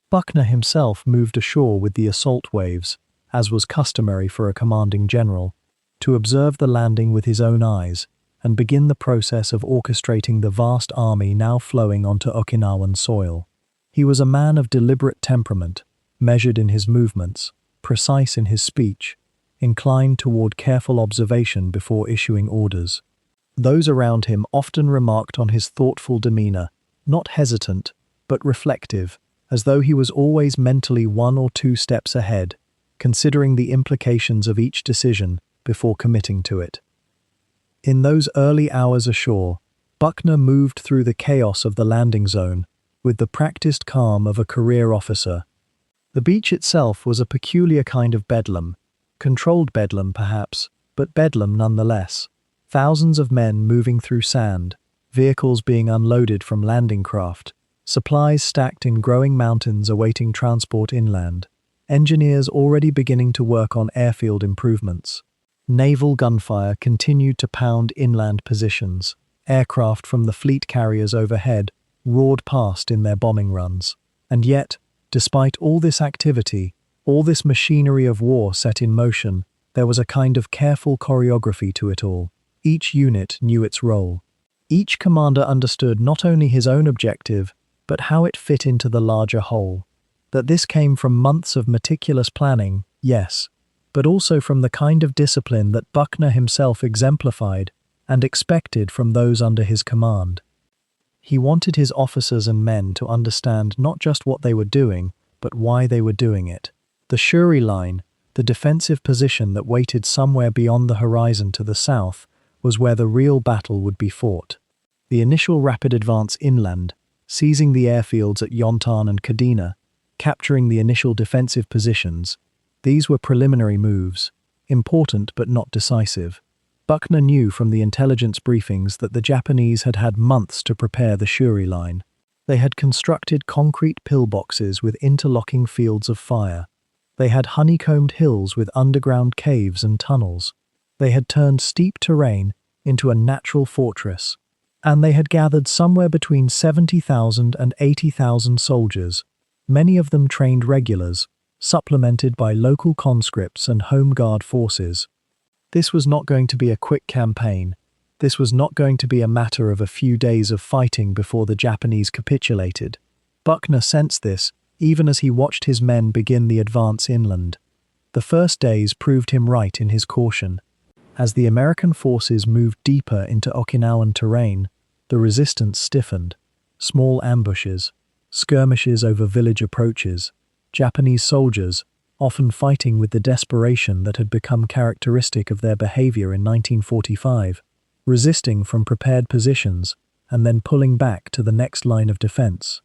Buckner himself moved ashore with the assault waves, as was customary for a commanding general, to observe the landing with his own eyes and begin the process of orchestrating the vast army now flowing onto Okinawan soil. He was a man of deliberate temperament, measured in his movements, precise in his speech, inclined toward careful observation before issuing orders. Those around him often remarked on his thoughtful demeanor, not hesitant, but reflective, as though he was always mentally 1 or 2 steps ahead, considering the implications of each decision before committing to it. In those early hours ashore, Buckner moved through the chaos of the landing zone with the practiced calm of a career officer. The beach itself was a peculiar kind of bedlam, controlled bedlam perhaps, but bedlam nonetheless. Thousands of men moving through sand, vehicles being unloaded from landing craft, supplies stacked in growing mountains awaiting transport inland, engineers already beginning to work on airfield improvements. Naval gunfire continued to pound inland positions. Aircraft from the fleet carriers overhead roared past in their bombing runs. And yet, despite all this activity, all this machinery of war set in motion, there was a kind of careful choreography to it all. Each unit knew its role. Each commander understood not only his own objective, but how it fit into the larger whole. That this came from months of meticulous planning, yes, but also from the kind of discipline that Buckner himself exemplified and expected from those under his command. He wanted his officers and men to understand not just what they were doing, but why they were doing it. The Shuri line, the defensive position that waited somewhere beyond the horizon to the south, was where the real battle would be fought. The initial rapid advance inland, seizing the airfields at Yontan and Kadena, capturing the initial defensive positions, these were preliminary moves, important but not decisive. Buckner knew from the intelligence briefings that the Japanese had had months to prepare the Shuri line. They had constructed concrete pillboxes with interlocking fields of fire. They had honeycombed hills with underground caves and tunnels. They had turned steep terrain into a natural fortress. And they had gathered somewhere between 70,000 and 80,000 soldiers, many of them trained regulars, supplemented by local conscripts and home guard forces. This was not going to be a quick campaign. This was not going to be a matter of a few days of fighting before the Japanese capitulated. Buckner sensed this even as he watched his men begin the advance inland. The first days proved him right in his caution. As the American forces moved deeper into Okinawan terrain, the resistance stiffened. Small ambushes, skirmishes over village approaches, Japanese soldiers, often fighting with the desperation that had become characteristic of their behavior in 1945, resisting from prepared positions and then pulling back to the next line of defense.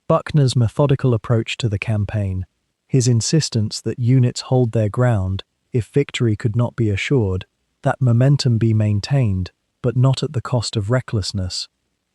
Buckner's methodical approach to the campaign, his insistence that units hold their ground if victory could not be assured, that momentum be maintained, but not at the cost of recklessness,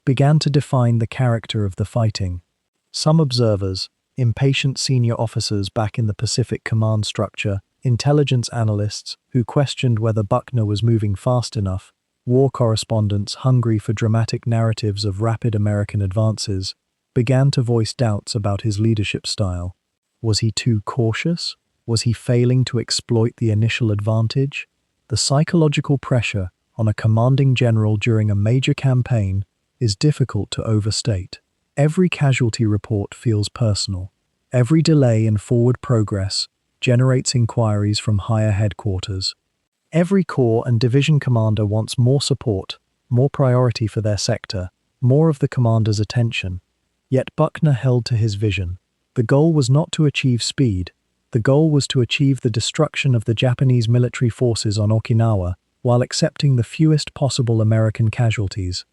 began to define the character of the fighting. Some observers, impatient senior officers back in the Pacific Command structure, intelligence analysts who questioned whether Buckner was moving fast enough, war correspondents hungry for dramatic narratives of rapid American advances, began to voice doubts about his leadership style. Was he too cautious? Was he failing to exploit the initial advantage? The psychological pressure on a commanding general during a major campaign is difficult to overstate. Every casualty report feels personal. Every delay in forward progress generates inquiries from higher headquarters. Every corps and division commander wants more support, more priority for their sector, more of the commander's attention. Yet Buckner held to his vision. The goal was not to achieve speed. The goal was to achieve the destruction of the Japanese military forces on Okinawa while accepting the fewest possible American casualties.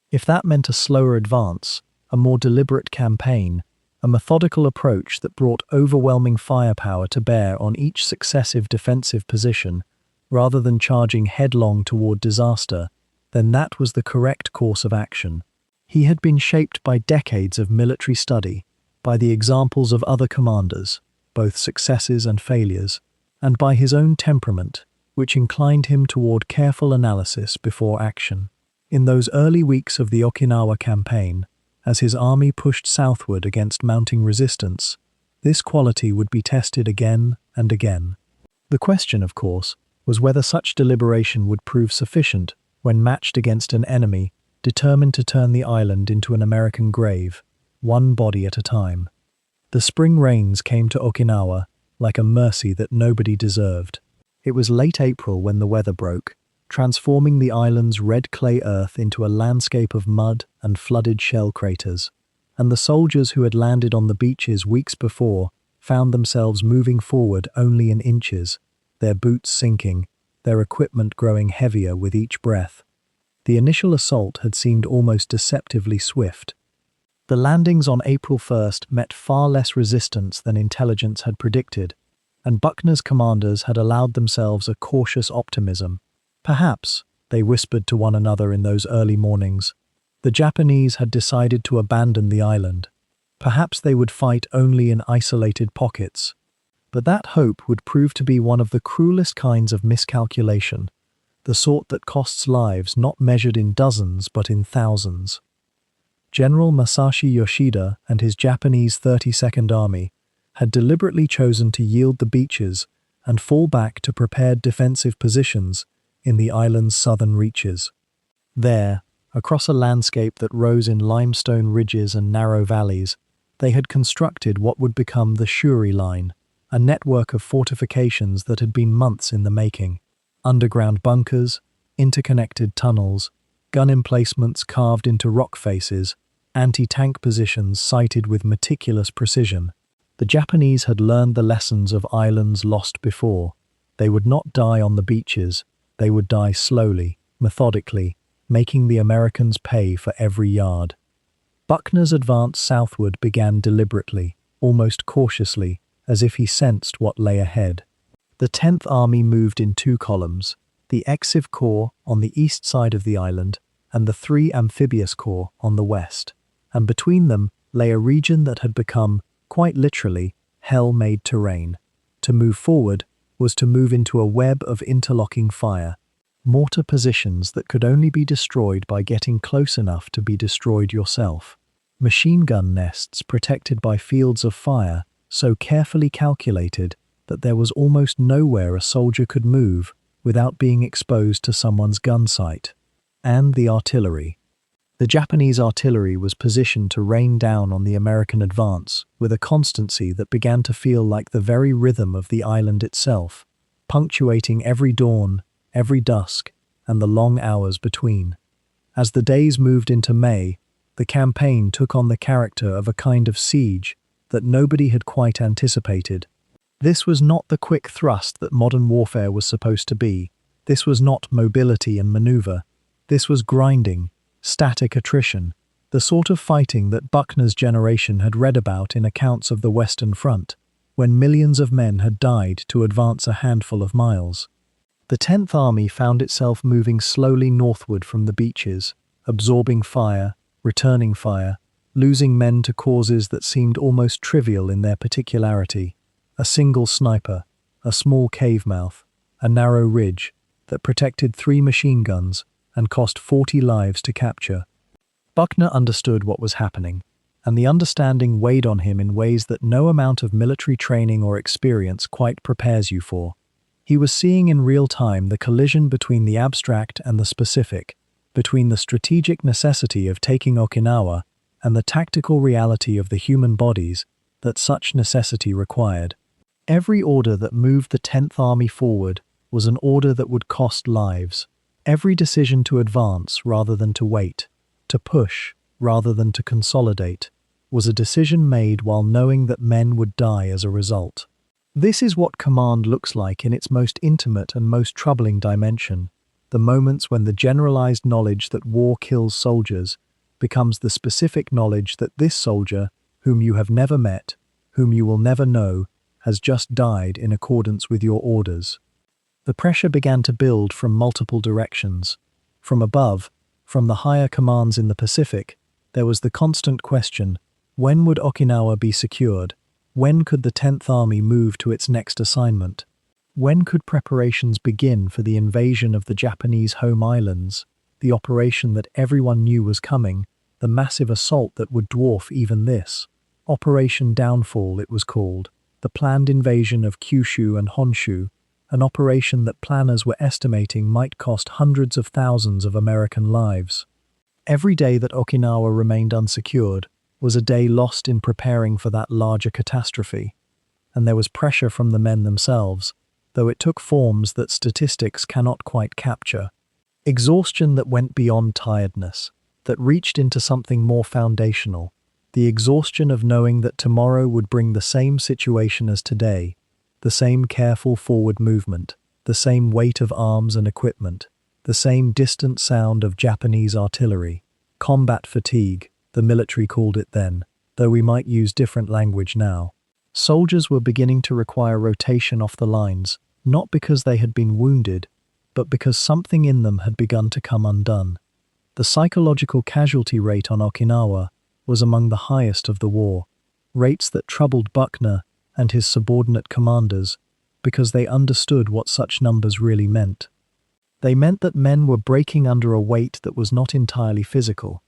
If that meant a slower advance, a more deliberate campaign, a methodical approach that brought overwhelming firepower to bear on each successive defensive position, rather than charging headlong toward disaster, then that was the correct course of action. He had been shaped by decades of military study, by the examples of other commanders, both successes and failures, and by his own temperament, which inclined him toward careful analysis before action. In those early weeks of the Okinawa campaign, as his army pushed southward against mounting resistance, This quality would be tested again and again. The question, of course, was whether such deliberation would prove sufficient when matched against an enemy determined to turn the island into an American grave, one body at a time. The spring rains came to Okinawa like a mercy that nobody deserved. It was late April when the weather broke, transforming the island's red clay earth into a landscape of mud and flooded shell craters. And the soldiers who had landed on the beaches weeks before found themselves moving forward only in inches, their boots sinking, their equipment growing heavier with each breath. The initial assault had seemed almost deceptively swift. The landings on April 1st met far less resistance than intelligence had predicted, and Buckner's commanders had allowed themselves a cautious optimism. Perhaps, they whispered to one another in those early mornings, the Japanese had decided to abandon the island. Perhaps they would fight only in isolated pockets. But that hope would prove to be one of the cruelest kinds of miscalculation, the sort that costs lives not measured in dozens but in thousands. General Masashi Yoshida and his Japanese 32nd Army had deliberately chosen to yield the beaches and fall back to prepared defensive positions in the island's southern reaches. There, across a landscape that rose in limestone ridges and narrow valleys, they had constructed what would become the Shuri Line, a network of fortifications that had been months in the making. Underground bunkers, interconnected tunnels, gun emplacements carved into rock faces, anti-tank positions sited with meticulous precision. The Japanese had learned the lessons of islands lost before. They would not die on the beaches, they would die slowly, methodically, making the Americans pay for every yard. Buckner's advance southward began deliberately, almost cautiously, as if he sensed what lay ahead. The 10th Army moved in two columns, the Exiv Corps on the east side of the island and the 3 Amphibious Corps on the west, and between them lay a region that had become, quite literally, hell-made terrain. To move forward was to move into a web of interlocking fire, mortar positions that could only be destroyed by getting close enough to be destroyed yourself. Machine gun nests protected by fields of fire, so carefully calculated that there was almost nowhere a soldier could move without being exposed to someone's gun sight. And the artillery. The Japanese artillery was positioned to rain down on the American advance with a constancy that began to feel like the very rhythm of the island itself, punctuating every dawn, every dusk, and the long hours between. As the days moved into May, the campaign took on the character of a kind of siege that nobody had quite anticipated. This was not the quick thrust that modern warfare was supposed to be. This was not mobility and maneuver. This was grinding, static attrition, the sort of fighting that Buckner's generation had read about in accounts of the Western Front, when millions of men had died to advance a handful of miles. The 10th Army found itself moving slowly northward from the beaches, absorbing fire, returning fire, losing men to causes that seemed almost trivial in their particularity. A single sniper, a small cave mouth, a narrow ridge that protected 3 machine guns and cost 40 lives to capture. Buckner understood what was happening, and the understanding weighed on him in ways that no amount of military training or experience quite prepares you for. He was seeing in real time the collision between the abstract and the specific, between the strategic necessity of taking Okinawa and the tactical reality of the human bodies that such necessity required. Every order that moved the 10th Army forward was an order that would cost lives. Every decision to advance rather than to wait, to push rather than to consolidate, was a decision made while knowing that men would die as a result. This is what command looks like in its most intimate and most troubling dimension, the moments when the generalized knowledge that war kills soldiers becomes the specific knowledge that this soldier, whom you have never met, whom you will never know, has just died in accordance with your orders. The pressure began to build from multiple directions. From above, from the higher commands in the Pacific, there was the constant question, when would Okinawa be secured? When could the 10th Army move to its next assignment? When could preparations begin for the invasion of the Japanese home islands, the operation that everyone knew was coming, the massive assault that would dwarf even this? Operation Downfall, it was called, the planned invasion of Kyushu and Honshu, an operation that planners were estimating might cost hundreds of thousands of American lives. Every day that Okinawa remained unsecured was a day lost in preparing for that larger catastrophe, and there was pressure from the men themselves, though it took forms that statistics cannot quite capture. Exhaustion that went beyond tiredness, that reached into something more foundational, the exhaustion of knowing that tomorrow would bring the same situation as today, the same careful forward movement, the same weight of arms and equipment, the same distant sound of Japanese artillery. Combat fatigue, the military called it then, though we might use different language now. Soldiers were beginning to require rotation off the lines, not because they had been wounded, but because something in them had begun to come undone. The psychological casualty rate on Okinawa was among the highest of the war, rates that troubled Buckner and his subordinate commanders because they understood what such numbers really meant. They meant that men were breaking under a weight that was not entirely physical.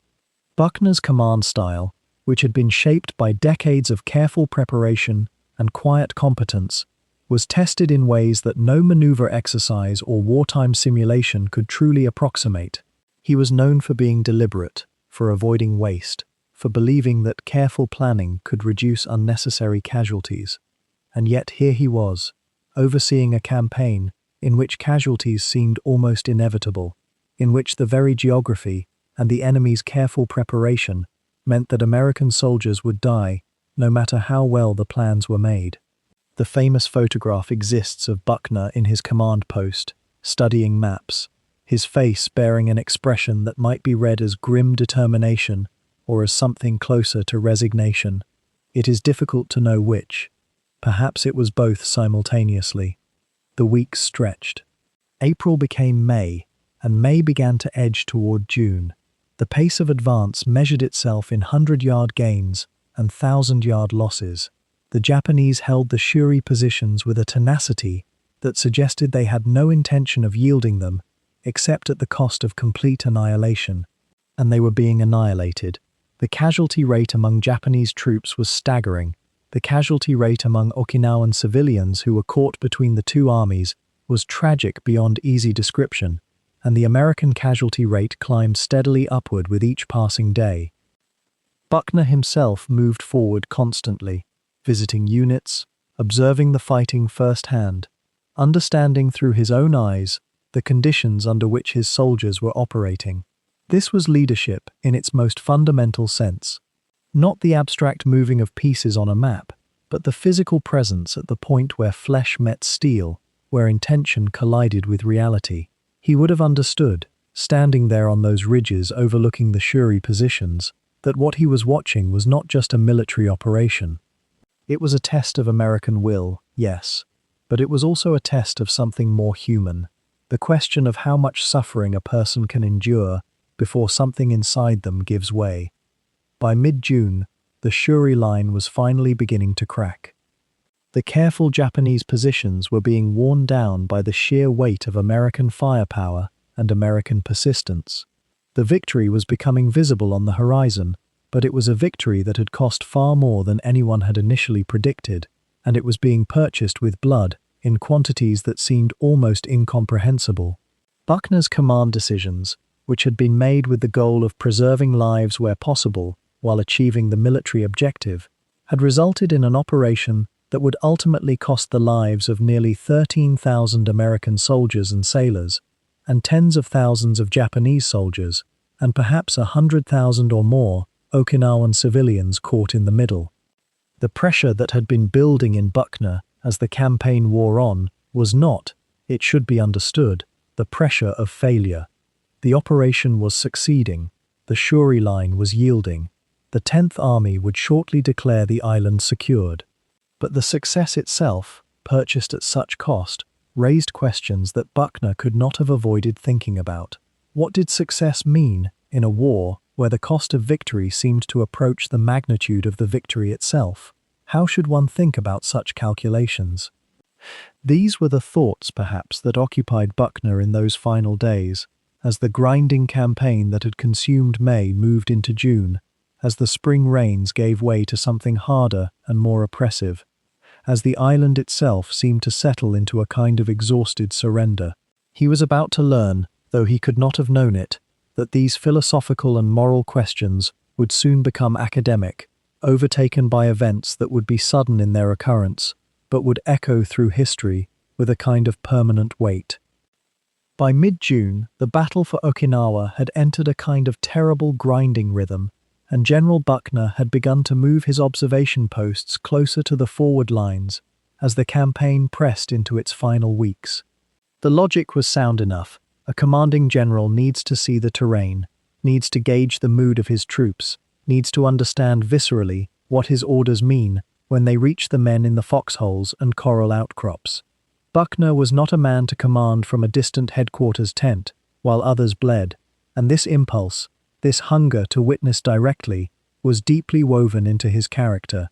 Buckner's command style, which had been shaped by decades of careful preparation and quiet competence, was tested in ways that no maneuver exercise or wartime simulation could truly approximate. He was known for being deliberate, for avoiding waste, for believing that careful planning could reduce unnecessary casualties. And yet here he was, overseeing a campaign in which casualties seemed almost inevitable, in which the very geography and the enemy's careful preparation meant that American soldiers would die, no matter how well the plans were made. The famous photograph exists of Buckner in his command post, studying maps, his face bearing an expression that might be read as grim determination or as something closer to resignation. It is difficult to know which. Perhaps it was both simultaneously. The weeks stretched. April became May, and May began to edge toward June. The pace of advance measured itself in 100-yard gains and 1,000-yard losses. The Japanese held the Shuri positions with a tenacity that suggested they had no intention of yielding them, except at the cost of complete annihilation. And they were being annihilated. The casualty rate among Japanese troops was staggering. The casualty rate among Okinawan civilians who were caught between the two armies was tragic beyond easy description, and the American casualty rate climbed steadily upward with each passing day. Buckner himself moved forward constantly, visiting units, observing the fighting firsthand, understanding through his own eyes the conditions under which his soldiers were operating. This was leadership in its most fundamental sense. Not the abstract moving of pieces on a map, but the physical presence at the point where flesh met steel, where intention collided with reality. He would have understood, standing there on those ridges overlooking the Shuri positions, that what he was watching was not just a military operation. It was a test of American will, yes, but it was also a test of something more human, the question of how much suffering a person can endure before something inside them gives way. By mid-June, the Shuri line was finally beginning to crack. The careful Japanese positions were being worn down by the sheer weight of American firepower and American persistence. The victory was becoming visible on the horizon, but it was a victory that had cost far more than anyone had initially predicted, and it was being purchased with blood in quantities that seemed almost incomprehensible. Buckner's command decisions, which had been made with the goal of preserving lives where possible while achieving the military objective, had resulted in an operation that would ultimately cost the lives of nearly 13,000 American soldiers and sailors, and tens of thousands of Japanese soldiers, and perhaps 100,000 or more Okinawan civilians caught in the middle. The pressure that had been building in Buckner as the campaign wore on was not, it should be understood, the pressure of failure. The operation was succeeding. The Shuri line was yielding. The 10th Army would shortly declare the island secured. But the success itself, purchased at such cost, raised questions that Buckner could not have avoided thinking about. What did success mean in a war where the cost of victory seemed to approach the magnitude of the victory itself? How should one think about such calculations? These were the thoughts, perhaps, that occupied Buckner in those final days, as the grinding campaign that had consumed May moved into June, as the spring rains gave way to something harder and more oppressive, as the island itself seemed to settle into a kind of exhausted surrender. He was about to learn, though he could not have known it, that these philosophical and moral questions would soon become academic, overtaken by events that would be sudden in their occurrence, but would echo through history with a kind of permanent weight. By mid-June, the battle for Okinawa had entered a kind of terrible grinding rhythm, and General Buckner had begun to move his observation posts closer to the forward lines as the campaign pressed into its final weeks. The logic was sound enough. A commanding general needs to see the terrain, needs to gauge the mood of his troops, needs to understand viscerally what his orders mean when they reach the men in the foxholes and coral outcrops. Buckner was not a man to command from a distant headquarters tent, while others bled, and this impulse, this hunger to witness directly, was deeply woven into his character.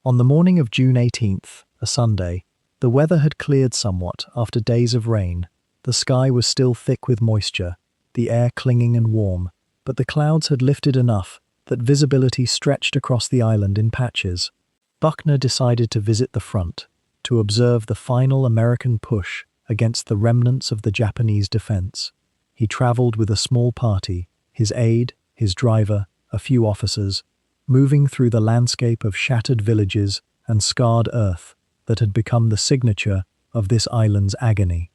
On the morning of June 18th, a Sunday, the weather had cleared somewhat after days of rain. The sky was still thick with moisture, the air clinging and warm, but the clouds had lifted enough that visibility stretched across the island in patches. Buckner decided to visit the front, to observe the final American push against the remnants of the Japanese defense. He traveled with a small party, his aide, his driver, a few officers, moving through the landscape of shattered villages and scarred earth that had become the signature of this island's agony.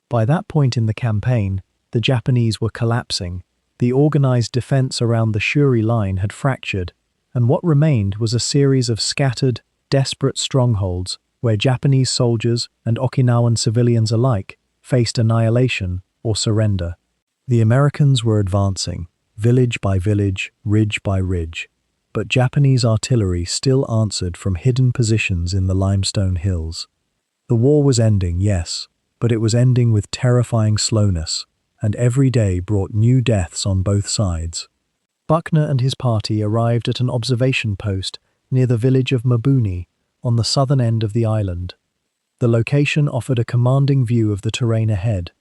By that point in the campaign, the Japanese were collapsing. The organized defense around the Shuri line had fractured, and what remained was a series of scattered, desperate strongholds where Japanese soldiers and Okinawan civilians alike faced annihilation or surrender. The Americans were advancing, village by village, ridge by ridge, but Japanese artillery still answered from hidden positions in the limestone hills. The war was ending, yes, but it was ending with terrifying slowness, and every day brought new deaths on both sides. Buckner and his party arrived at an observation post near the village of Mabuni, on the southern end of the island. The location offered a commanding view of the terrain ahead,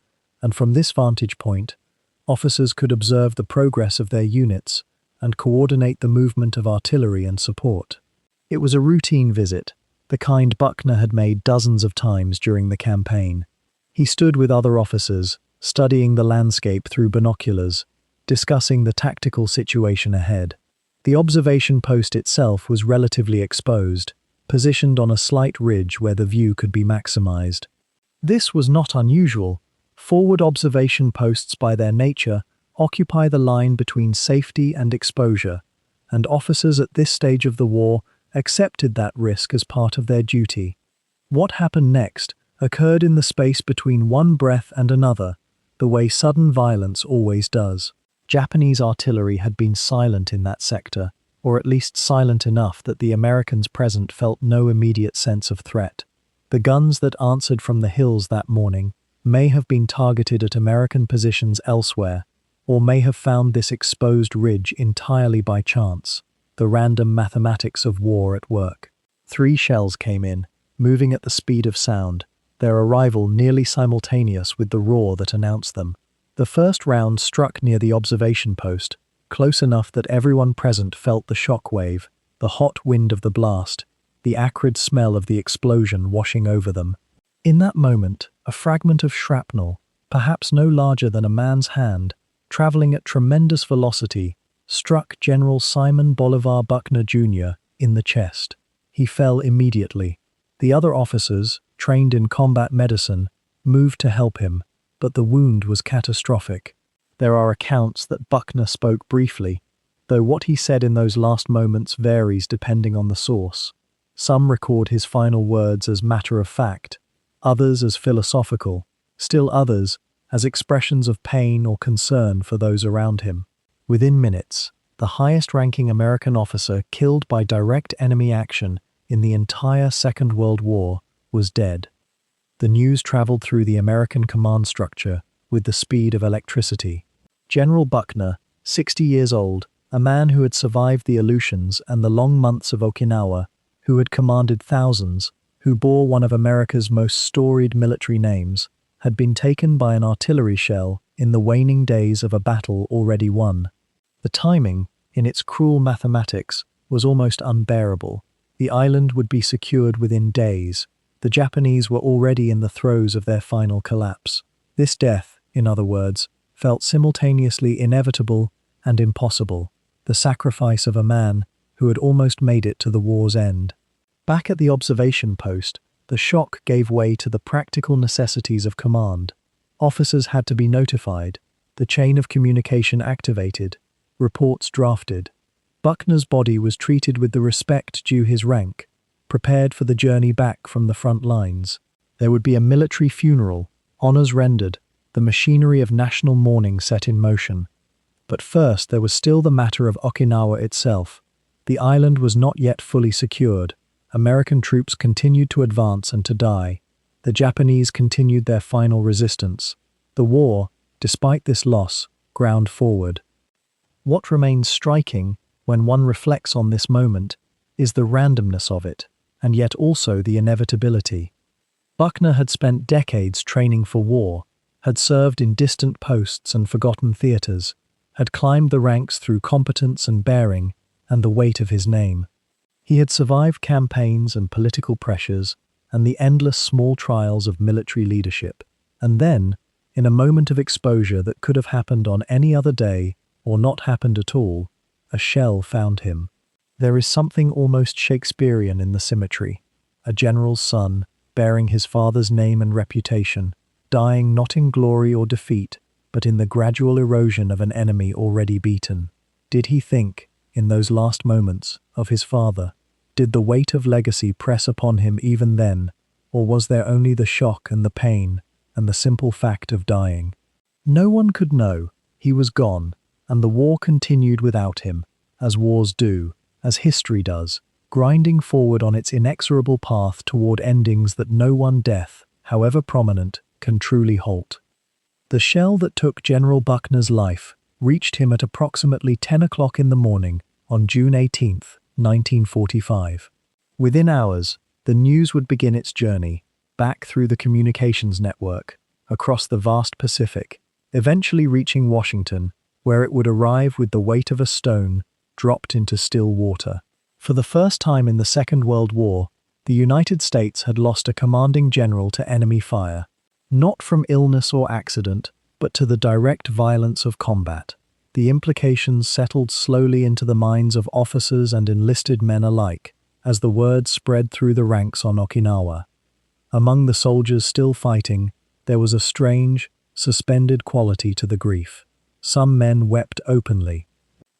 and from this vantage point, officers could observe the progress of their units and coordinate the movement of artillery and support. It was a routine visit, the kind Buckner had made dozens of times during the campaign. He stood with other officers, studying the landscape through binoculars, discussing the tactical situation ahead. The observation post itself was relatively exposed, positioned on a slight ridge where the view could be maximized. This was not unusual. Forward observation posts by their nature occupy the line between safety and exposure, and officers at this stage of the war accepted that risk as part of their duty. What happened next occurred in the space between one breath and another, the way sudden violence always does. Japanese artillery had been silent in that sector, or at least silent enough that the Americans present felt no immediate sense of threat. The guns that answered from the hills that morning may have been targeted at American positions elsewhere, or may have found this exposed ridge entirely by chance, the random mathematics of war at work. 3 shells came in, moving at the speed of sound, their arrival nearly simultaneous with the roar that announced them. The first round struck near the observation post, close enough that everyone present felt the shock wave, the hot wind of the blast, the acrid smell of the explosion washing over them. In that moment, a fragment of shrapnel, perhaps no larger than a man's hand, traveling at tremendous velocity, struck General Simon Bolivar Buckner Jr. in the chest. He fell immediately. The other officers, trained in combat medicine, moved to help him, but the wound was catastrophic. There are accounts that Buckner spoke briefly, though what he said in those last moments varies depending on the source. Some record his final words as matter of fact, others as philosophical, still others as expressions of pain or concern for those around him. Within minutes, the highest-ranking American officer killed by direct enemy action in the entire Second World War was dead. The news traveled through the American command structure with the speed of electricity. General Buckner, 60 years old, a man who had survived the Aleutians and the long months of Okinawa, who had commanded thousands, who bore one of America's most storied military names, had been taken by an artillery shell in the waning days of a battle already won. The timing, in its cruel mathematics, was almost unbearable. The island would be secured within days. The Japanese were already in the throes of their final collapse. This death, in other words, felt simultaneously inevitable and impossible, the sacrifice of a man who had almost made it to the war's end. Back at the observation post, the shock gave way to the practical necessities of command. Officers had to be notified, the chain of communication activated, reports drafted. Buckner's body was treated with the respect due his rank, prepared for the journey back from the front lines. There would be a military funeral, honors rendered, the machinery of national mourning set in motion. But first there was still the matter of Okinawa itself. The island was not yet fully secured. American troops continued to advance and to die. The Japanese continued their final resistance. The war, despite this loss, ground forward. What remains striking, when one reflects on this moment, is the randomness of it, and yet also the inevitability. Buckner had spent decades training for war, had served in distant posts and forgotten theaters, had climbed the ranks through competence and bearing, and the weight of his name. He had survived campaigns and political pressures, and the endless small trials of military leadership. And then, in a moment of exposure that could have happened on any other day, or not happened at all, a shell found him. There is something almost Shakespearean in the symmetry. A general's son, bearing his father's name and reputation, dying not in glory or defeat, but in the gradual erosion of an enemy already beaten. Did he think, in those last moments, of his father? Did the weight of legacy press upon him even then, or was there only the shock and the pain, and the simple fact of dying? No one could know. He was gone, and the war continued without him, as wars do, as history does, grinding forward on its inexorable path toward endings that no one death, however prominent, can truly halt. The shell that took General Buckner's life reached him at approximately 10 o'clock in the morning on June 18, 1945. Within hours, the news would begin its journey, back through the communications network, across the vast Pacific, eventually reaching Washington, where it would arrive with the weight of a stone dropped into still water. For the first time in the Second World War, the United States had lost a commanding general to enemy fire, not from illness or accident, but to the direct violence of combat. The implications settled slowly into the minds of officers and enlisted men alike, as the word spread through the ranks on Okinawa. Among the soldiers still fighting, there was a strange, suspended quality to the grief. Some men wept openly.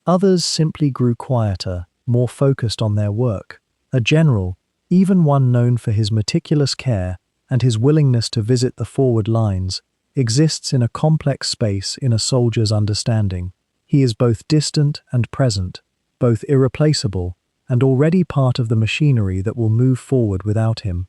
Others simply grew quieter, more focused on their work. A general, even one known for his meticulous care and his willingness to visit the forward lines, exists in a complex space in a soldier's understanding. He is both distant and present, both irreplaceable and already part of the machinery that will move forward without him.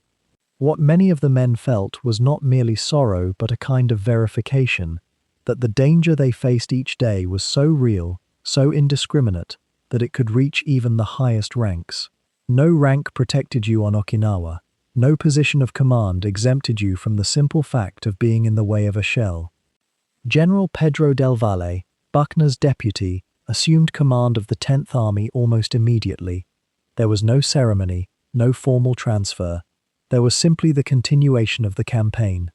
What many of the men felt was not merely sorrow but a kind of verification that the danger they faced each day was so real, so indiscriminate, that it could reach even the highest ranks. No rank protected you on Okinawa. No position of command exempted you from the simple fact of being in the way of a shell. General Pedro del Valle, Buckner's deputy, assumed command of the 10th Army almost immediately. There was no ceremony, no formal transfer. There was simply the continuation of the campaign.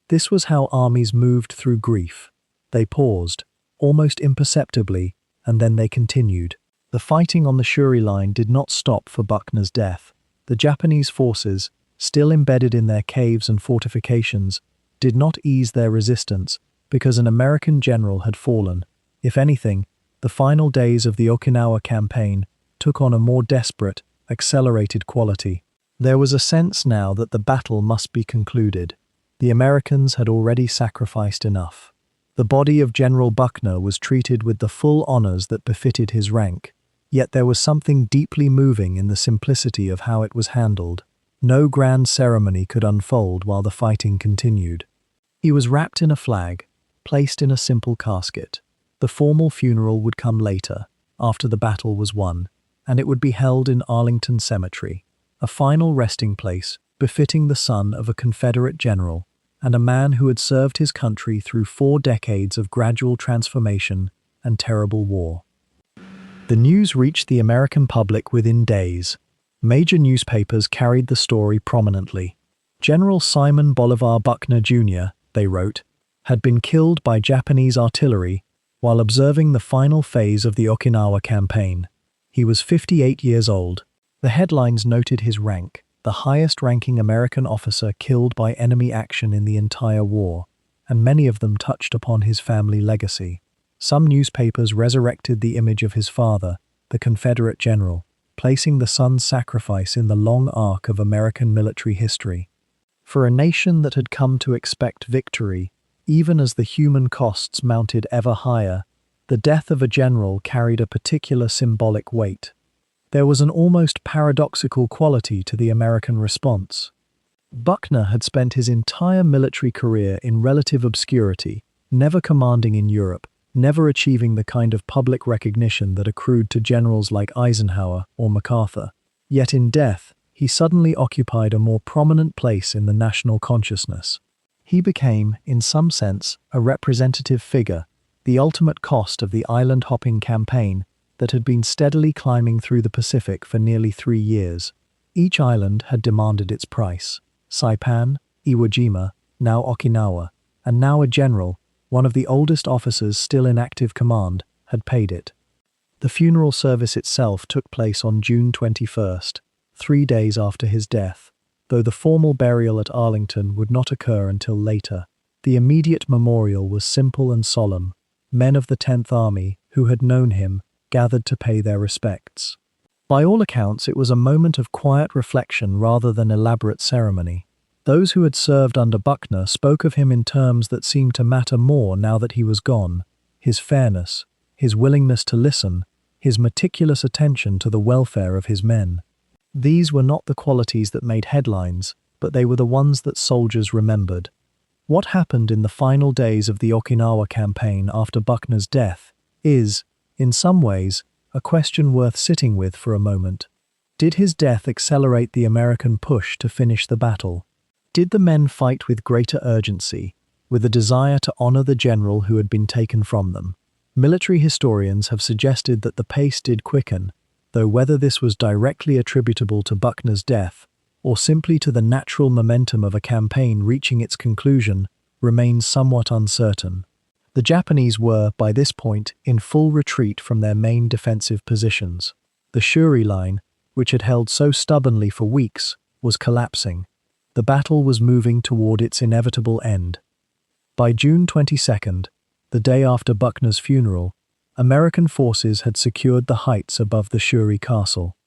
This was how armies moved through grief. They paused, almost imperceptibly, and then they continued. The fighting on the Shuri line did not stop for Buckner's death. The Japanese forces, still embedded in their caves and fortifications, did not ease their resistance because an American general had fallen. If anything, the final days of the Okinawa campaign took on a more desperate, accelerated quality. There was a sense now that the battle must be concluded. The Americans had already sacrificed enough. The body of General Buckner was treated with the full honors that befitted his rank, yet there was something deeply moving in the simplicity of how it was handled. No grand ceremony could unfold while the fighting continued. He was wrapped in a flag, placed in a simple casket. The formal funeral would come later, after the battle was won, and it would be held in Arlington Cemetery, a final resting place befitting the son of a Confederate general and a man who had served his country through 4 decades of gradual transformation and terrible war. The news reached the American public within days. Major newspapers carried the story prominently. General Simon Bolivar Buckner Jr., they wrote, had been killed by Japanese artillery while observing the final phase of the Okinawa campaign. He was 58 years old. The headlines noted his rank, the highest-ranking American officer killed by enemy action in the entire war, and many of them touched upon his family legacy. Some newspapers resurrected the image of his father, the Confederate general, placing the son's sacrifice in the long arc of American military history. For a nation that had come to expect victory, even as the human costs mounted ever higher, the death of a general carried a particular symbolic weight. There was an almost paradoxical quality to the American response. Buckner had spent his entire military career in relative obscurity, never commanding in Europe, never achieving the kind of public recognition that accrued to generals like Eisenhower or MacArthur. Yet in death, he suddenly occupied a more prominent place in the national consciousness. He became, in some sense, a representative figure, the ultimate cost of the island-hopping campaign that had been steadily climbing through the Pacific for nearly 3 years. Each island had demanded its price. Saipan, Iwo Jima, now Okinawa, and now a general, one of the oldest officers still in active command, had paid it. The funeral service itself took place on June 21st, 3 days after his death, though the formal burial at Arlington would not occur until later. The immediate memorial was simple and solemn. Men of the 10th Army, who had known him, gathered to pay their respects. By all accounts, it was a moment of quiet reflection rather than elaborate ceremony. Those who had served under Buckner spoke of him in terms that seemed to matter more now that he was gone: his fairness, his willingness to listen, his meticulous attention to the welfare of his men. These were not the qualities that made headlines, but they were the ones that soldiers remembered. What happened in the final days of the Okinawa campaign after Buckner's death is, in some ways, a question worth sitting with for a moment. Did his death accelerate the American push to finish the battle? Did the men fight with greater urgency, with a desire to honor the general who had been taken from them? Military historians have suggested that the pace did quicken, though whether this was directly attributable to Buckner's death or simply to the natural momentum of a campaign reaching its conclusion remains somewhat uncertain. The Japanese were, by this point, in full retreat from their main defensive positions. The Shuri line, which had held so stubbornly for weeks, was collapsing. The battle was moving toward its inevitable end. By June 22nd, the day after Buckner's funeral, American forces had secured the heights above the Shuri castle.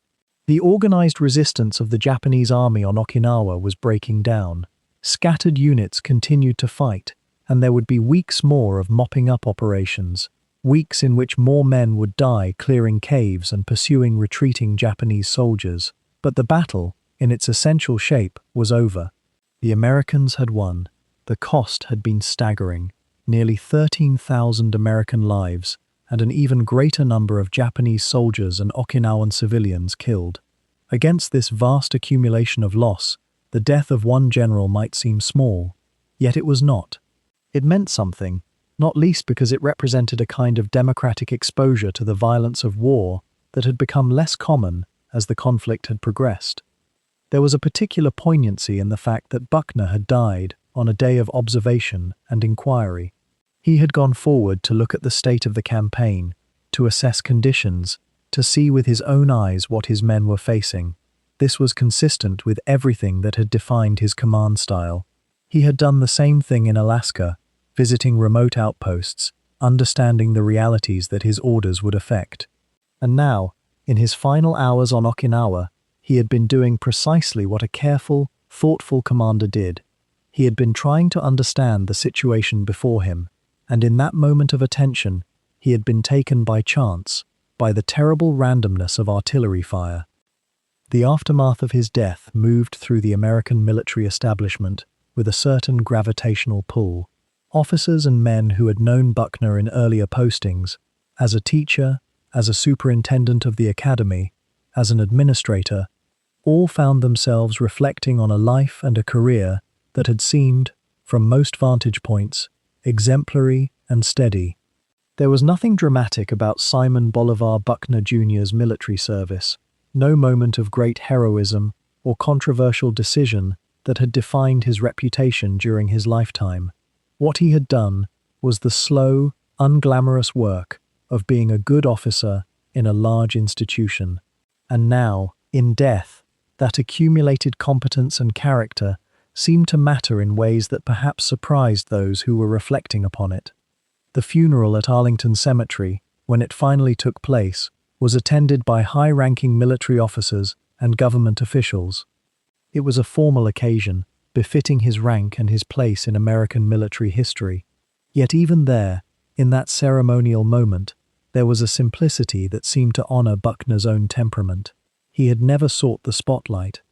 The organized resistance of the Japanese army on Okinawa was breaking down. Scattered units continued to fight, and there would be weeks more of mopping-up operations, weeks in which more men would die clearing caves and pursuing retreating Japanese soldiers. But the battle, in its essential shape, was over. The Americans had won. The cost had been staggering: nearly 13,000 American lives, and an even greater number of Japanese soldiers and Okinawan civilians killed. Against this vast accumulation of loss, the death of one general might seem small, yet it was not. It meant something, not least because it represented a kind of democratic exposure to the violence of war that had become less common as the conflict had progressed. There was a particular poignancy in the fact that Buckner had died on a day of observation and inquiry. He had gone forward to look at the state of the campaign, to assess conditions, to see with his own eyes what his men were facing. This was consistent with everything that had defined his command style. He had done the same thing in Alaska, visiting remote outposts, understanding the realities that his orders would affect. And now, in his final hours on Okinawa, he had been doing precisely what a careful, thoughtful commander did. He had been trying to understand the situation before him, and in that moment of attention, he had been taken by chance, by the terrible randomness of artillery fire. The aftermath of his death moved through the American military establishment with a certain gravitational pull. Officers and men who had known Buckner in earlier postings, as a teacher, as a superintendent of the academy, as an administrator, all found themselves reflecting on a life and a career that had seemed, from most vantage points, exemplary and steady. There was nothing dramatic about Simon Bolivar Buckner Jr.'s military service, no moment of great heroism or controversial decision that had defined his reputation during his lifetime. What he had done was the slow, unglamorous work of being a good officer in a large institution. And now, in death, that accumulated competence and character seemed to matter in ways that perhaps surprised those who were reflecting upon it. The funeral at Arlington Cemetery, when it finally took place, was attended by high-ranking military officers and government officials. It was a formal occasion, befitting his rank and his place in American military history. Yet even there, in that ceremonial moment, there was a simplicity that seemed to honor Buckner's own temperament. He had never sought the spotlight.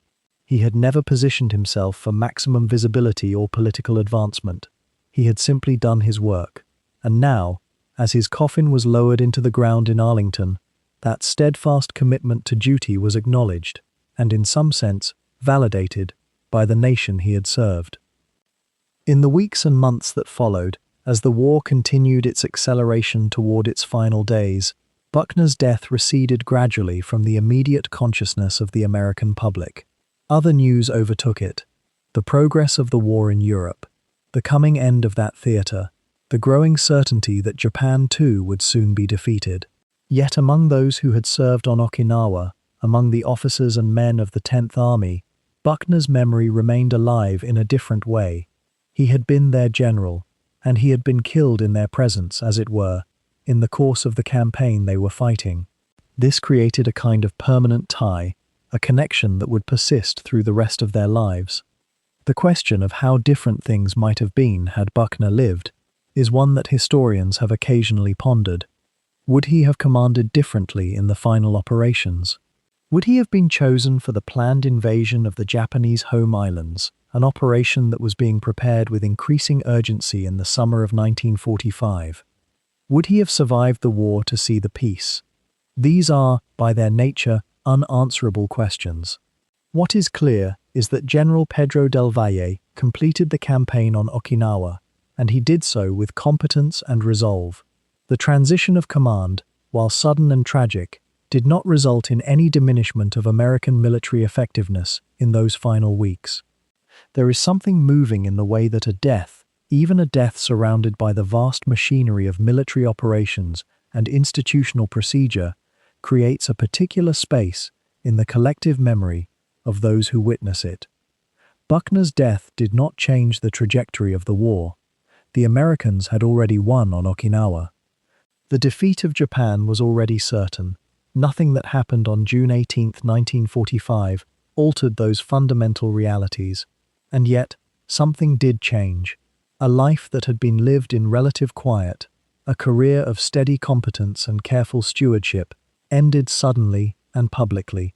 He had never positioned himself for maximum visibility or political advancement. He had simply done his work. And now, as his coffin was lowered into the ground in Arlington, that steadfast commitment to duty was acknowledged, and in some sense, validated, by the nation he had served. In the weeks and months that followed, as the war continued its acceleration toward its final days, Buckner's death receded gradually from the immediate consciousness of the American public. Other news overtook it: the progress of the war in Europe, the coming end of that theater, the growing certainty that Japan too would soon be defeated. Yet among those who had served on Okinawa, among the officers and men of the 10th Army, Buckner's memory remained alive in a different way. He had been their general, and he had been killed in their presence, as it were, in the course of the campaign they were fighting. This created a kind of permanent tie, a connection that would persist through the rest of their lives. The question of how different things might have been had Buckner lived is one that historians have occasionally pondered. Would he have commanded differently in the final operations? Would he have been chosen for the planned invasion of the Japanese home islands, an operation that was being prepared with increasing urgency in the summer of 1945? Would he have survived the war to see the peace? These are, by their nature, unanswerable questions. What is clear is that General Pedro del Valle completed the campaign on Okinawa, and he did so with competence and resolve. The transition of command, while sudden and tragic, did not result in any diminishment of American military effectiveness in those final weeks. There is something moving in the way that a death, even a death surrounded by the vast machinery of military operations and institutional procedure, creates a particular space in the collective memory of those who witness it. Buckner's death did not change the trajectory of the war. The Americans had already won on Okinawa. The defeat of Japan was already certain. Nothing that happened on June 18, 1945, altered those fundamental realities. And yet, something did change. A life that had been lived in relative quiet, a career of steady competence and careful stewardship, ended suddenly and publicly.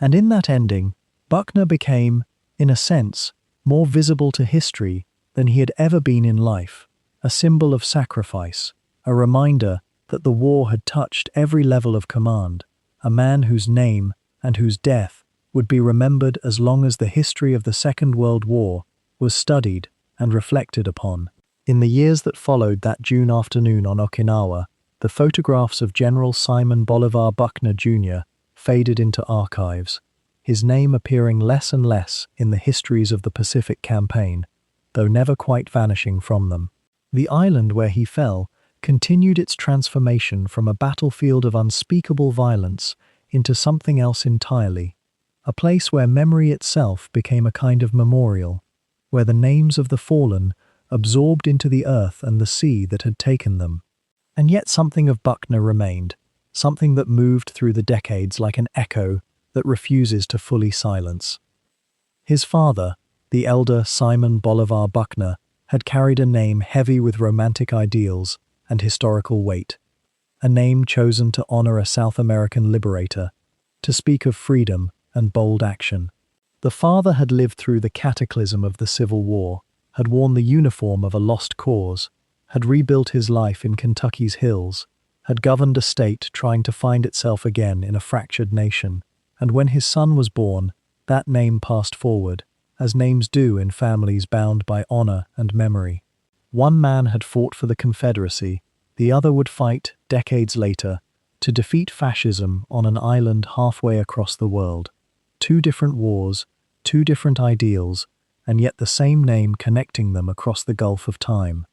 And in that ending, Buckner became, in a sense, more visible to history than he had ever been in life, a symbol of sacrifice, a reminder that the war had touched every level of command, a man whose name and whose death would be remembered as long as the history of the Second World War was studied and reflected upon. In the years that followed that June afternoon on Okinawa, the photographs of General Simon Bolivar Buckner Jr. faded into archives, his name appearing less and less in the histories of the Pacific Campaign, though never quite vanishing from them. The island where he fell continued its transformation from a battlefield of unspeakable violence into something else entirely, a place where memory itself became a kind of memorial, where the names of the fallen absorbed into the earth and the sea that had taken them. And yet something of Buckner remained, something that moved through the decades like an echo that refuses to fully silence. His father, the elder Simon Bolivar Buckner, had carried a name heavy with romantic ideals and historical weight, a name chosen to honor a South American liberator, to speak of freedom and bold action. The father had lived through the cataclysm of the Civil War, had worn the uniform of a lost cause, had rebuilt his life in Kentucky's hills, had governed a state trying to find itself again in a fractured nation, and when his son was born, that name passed forward, as names do in families bound by honor and memory. One man had fought for the Confederacy, The other would fight, decades later, to defeat fascism on an island halfway across the world. Two different wars, two different ideals, and yet the same name connecting them across the gulf of time.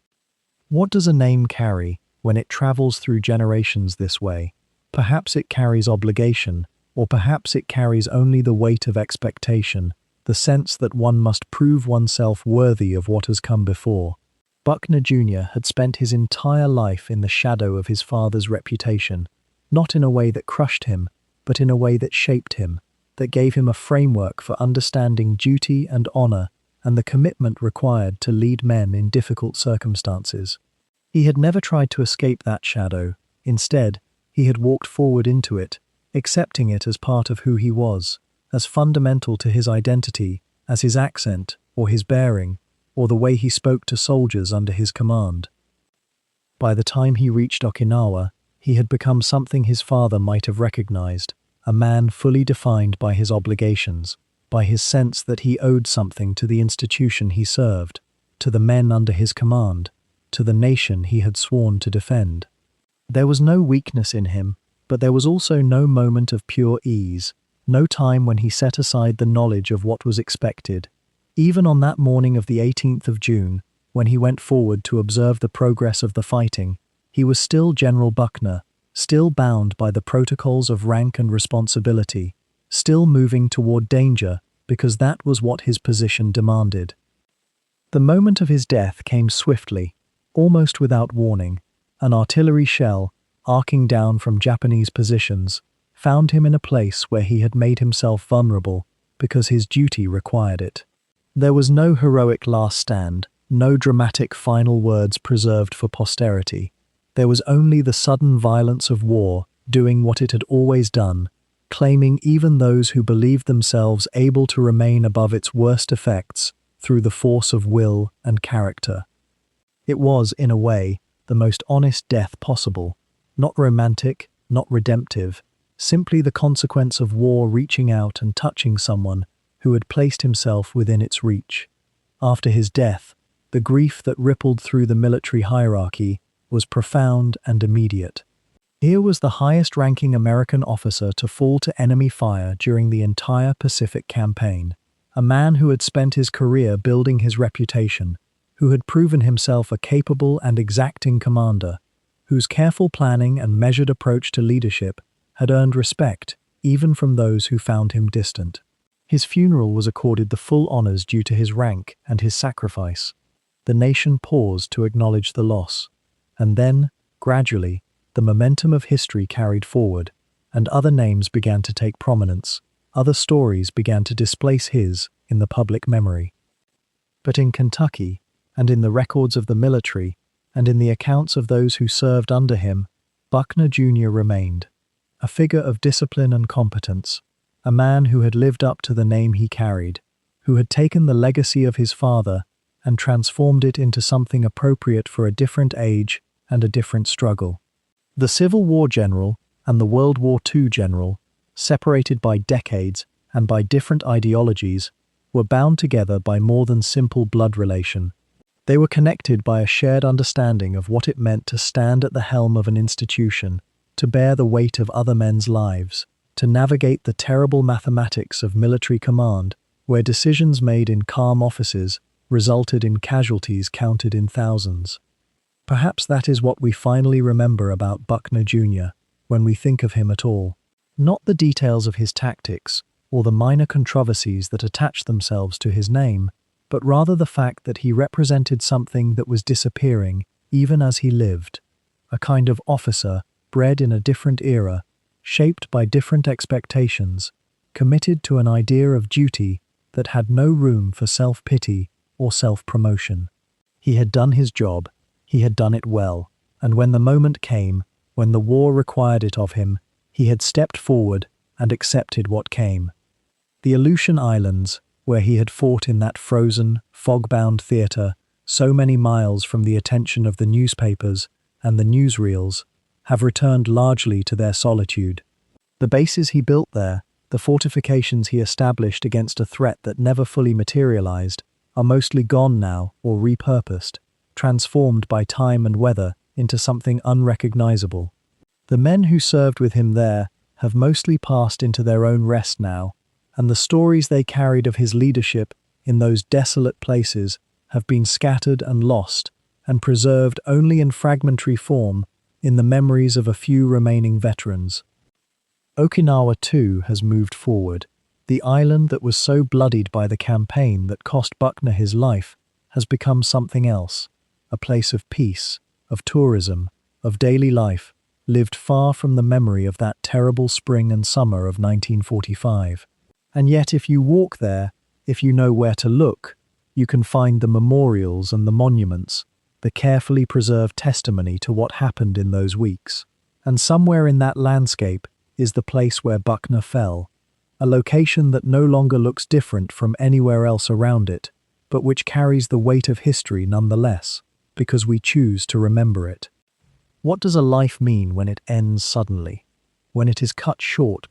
What does a name carry when it travels through generations this way? Perhaps it carries obligation, or perhaps it carries only the weight of expectation, the sense that one must prove oneself worthy of what has come before. Buckner Jr. had spent his entire life in the shadow of his father's reputation, not in a way that crushed him, but in a way that shaped him, that gave him a framework for understanding duty and honor and the commitment required to lead men in difficult circumstances. He had never tried to escape that shadow. Instead, he had walked forward into it, accepting it as part of who he was, as fundamental to his identity as his accent or his bearing or the way he spoke to soldiers under his command. By the time he reached Okinawa, he had become something his father might have recognized, a man fully defined by his obligations, by his sense that he owed something to the institution he served, to the men under his command, to the nation he had sworn to defend. There was no weakness in him, but there was also no moment of pure ease, no time when he set aside the knowledge of what was expected. Even on that morning of the 18th of June, when he went forward to observe the progress of the fighting, he was still General Buckner, still bound by the protocols of rank and responsibility, still moving toward danger because that was what his position demanded. The moment of his death came swiftly, almost without warning. An artillery shell, arcing down from Japanese positions, found him in a place where he had made himself vulnerable because his duty required it. There was no heroic last stand, no dramatic final words preserved for posterity. There was only the sudden violence of war doing what it had always done, claiming even those who believed themselves able to remain above its worst effects through the force of will and character. It was, in a way, the most honest death possible, not romantic, not redemptive, simply the consequence of war reaching out and touching someone who had placed himself within its reach. After his death, the grief that rippled through the military hierarchy was profound and immediate. Here was the highest-ranking American officer to fall to enemy fire during the entire Pacific campaign, a man who had spent his career building his reputation, who had proven himself a capable and exacting commander, whose careful planning and measured approach to leadership had earned respect even from those who found him distant. His funeral was accorded the full honors due to his rank and his sacrifice. The nation paused to acknowledge the loss, and then, gradually, the momentum of history carried forward, and other names began to take prominence, other stories began to displace his in the public memory. But in Kentucky, and in the records of the military, and in the accounts of those who served under him, Buckner Jr. remained, a figure of discipline and competence, a man who had lived up to the name he carried, who had taken the legacy of his father and transformed it into something appropriate for a different age and a different struggle. The Civil War general and the World War II general, separated by decades and by different ideologies, were bound together by more than simple blood relation. They were connected by a shared understanding of what it meant to stand at the helm of an institution, to bear the weight of other men's lives, to navigate the terrible mathematics of military command, where decisions made in calm offices resulted in casualties counted in thousands. Perhaps that is what we finally remember about Buckner Jr. when we think of him at all. Not the details of his tactics or the minor controversies that attached themselves to his name, but rather the fact that he represented something that was disappearing even as he lived, a kind of officer bred in a different era, shaped by different expectations, committed to an idea of duty that had no room for self-pity or self-promotion. He had done his job, he had done it well, and when the moment came, when the war required it of him, he had stepped forward and accepted what came. The Aleutian Islands, where he had fought in that frozen, fog-bound theatre, so many miles from the attention of the newspapers and the newsreels, have returned largely to their solitude. The bases he built there, the fortifications he established against a threat that never fully materialized, are mostly gone now or repurposed, transformed by time and weather into something unrecognizable. The men who served with him there have mostly passed into their own rest now, and the stories they carried of his leadership in those desolate places have been scattered and lost, and preserved only in fragmentary form in the memories of a few remaining veterans. Okinawa too has moved forward. The island that was so bloodied by the campaign that cost Buckner his life has become something else, a place of peace, of tourism, of daily life, lived far from the memory of that terrible spring and summer of 1945. And yet if you walk there, if you know where to look, you can find the memorials and the monuments, the carefully preserved testimony to what happened in those weeks. And somewhere in that landscape is the place where Buckner fell, a location that no longer looks different from anywhere else around it, but which carries the weight of history nonetheless, because we choose to remember it. What does a life mean when it ends suddenly? When it is cut short